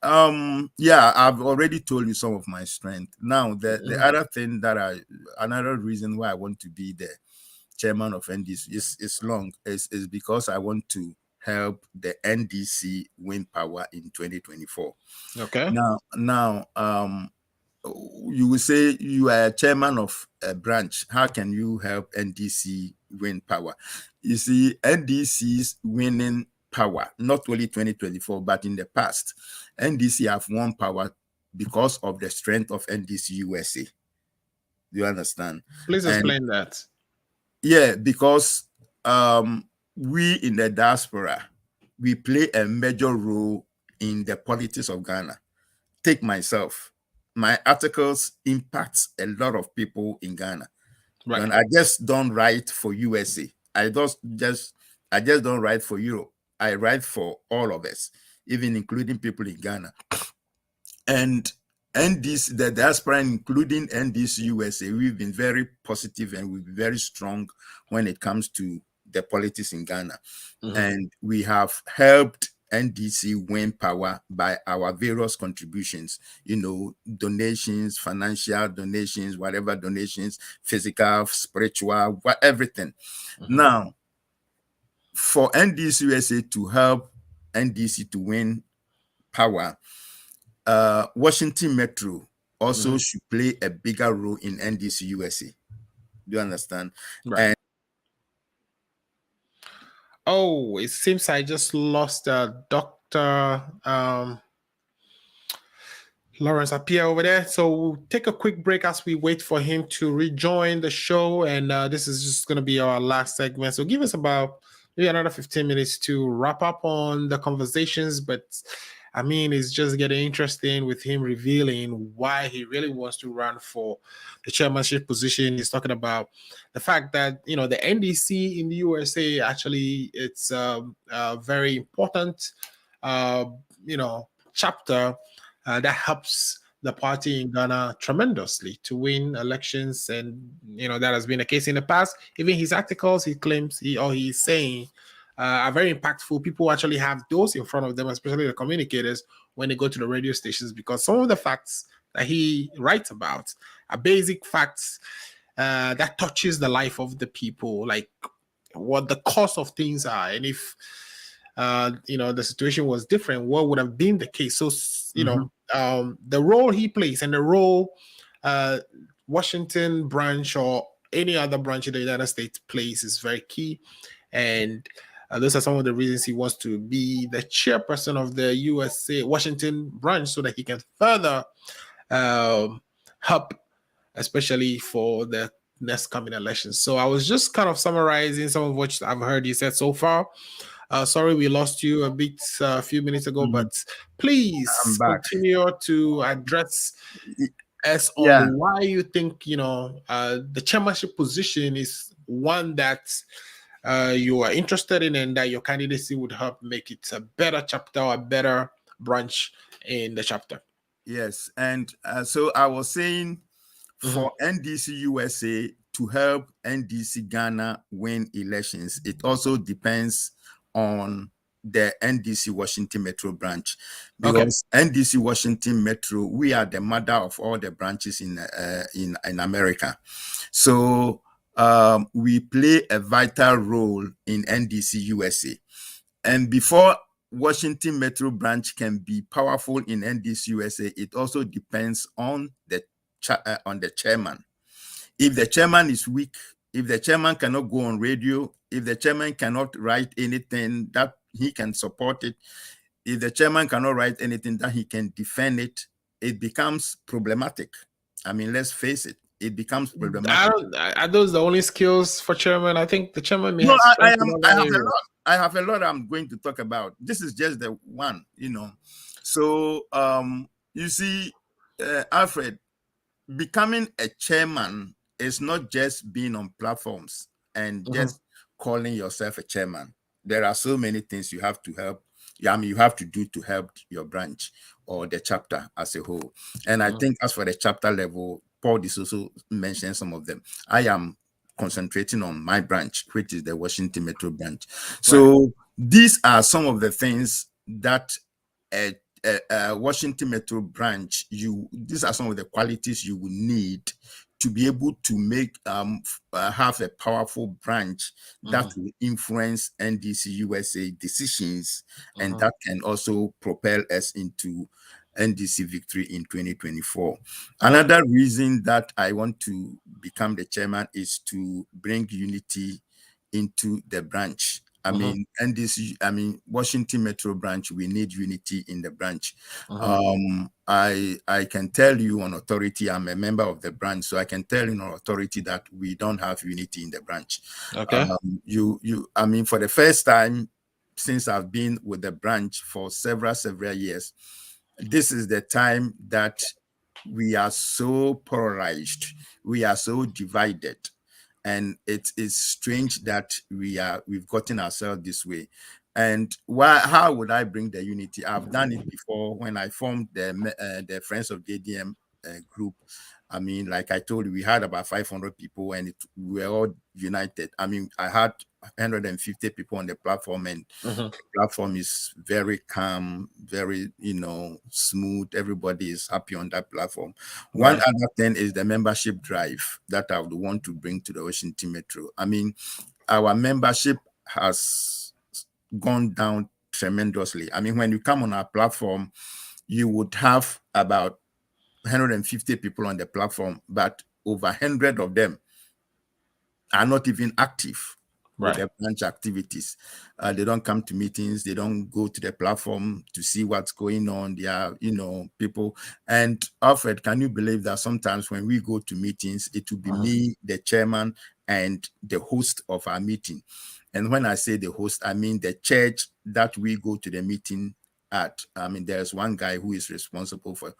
I've already told you some of my strength. Now, the other thing another reason why I want to be the chairman of NDC is because I want to help the NDC win power in 2024. Okay. Now, you will say you are a chairman of a branch. How can you help NDC win power? You see, NDC's winning power, not only 2024, but in the past, NDC have won power because of the strength of NDC-USA. Do you understand? Please explain that. Yeah, because we in the diaspora, we play a major role in the politics of Ghana. Take myself, my articles impact a lot of people in Ghana. And I just don't write for USA. I just don't write for Europe. I write for all of us, even including people in Ghana. And the diaspora, including NDC-USA, we've been very positive and we've been very strong when it comes to the politics in Ghana. And we have helped NDC win power by our various contributions, donations, financial donations, whatever donations, physical, spiritual, everything. Now, for NDC-USA to help NDC to win power, Washington Metro also should play a bigger role in NDC-USA. Do you understand? Right. Oh, it seems I just lost Dr. Lawrence Appiah over there. So we'll take a quick break as we wait for him to rejoin the show. And this is just going to be our last segment. So give us about maybe another 15 minutes to wrap up on the conversations. But I mean, it's just getting interesting with him revealing why he really wants to run for the chairmanship position. He's talking about the fact that, you know, the NDC in the USA, actually, it's a very important, you know, chapter that helps the party in Ghana tremendously to win elections, and you know that has been the case in the past. Even his articles, he claims he's saying are very impactful. People actually have those in front of them, especially the communicators, when they go to the radio stations, because some of the facts that he writes about are basic facts that touches the life of the people, like what the cost of things are, and if you know the situation was different, what would have been the case. So you know the role he plays and the role Washington branch or any other branch in the United States plays is very key, and those are some of the reasons he wants to be the chairperson of the USA Washington branch, so that he can further help, especially for the next coming elections. So I was just kind of summarizing some of what I've heard you said so far. Sorry, we lost you a bit a few minutes ago, but please I'm back. continue to address us on why you think, you know, the chairmanship position is one that you are interested in, and that your candidacy would help make it a better chapter or a better branch in the chapter. Yes, and so I was saying, for NDC-USA to help NDC Ghana win elections, it also depends on the NDC Washington Metro branch, because NDC Washington Metro, we are the mother of all the branches in America. So we play a vital role in NDC-USA, and before Washington Metro branch can be powerful in NDC-USA, it also depends on the chairman. If the chairman is weak, if the chairman cannot go on radio, if the chairman cannot write anything that he can support it, if the chairman cannot write anything that he can defend it, it becomes problematic. I mean, let's face it, it becomes problematic. Are those the only skills for chairman? I think the chairman may No, have I have a lot I'm going to talk about. This is just the one, you know. So you see, Alfred, becoming a chairman is not just being on platforms and just calling yourself a chairman. There are so many things you have to help. I mean, you have to do to help your branch or the chapter as a whole. And I think as for the chapter level, Paul also mentioned some of them. I am concentrating on my branch, which is the Washington Metro branch. So these are some of the things that Washington Metro branch, these are some of the qualities you will need to be able to make have a powerful branch that will influence NDC-USA decisions, and that can also propel us into NDC victory in 2024. Another reason that I want to become the chairman is to bring unity into the branch. I mean, Washington Metro branch, we need unity in the branch. I can tell you on authority, I'm a member of the branch, so I can tell you on authority that we don't have unity in the branch. I mean, for the first time since I've been with the branch for several years, this is the time that we are so polarized, we are so divided. And it is strange that we've gotten ourselves this way. And how would I bring the unity? I've done it before when I formed the Friends of JDM group. I mean, like I told you, we had about 500 people, and we were all united. I mean, I had 150 people on the platform, and the platform is very calm, very, smooth. Everybody is happy on that platform. One other thing is the membership drive that I would want to bring to the Washington Metro. I mean, our membership has gone down tremendously. I mean, when you come on our platform, you would have about 150 people on the platform, but over 100 of them are not even active. with Right. their branch activities. They don't come to meetings. They don't go to the platform to see what's going on. They are, people. And Alfred, can you believe that sometimes when we go to meetings, it will be me, the chairman, and the host of our meeting. And when I say the host, I mean the church that we go to the meeting at. I mean, there's one guy who is responsible for,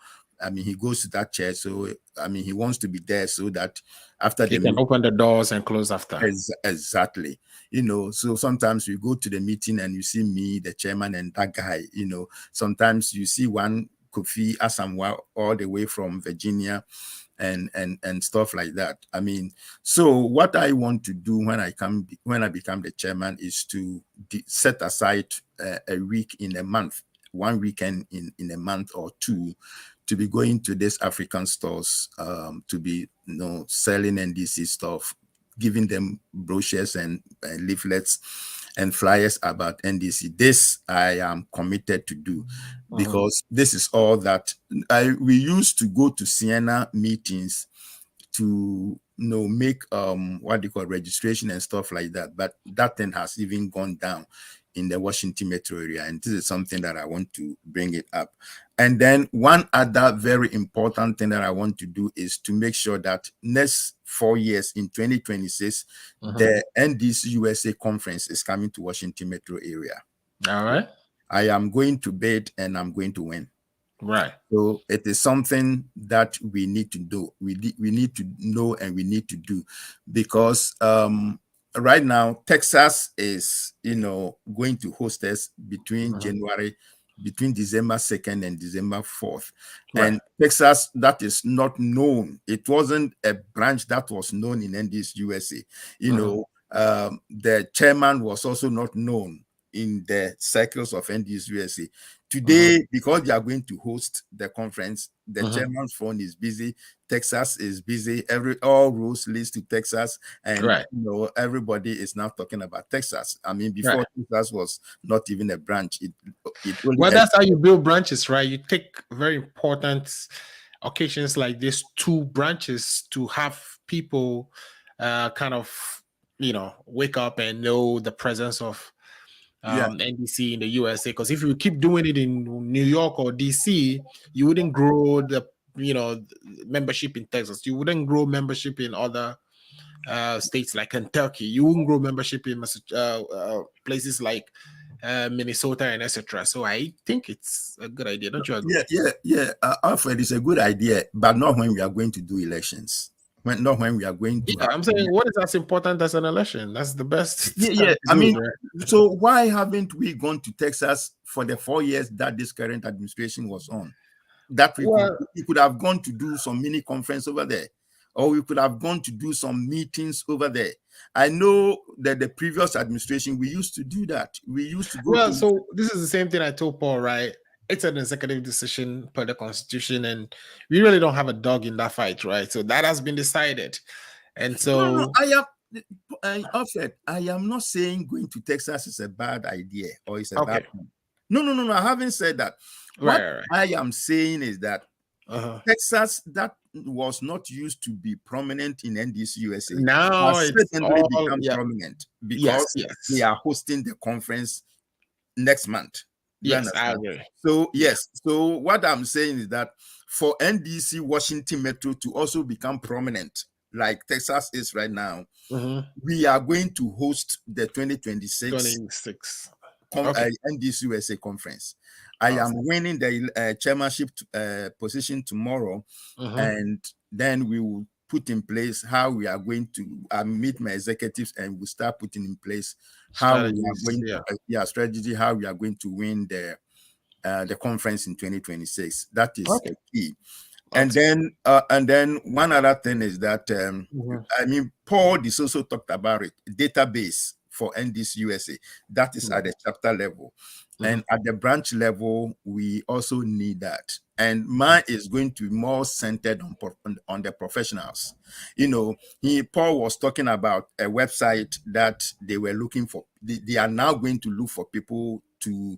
he goes to that church. So, he wants to be there so that after He the can meeting, open the doors and close after. Exactly. So sometimes you go to the meeting and you see me, the chairman, and that guy. Sometimes you see one Kofi Asamoah all the way from Virginia and stuff like that. So what I want to do when I become the chairman is to set aside a week in a month, one weekend in a month or two, to be going to these African stores, to be selling NDC stuff, giving them brochures and leaflets and flyers about NDC. This I am committed to do, because this is all that we used to go to Siena meetings to make what they call registration and stuff like that, but that thing has even gone down in the Washington metro area, and this is something that I want to bring it up. And then one other very important thing that I want to do is to make sure that next 4 years, in 2026, the NDC-USA conference is coming to Washington metro area. All right. I am going to bid and I'm going to win. Right. So it is something that we need to do. We need to know and we need to do, because right now Texas is going to host us between December 2nd and December 4th. Right. And Texas, that is not known. It wasn't a branch that was known in NDC-USA. The chairman was also not known in the circles of NDC-USA. Today, because they are going to host the conference, the chairman's phone is busy. Texas is busy. All roads leads to Texas, and everybody is now talking about Texas. Before Texas was not even a branch. That's how you build branches, right? You take very important occasions like this, 2 branches, to have people kind of wake up and know the presence of NDC in the USA. Because if you keep doing it in New York or DC, you wouldn't grow the membership in Texas. You wouldn't grow membership in other states like Kentucky. You wouldn't grow membership in places like Minnesota and etc. So I think it's a good idea. Don't you agree? Yeah. Alfred, it's a good idea, but not when we are going to do elections. Not when we are going to. I'm saying, what is as important as an election? That's the best. So why haven't we gone to Texas for the 4 years that this current administration was on? That we could have gone to do some mini conference over there, or we could have gone to do some meetings over there. I know that the previous administration, we used to do that. We used to go. So this is the same thing I told Paul, right? It's an executive decision per the Constitution, and we really don't have a dog in that fight, right? So that has been decided. And so Alfred, I am not saying going to Texas is a bad idea or it's a bad thing. No, I haven't said that. What I am saying is that Texas, that was not used to be prominent in NDC-USA, now it's certainly become prominent because they are hosting the conference next month. Yes, I agree. So so what I'm saying is that for NDC Washington Metro to also become prominent like Texas is right now, we are going to host the 2026 NDC-USA conference. I am winning the chairmanship position tomorrow, and then we will put in place how we are going to meet my executives, and we'll start putting in place how we are going to strategy, how we are going to win the conference in 2026. That is the key. And then one other thing is that Paul DeSoso talked about it, database for NDC-USA. That is at the chapter level. And at the branch level, we also need that. And mine is going to be more centered on the professionals. Paul was talking about a website that they were looking for. They are now going to look for people to,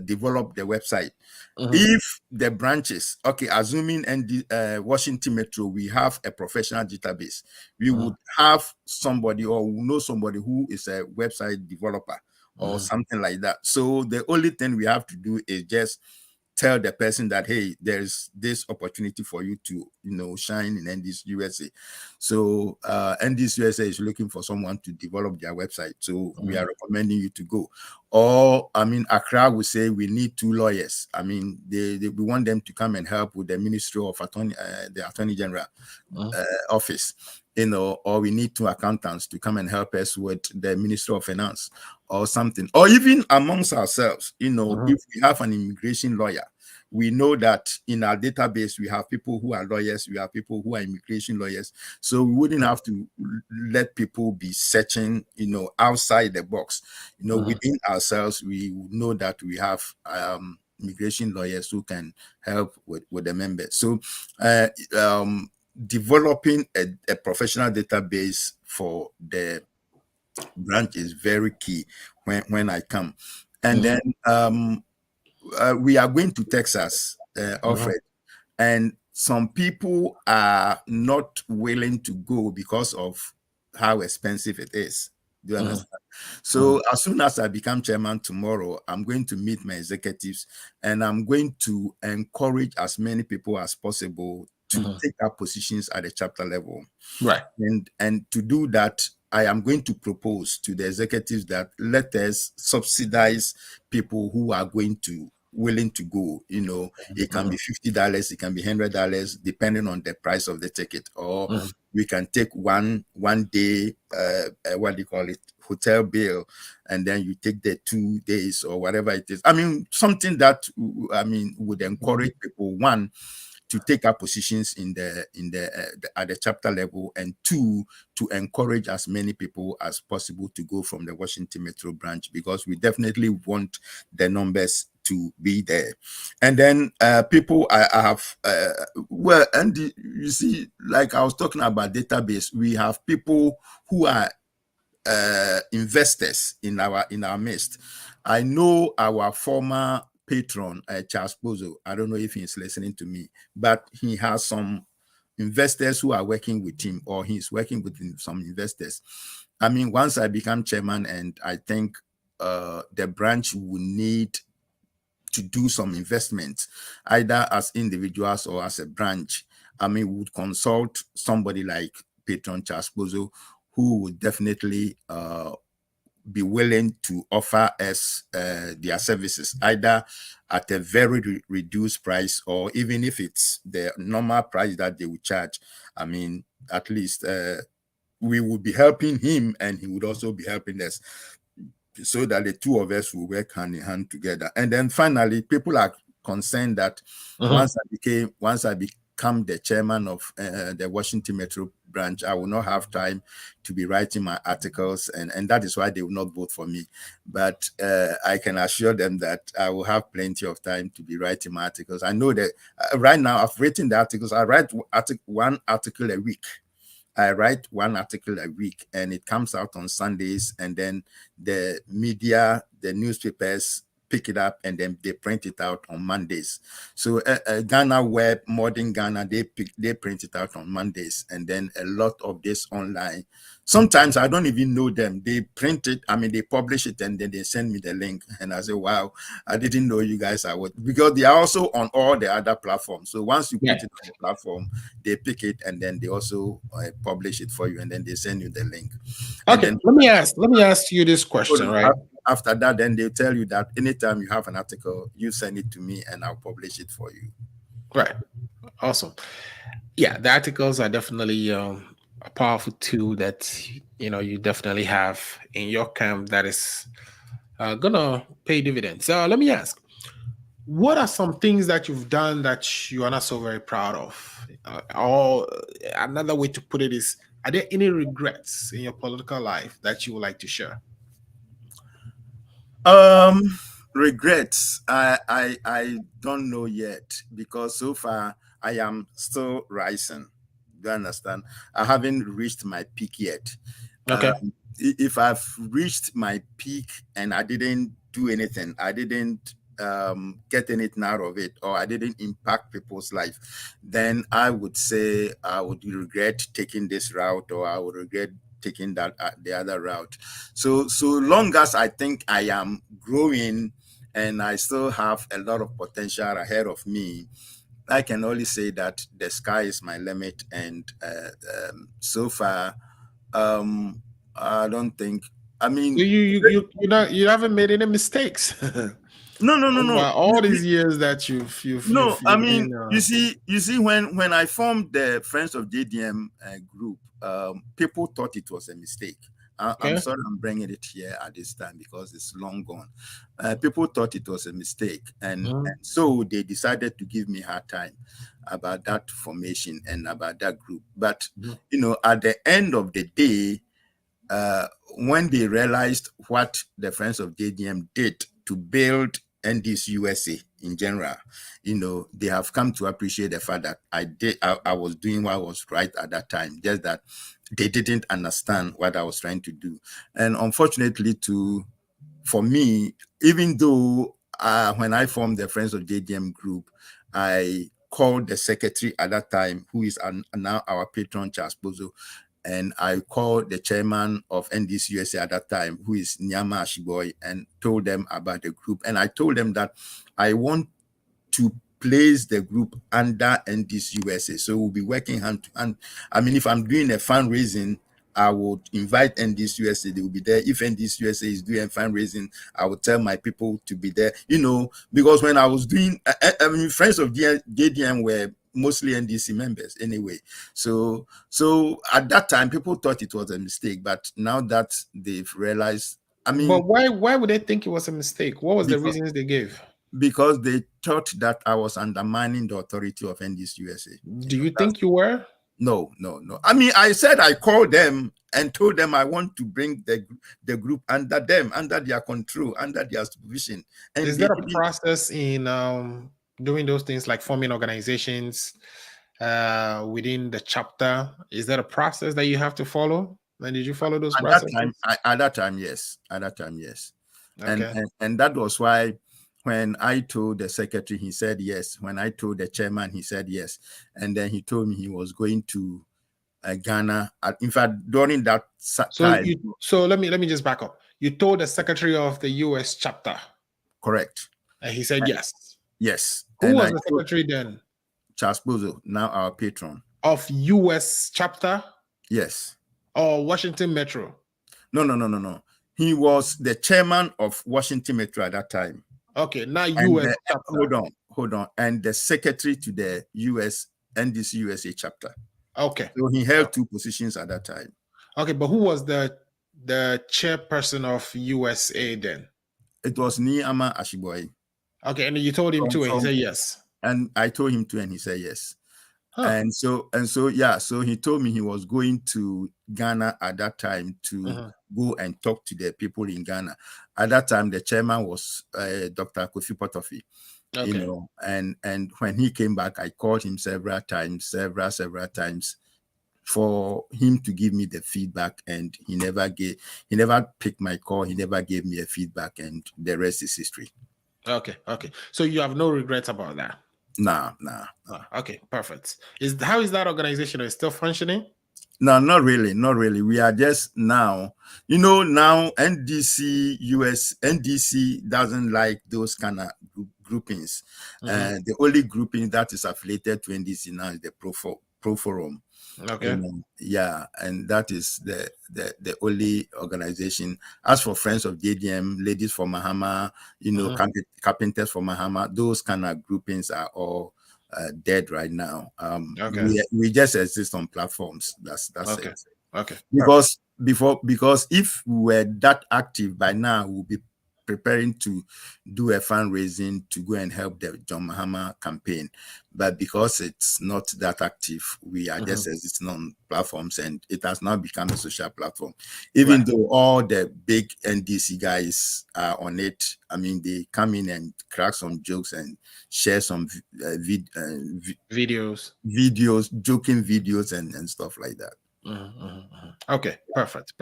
develop the website. If the branches, okay, assuming Washington Metro, we have a professional database, we would have somebody or know somebody who is a website developer or something like that. So the only thing we have to do is just tell the person that, hey, there's this opportunity for you to, shine in NDC-USA. So NDC-USA is looking for someone to develop their website. So we are recommending you to go. Or, Accra will say we need 2 lawyers. We want them to come and help with the Ministry of the Attorney General office. Or we need 2 accountants to come and help us with the Ministry of Finance or something. Or even amongst ourselves, if we have an immigration lawyer, we know that in our database, we have people who are lawyers, we have people who are immigration lawyers. So we wouldn't have to let people be searching, outside the box. Within ourselves, we know that we have immigration lawyers who can help with the members. So developing a professional database for the branch is very key when I come. And then we are going to Texas, Alfred, and some people are not willing to go because of how expensive it is. Do you understand? So as soon as I become chairman tomorrow, I'm going to meet my executives and I'm going to encourage as many people as possible to take up positions at the chapter level. Right. And to do that, I am going to propose to the executives that let us subsidize people who are willing to go. It can be $50, it can be $100, depending on the price of the ticket. Or we can take one day, hotel bill, and then you take the 2 days or whatever it is. Something that would encourage people, one, to take up positions at the chapter level, and 2, to encourage as many people as possible to go from the Washington Metro branch, because we definitely want the numbers to be there. And then people I have and you see, like I was talking about database, we have people who are investors in our midst. I know our former patron, Charles Bozo. I don't know if he's listening to me, but he has some investors who are working with him, or he's working with some investors. Once I become chairman, and I think the branch will need to do some investment, either as individuals or as a branch, we would consult somebody like patron Charles Bozo, who would definitely be willing to offer us their services, either at a very reduced price, or even if it's the normal price that they would charge. At least we would be helping him, and he would also be helping us, so that the 2 of us will work hand in hand together. And then finally, people are concerned that once I become the chairman of the Washington Metro branch, I will not have time to be writing my articles, and that is why they will not vote for me. But I can assure them that I will have plenty of time to be writing my articles. I know that right now I've written the articles. I write one article a week. I write one article a week, and it comes out on Sundays, and then the media, the newspapers pick it up, and then they print it out on Mondays. So Ghana Web, Modern Ghana, they print it out on Mondays, and then a lot of this online. Sometimes I don't even know them. They print it, they publish it, and then they send me the link, and I say, wow, I didn't know you guys are because they are also on all the other platforms. So once you put it on the platform, they pick it, and then they also publish it for you, and then they send you the link. Okay, let me ask you this question, right? After that, then they tell you that anytime you have an article, you send it to me and I'll publish it for you. Right. Awesome. Yeah, the articles are definitely a powerful tool that you definitely have in your camp that is gonna pay dividends. So let me ask, what are some things that you've done that you are not so very proud of? Or another way to put it is, are there any regrets in your political life that you would like to share? Regrets, I don't know yet, because so far I am still rising. Do you understand? I haven't reached my peak yet. Okay. If I've reached my peak and I didn't do anything. I didn't get anything out of it, or I didn't impact people's life, then I would say I would regret taking this route, or I would regret taking that the other route. So long as I think I am growing and I still have a lot of potential ahead of me, I can only say that the sky is my limit. And so far, I don't think. I mean, you haven't made any mistakes. No. All these years that you've I mean, been, you see, when I formed the Friends of JDM group, people thought it was a mistake. I'm sorry I'm bringing it here at this time because it's long gone. People thought it was a mistake, and so they decided to give me a hard time about that formation and about that group. But at the end of the day, when they realized what the Friends of JDM did to build NDC-USA in general, they have come to appreciate the fact that I was doing what was right at that time, just that they didn't understand what I was trying to do. And unfortunately, for me, even though when I formed the Friends of JDM group, I called the secretary at that time, who is now our patron, Charles Bozo, and I called the chairman of NDC-USA at that time, who is Nyama Ashiboy, and told them about the group. And I told them that I want to place the group under NDC-USA. So we'll be working hand to hand. I mean, if I'm doing a fundraising, I would invite NDC-USA, they will be there. If NDC-USA is doing fundraising, I would tell my people to be there, because when I was doing, Friends of JDM were mostly NDC members anyway. So at that time, people thought it was a mistake, but now that they've realized, but why would they think it was a mistake? What was the reasons they gave? Because they thought that I was undermining the authority of NDC-USA. Do you think you were? No. I mean, I said I called them and told them I want to bring the group under them, under their control, under their supervision. And is there a process in doing those things, like forming organizations within the chapter? Is there a process that you have to follow? And did you follow those processes? At that time, yes. Okay. And that was why when I told the secretary, he said yes. When I told the chairman, he said yes. And then he told me he was going to Ghana. In fact, during that time. So let me just back up. You told the secretary of the US chapter. Correct. And he said yes. Yes. Who was the secretary then? Charles Bozo, now our patron. Of US chapter? Yes. Or Washington Metro? No. He was the chairman of Washington Metro at that time. Okay, now US chapter. Hold on. And the secretary to the US NDC-USA chapter. Okay. So he held two positions at that time. Okay, but who was the chairperson of USA then? It was Nyama Ashiboy. Okay, and you told him too, and he said yes. And I told him too, and he said yes. Huh. And so he told me he was going to Ghana at that time to go and talk to the people in Ghana. At that time, the chairman was Dr. Kofi Potofi. Okay. And when he came back, I called him several times for him to give me the feedback, and he never picked my call. He never gave me a feedback, and the rest is history. Okay. So you have no regrets about that? Nah. Okay, perfect. How is that organization? Is it still functioning? No, not really. We are just now, now NDC doesn't like those kind of groupings. The only grouping that is affiliated to NDC now is the Pro Forum. Okay. And that is the only organization. As for Friends of JDM, Ladies for Mahama, Carpenters for Mahama, those kind of groupings are all dead right now. We just exist on platforms. That's okay. it. Okay. Because if we were that active by now, we'll be preparing to do a fundraising to go and help the John Mahama campaign. But because it's not that active, we are just existing on platforms, and it has now become a social platform. Even though all the big NDC guys are on it, I mean, they come in and crack some jokes and share some videos, joking videos and stuff like that. Okay, perfect.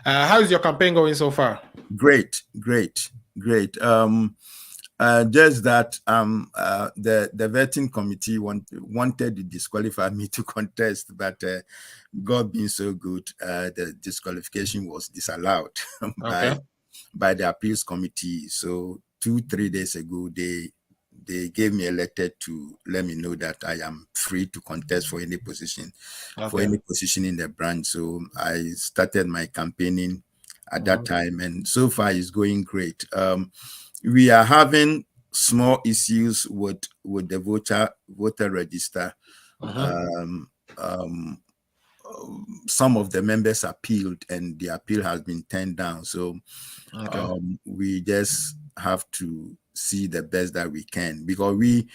How's your campaign going so far? Great. Just that the vetting committee wanted to disqualify me to contest, but God being so good, the disqualification was disallowed by the appeals committee. So 2-3 days ago, they gave me a letter to let me know that I am free to contest for any position, in the branch. So I started my campaigning at that time, and so far it's going great. We are having small issues with the voter register. Some of the members appealed, and the appeal has been turned down. So we just have to see the best that we can, because we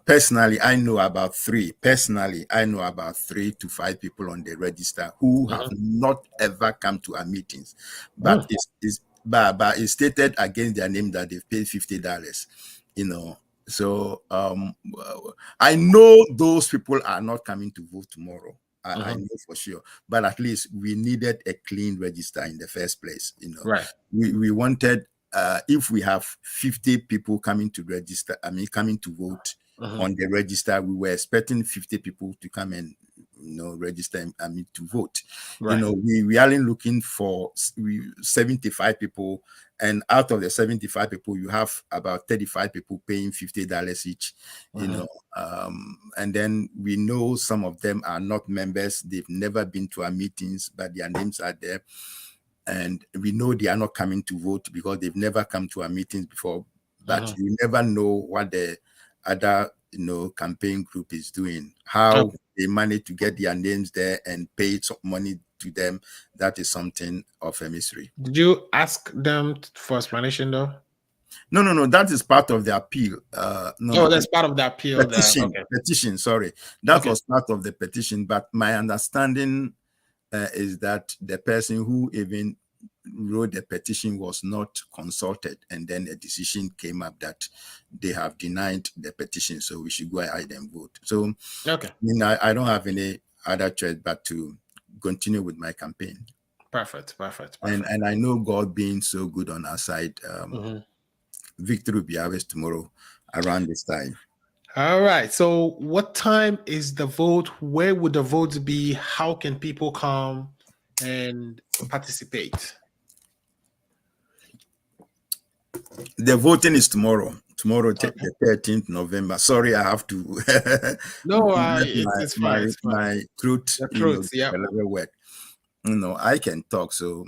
personally I know about 3 to 5 people on the register who have not ever come to our meetings, but it's stated against their name that they've paid $50, so I know those people are not coming to vote tomorrow. I know for sure, but at least we needed a clean register in the first place. We wanted, if we have 50 people coming to register, coming to vote on the register, we were expecting 50 people to come and register, to vote. We are looking for 75 people, and out of the 75 people, you have about 35 people paying $50 each. And then we know some of them are not members; they've never been to our meetings, but their names are there, and we know they are not coming to vote because they've never come to our meetings before. But you never know what the other campaign group is doing, how they manage to get their names there and pay some money to them. That is something of a mystery. Did you ask them for explanation though? No, that is part of the appeal. That's part of the appeal. Petition, sorry. That was part of the petition, but my understanding is that the person who even wrote the petition was not consulted, and then a decision came up that they have denied the petition, so we should go ahead and vote. So I don't have any other choice but to continue with my campaign. Perfect. And I know God being so good on our side, victory will be ours tomorrow around this time. All right, so what time is the vote? Where would the votes be? How can people come and participate? The voting is tomorrow, the 13th November. Sorry, I have to. No, it's fine. My throat, yeah. Wet. I can talk, so.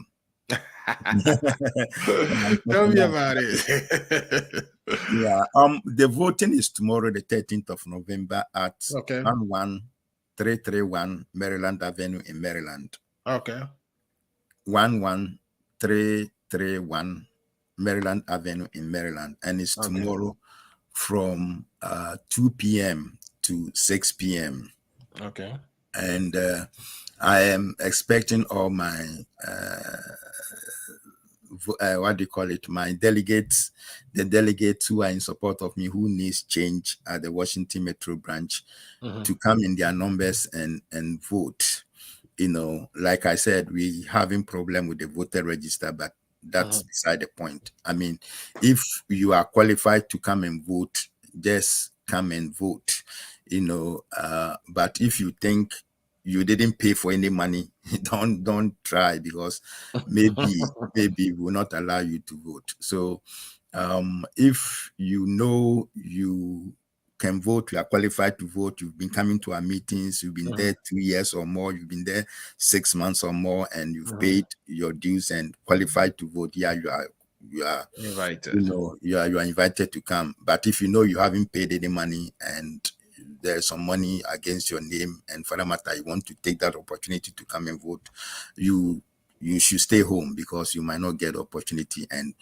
Tell me about it. Yeah. The voting is tomorrow, the 13th of November at 11331 Maryland Avenue in Maryland. 11331 Maryland Avenue in Maryland, and it's tomorrow from 2 p.m. to 6 p.m. And I am expecting all my my delegates, the delegates who are in support of me, who needs change at the Washington Metro branch, to come in their numbers and vote. Like I said, we having problem with the voter register, but that's beside the point. If you are qualified to come and vote, just come and vote. But if you think you didn't pay for any money, don't try, because maybe we will not allow you to vote. So if you can vote, you are qualified to vote, you've been coming to our meetings, you've been there 2 years or more, you've been there 6 months or more, and you've paid your dues and qualified to vote, you are invited. You are invited to come. But if you haven't paid any money and there's some money against your name, and for that matter, you want to take that opportunity to come and vote, you should stay home, because you might not get the opportunity. And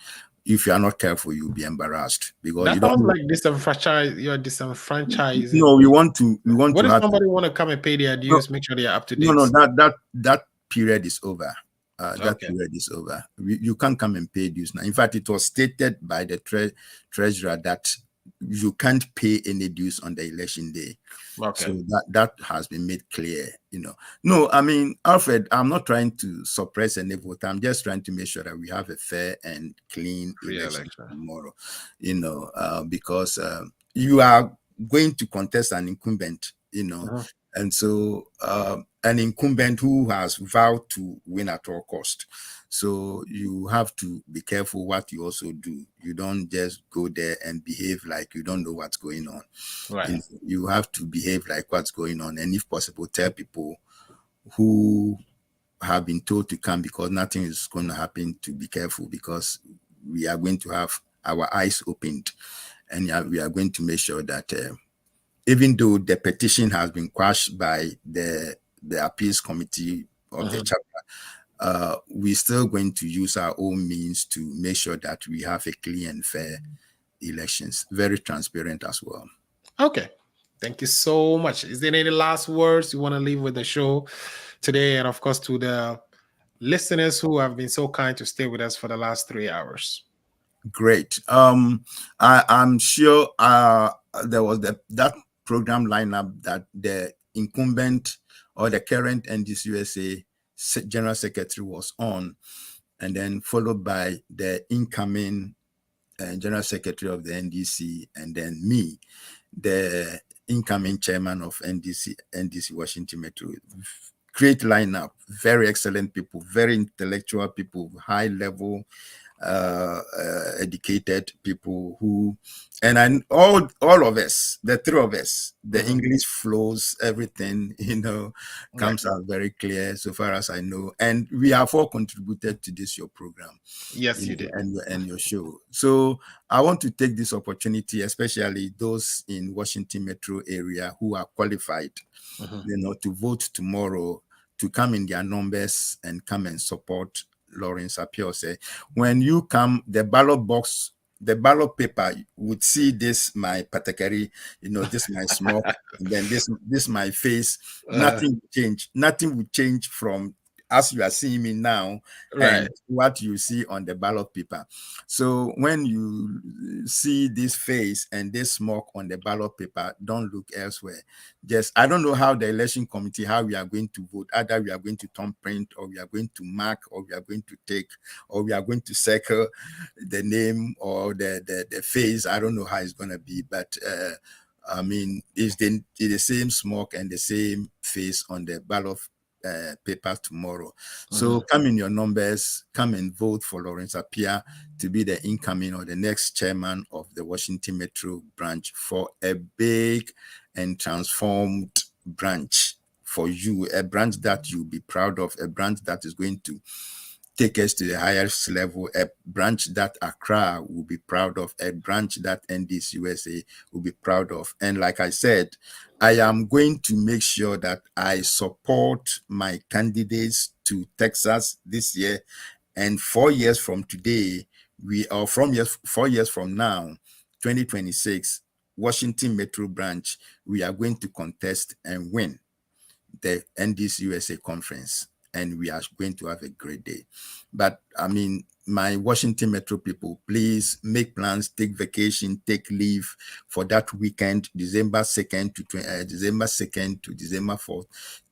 if you are not careful, you'll be embarrassed, because that you don't like disenfranchised. You're disenfranchising. No, we want to. What if somebody want to come and pay their dues? Make sure they are up to date. No, that period is over. That period is over. You can't come and pay dues now. In fact, it was stated by the treasurer that you can't pay any dues on the election day. Okay. So that has been made clear, No, I mean, Alfred, I'm not trying to suppress any vote. I'm just trying to make sure that we have a fair and clean election tomorrow, because you are going to contest an incumbent, and so an incumbent who has vowed to win at all cost. So you have to be careful what you also do. You don't just go there and behave like you don't know what's going on. Right. You have to behave like what's going on, and if possible, tell people who have been told to come because nothing is going to happen to be careful, because we are going to have our eyes opened, and we are going to make sure that even though the petition has been quashed by the appeals committee of the chapter, we're still going to use our own means to make sure that we have a clean and fair elections, very transparent as well. Okay. Thank you so much. Is there any last words you want to leave with the show today? And of course, to the listeners who have been so kind to stay with us for the last 3 hours. Great. I'm sure there was that program lineup that the incumbent or the current NDC-USA General Secretary was on, and then followed by the incoming General Secretary of the NDC, and then me, the incoming chairman of NDC Washington Metro. Great lineup, very excellent people, very intellectual people, high level, educated people who, and all of us, the three of us, the English flows, everything, comes out very clear so far as I know. And we have all contributed to this, your program. Yes, you did. And your show. So I want to take this opportunity, especially those in Washington Metro area who are qualified, to vote tomorrow, to come in their numbers and come and support Lawrence Apiose. When you come, the ballot box, the ballot paper, you would see this my patakari, this my smoke, and then this my face. Nothing would change. Nothing would change from as you are seeing me now, and what you see on the ballot paper. So when you see this face and this smoke on the ballot paper, don't look elsewhere. Just, I don't know how the election committee, how we are going to vote. Either we are going to thumbprint, or we are going to mark, or we are going to take, or we are going to circle the name or the face. I don't know how it's going to be, but I mean, it's the same smoke and the same face on the ballot paper tomorrow. So come in your numbers, come and vote for Lawrence Appiah to be the incoming or the next chairman of the Washington Metro branch, for a big and transformed branch for you, a branch that you'll be proud of, a branch that is going to take us to the highest level, a branch that Accra will be proud of, a branch that NDC-USA will be proud of. And like I said, I am going to make sure that I support my candidates to Texas this year. And 4 years from today, 4 years from now, 2026, Washington Metro branch, we are going to contest and win the NDC-USA conference, and we are going to have a great day. But I mean, my Washington Metro people, please make plans, take vacation, take leave for that weekend, December 2nd to December 4th.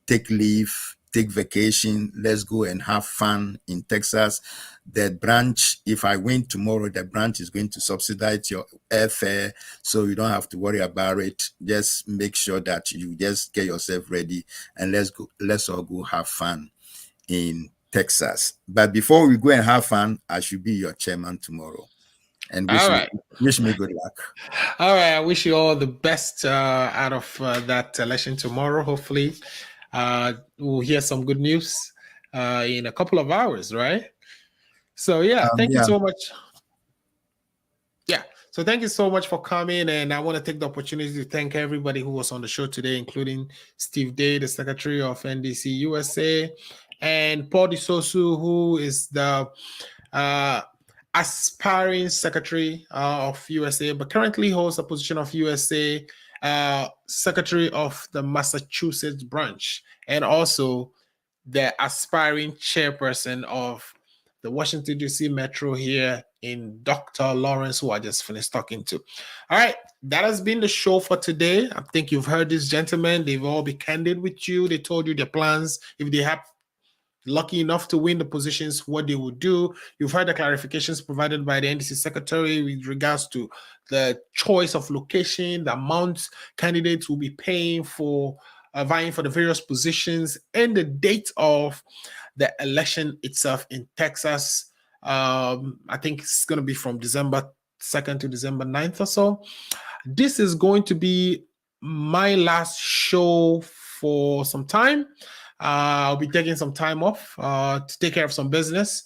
Take leave, take vacation. Let's go and have fun in Texas. The branch, if I win tomorrow, the branch is going to subsidize your airfare, so you don't have to worry about it. Just make sure that you just get yourself ready, and let's all go have fun in Texas. But before we go and have fun, I should be your chairman tomorrow. And wish me good luck. All right. I wish you all the best out of that election tomorrow. Hopefully, we'll hear some good news in a couple of hours, right? So, thank you so much. Yeah. So thank you so much for coming. And I want to take the opportunity to thank everybody who was on the show today, including Steve Day, the Secretary of NDC-USA, and Paul DeSosu, who is the aspiring Secretary of USA, but currently holds a position of USA Secretary of the Massachusetts branch, and also the aspiring chairperson of the Washington, D.C. Metro here in Dr. Lawrence, who I just finished talking to. All right, that has been the show for today. I think you've heard these gentlemen. They've all been candid with you. They told you their plans. If they have lucky enough to win the positions, what they would do. You've heard the clarifications provided by the NDC secretary with regards to the choice of location, the amount candidates will be paying for vying for the various positions, and the date of the election itself in Texas. I think it's going to be from December 2nd to December 9th or so. This is going to be my last show for some time. I'll be taking some time off to take care of some business,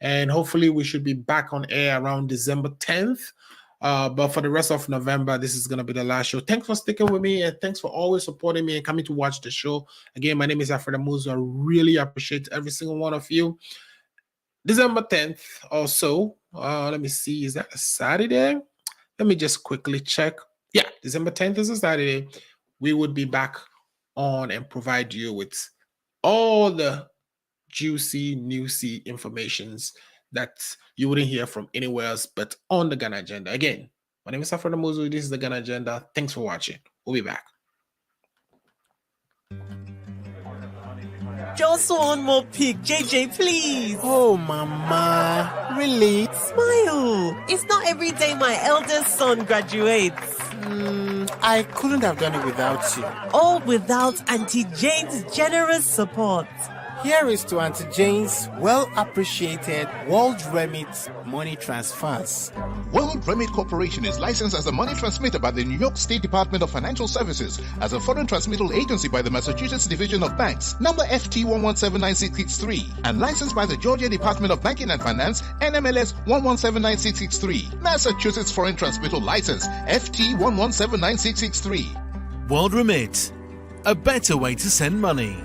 and hopefully we should be back on air around December 10th. But for the rest of November, this is going to be the last show. Thanks for sticking with me, and thanks for always supporting me and coming to watch the show. Again, my name is Alfred Amuzu. I really appreciate every single one of you. December 10th also. Let me see. Is that a Saturday? Let me just quickly check. Yeah, December 10th is a Saturday. We would be back on and provide you with all the juicy, newsy informations that you wouldn't hear from anywhere else but on the Ghana Agenda. Again, my name is Alfred Amuzu. This is the Ghana Agenda. Thanks for watching. We'll be back. Just one more pic, JJ, please. Oh, Mama. Really? Smile. It's not every day my eldest son graduates. I couldn't have done it without you. All without Auntie Jane's generous support. Here is to Auntie Jane's well-appreciated World Remit money transfers. World Remit Corporation is licensed as a money transmitter by the New York State Department of Financial Services, as a foreign transmittal agency by the Massachusetts Division of Banks, number FT 1179663, and licensed by the Georgia Department of Banking and Finance, NMLS 1179663, Massachusetts Foreign Transmittal License, FT 1179663. World Remit, a better way to send money.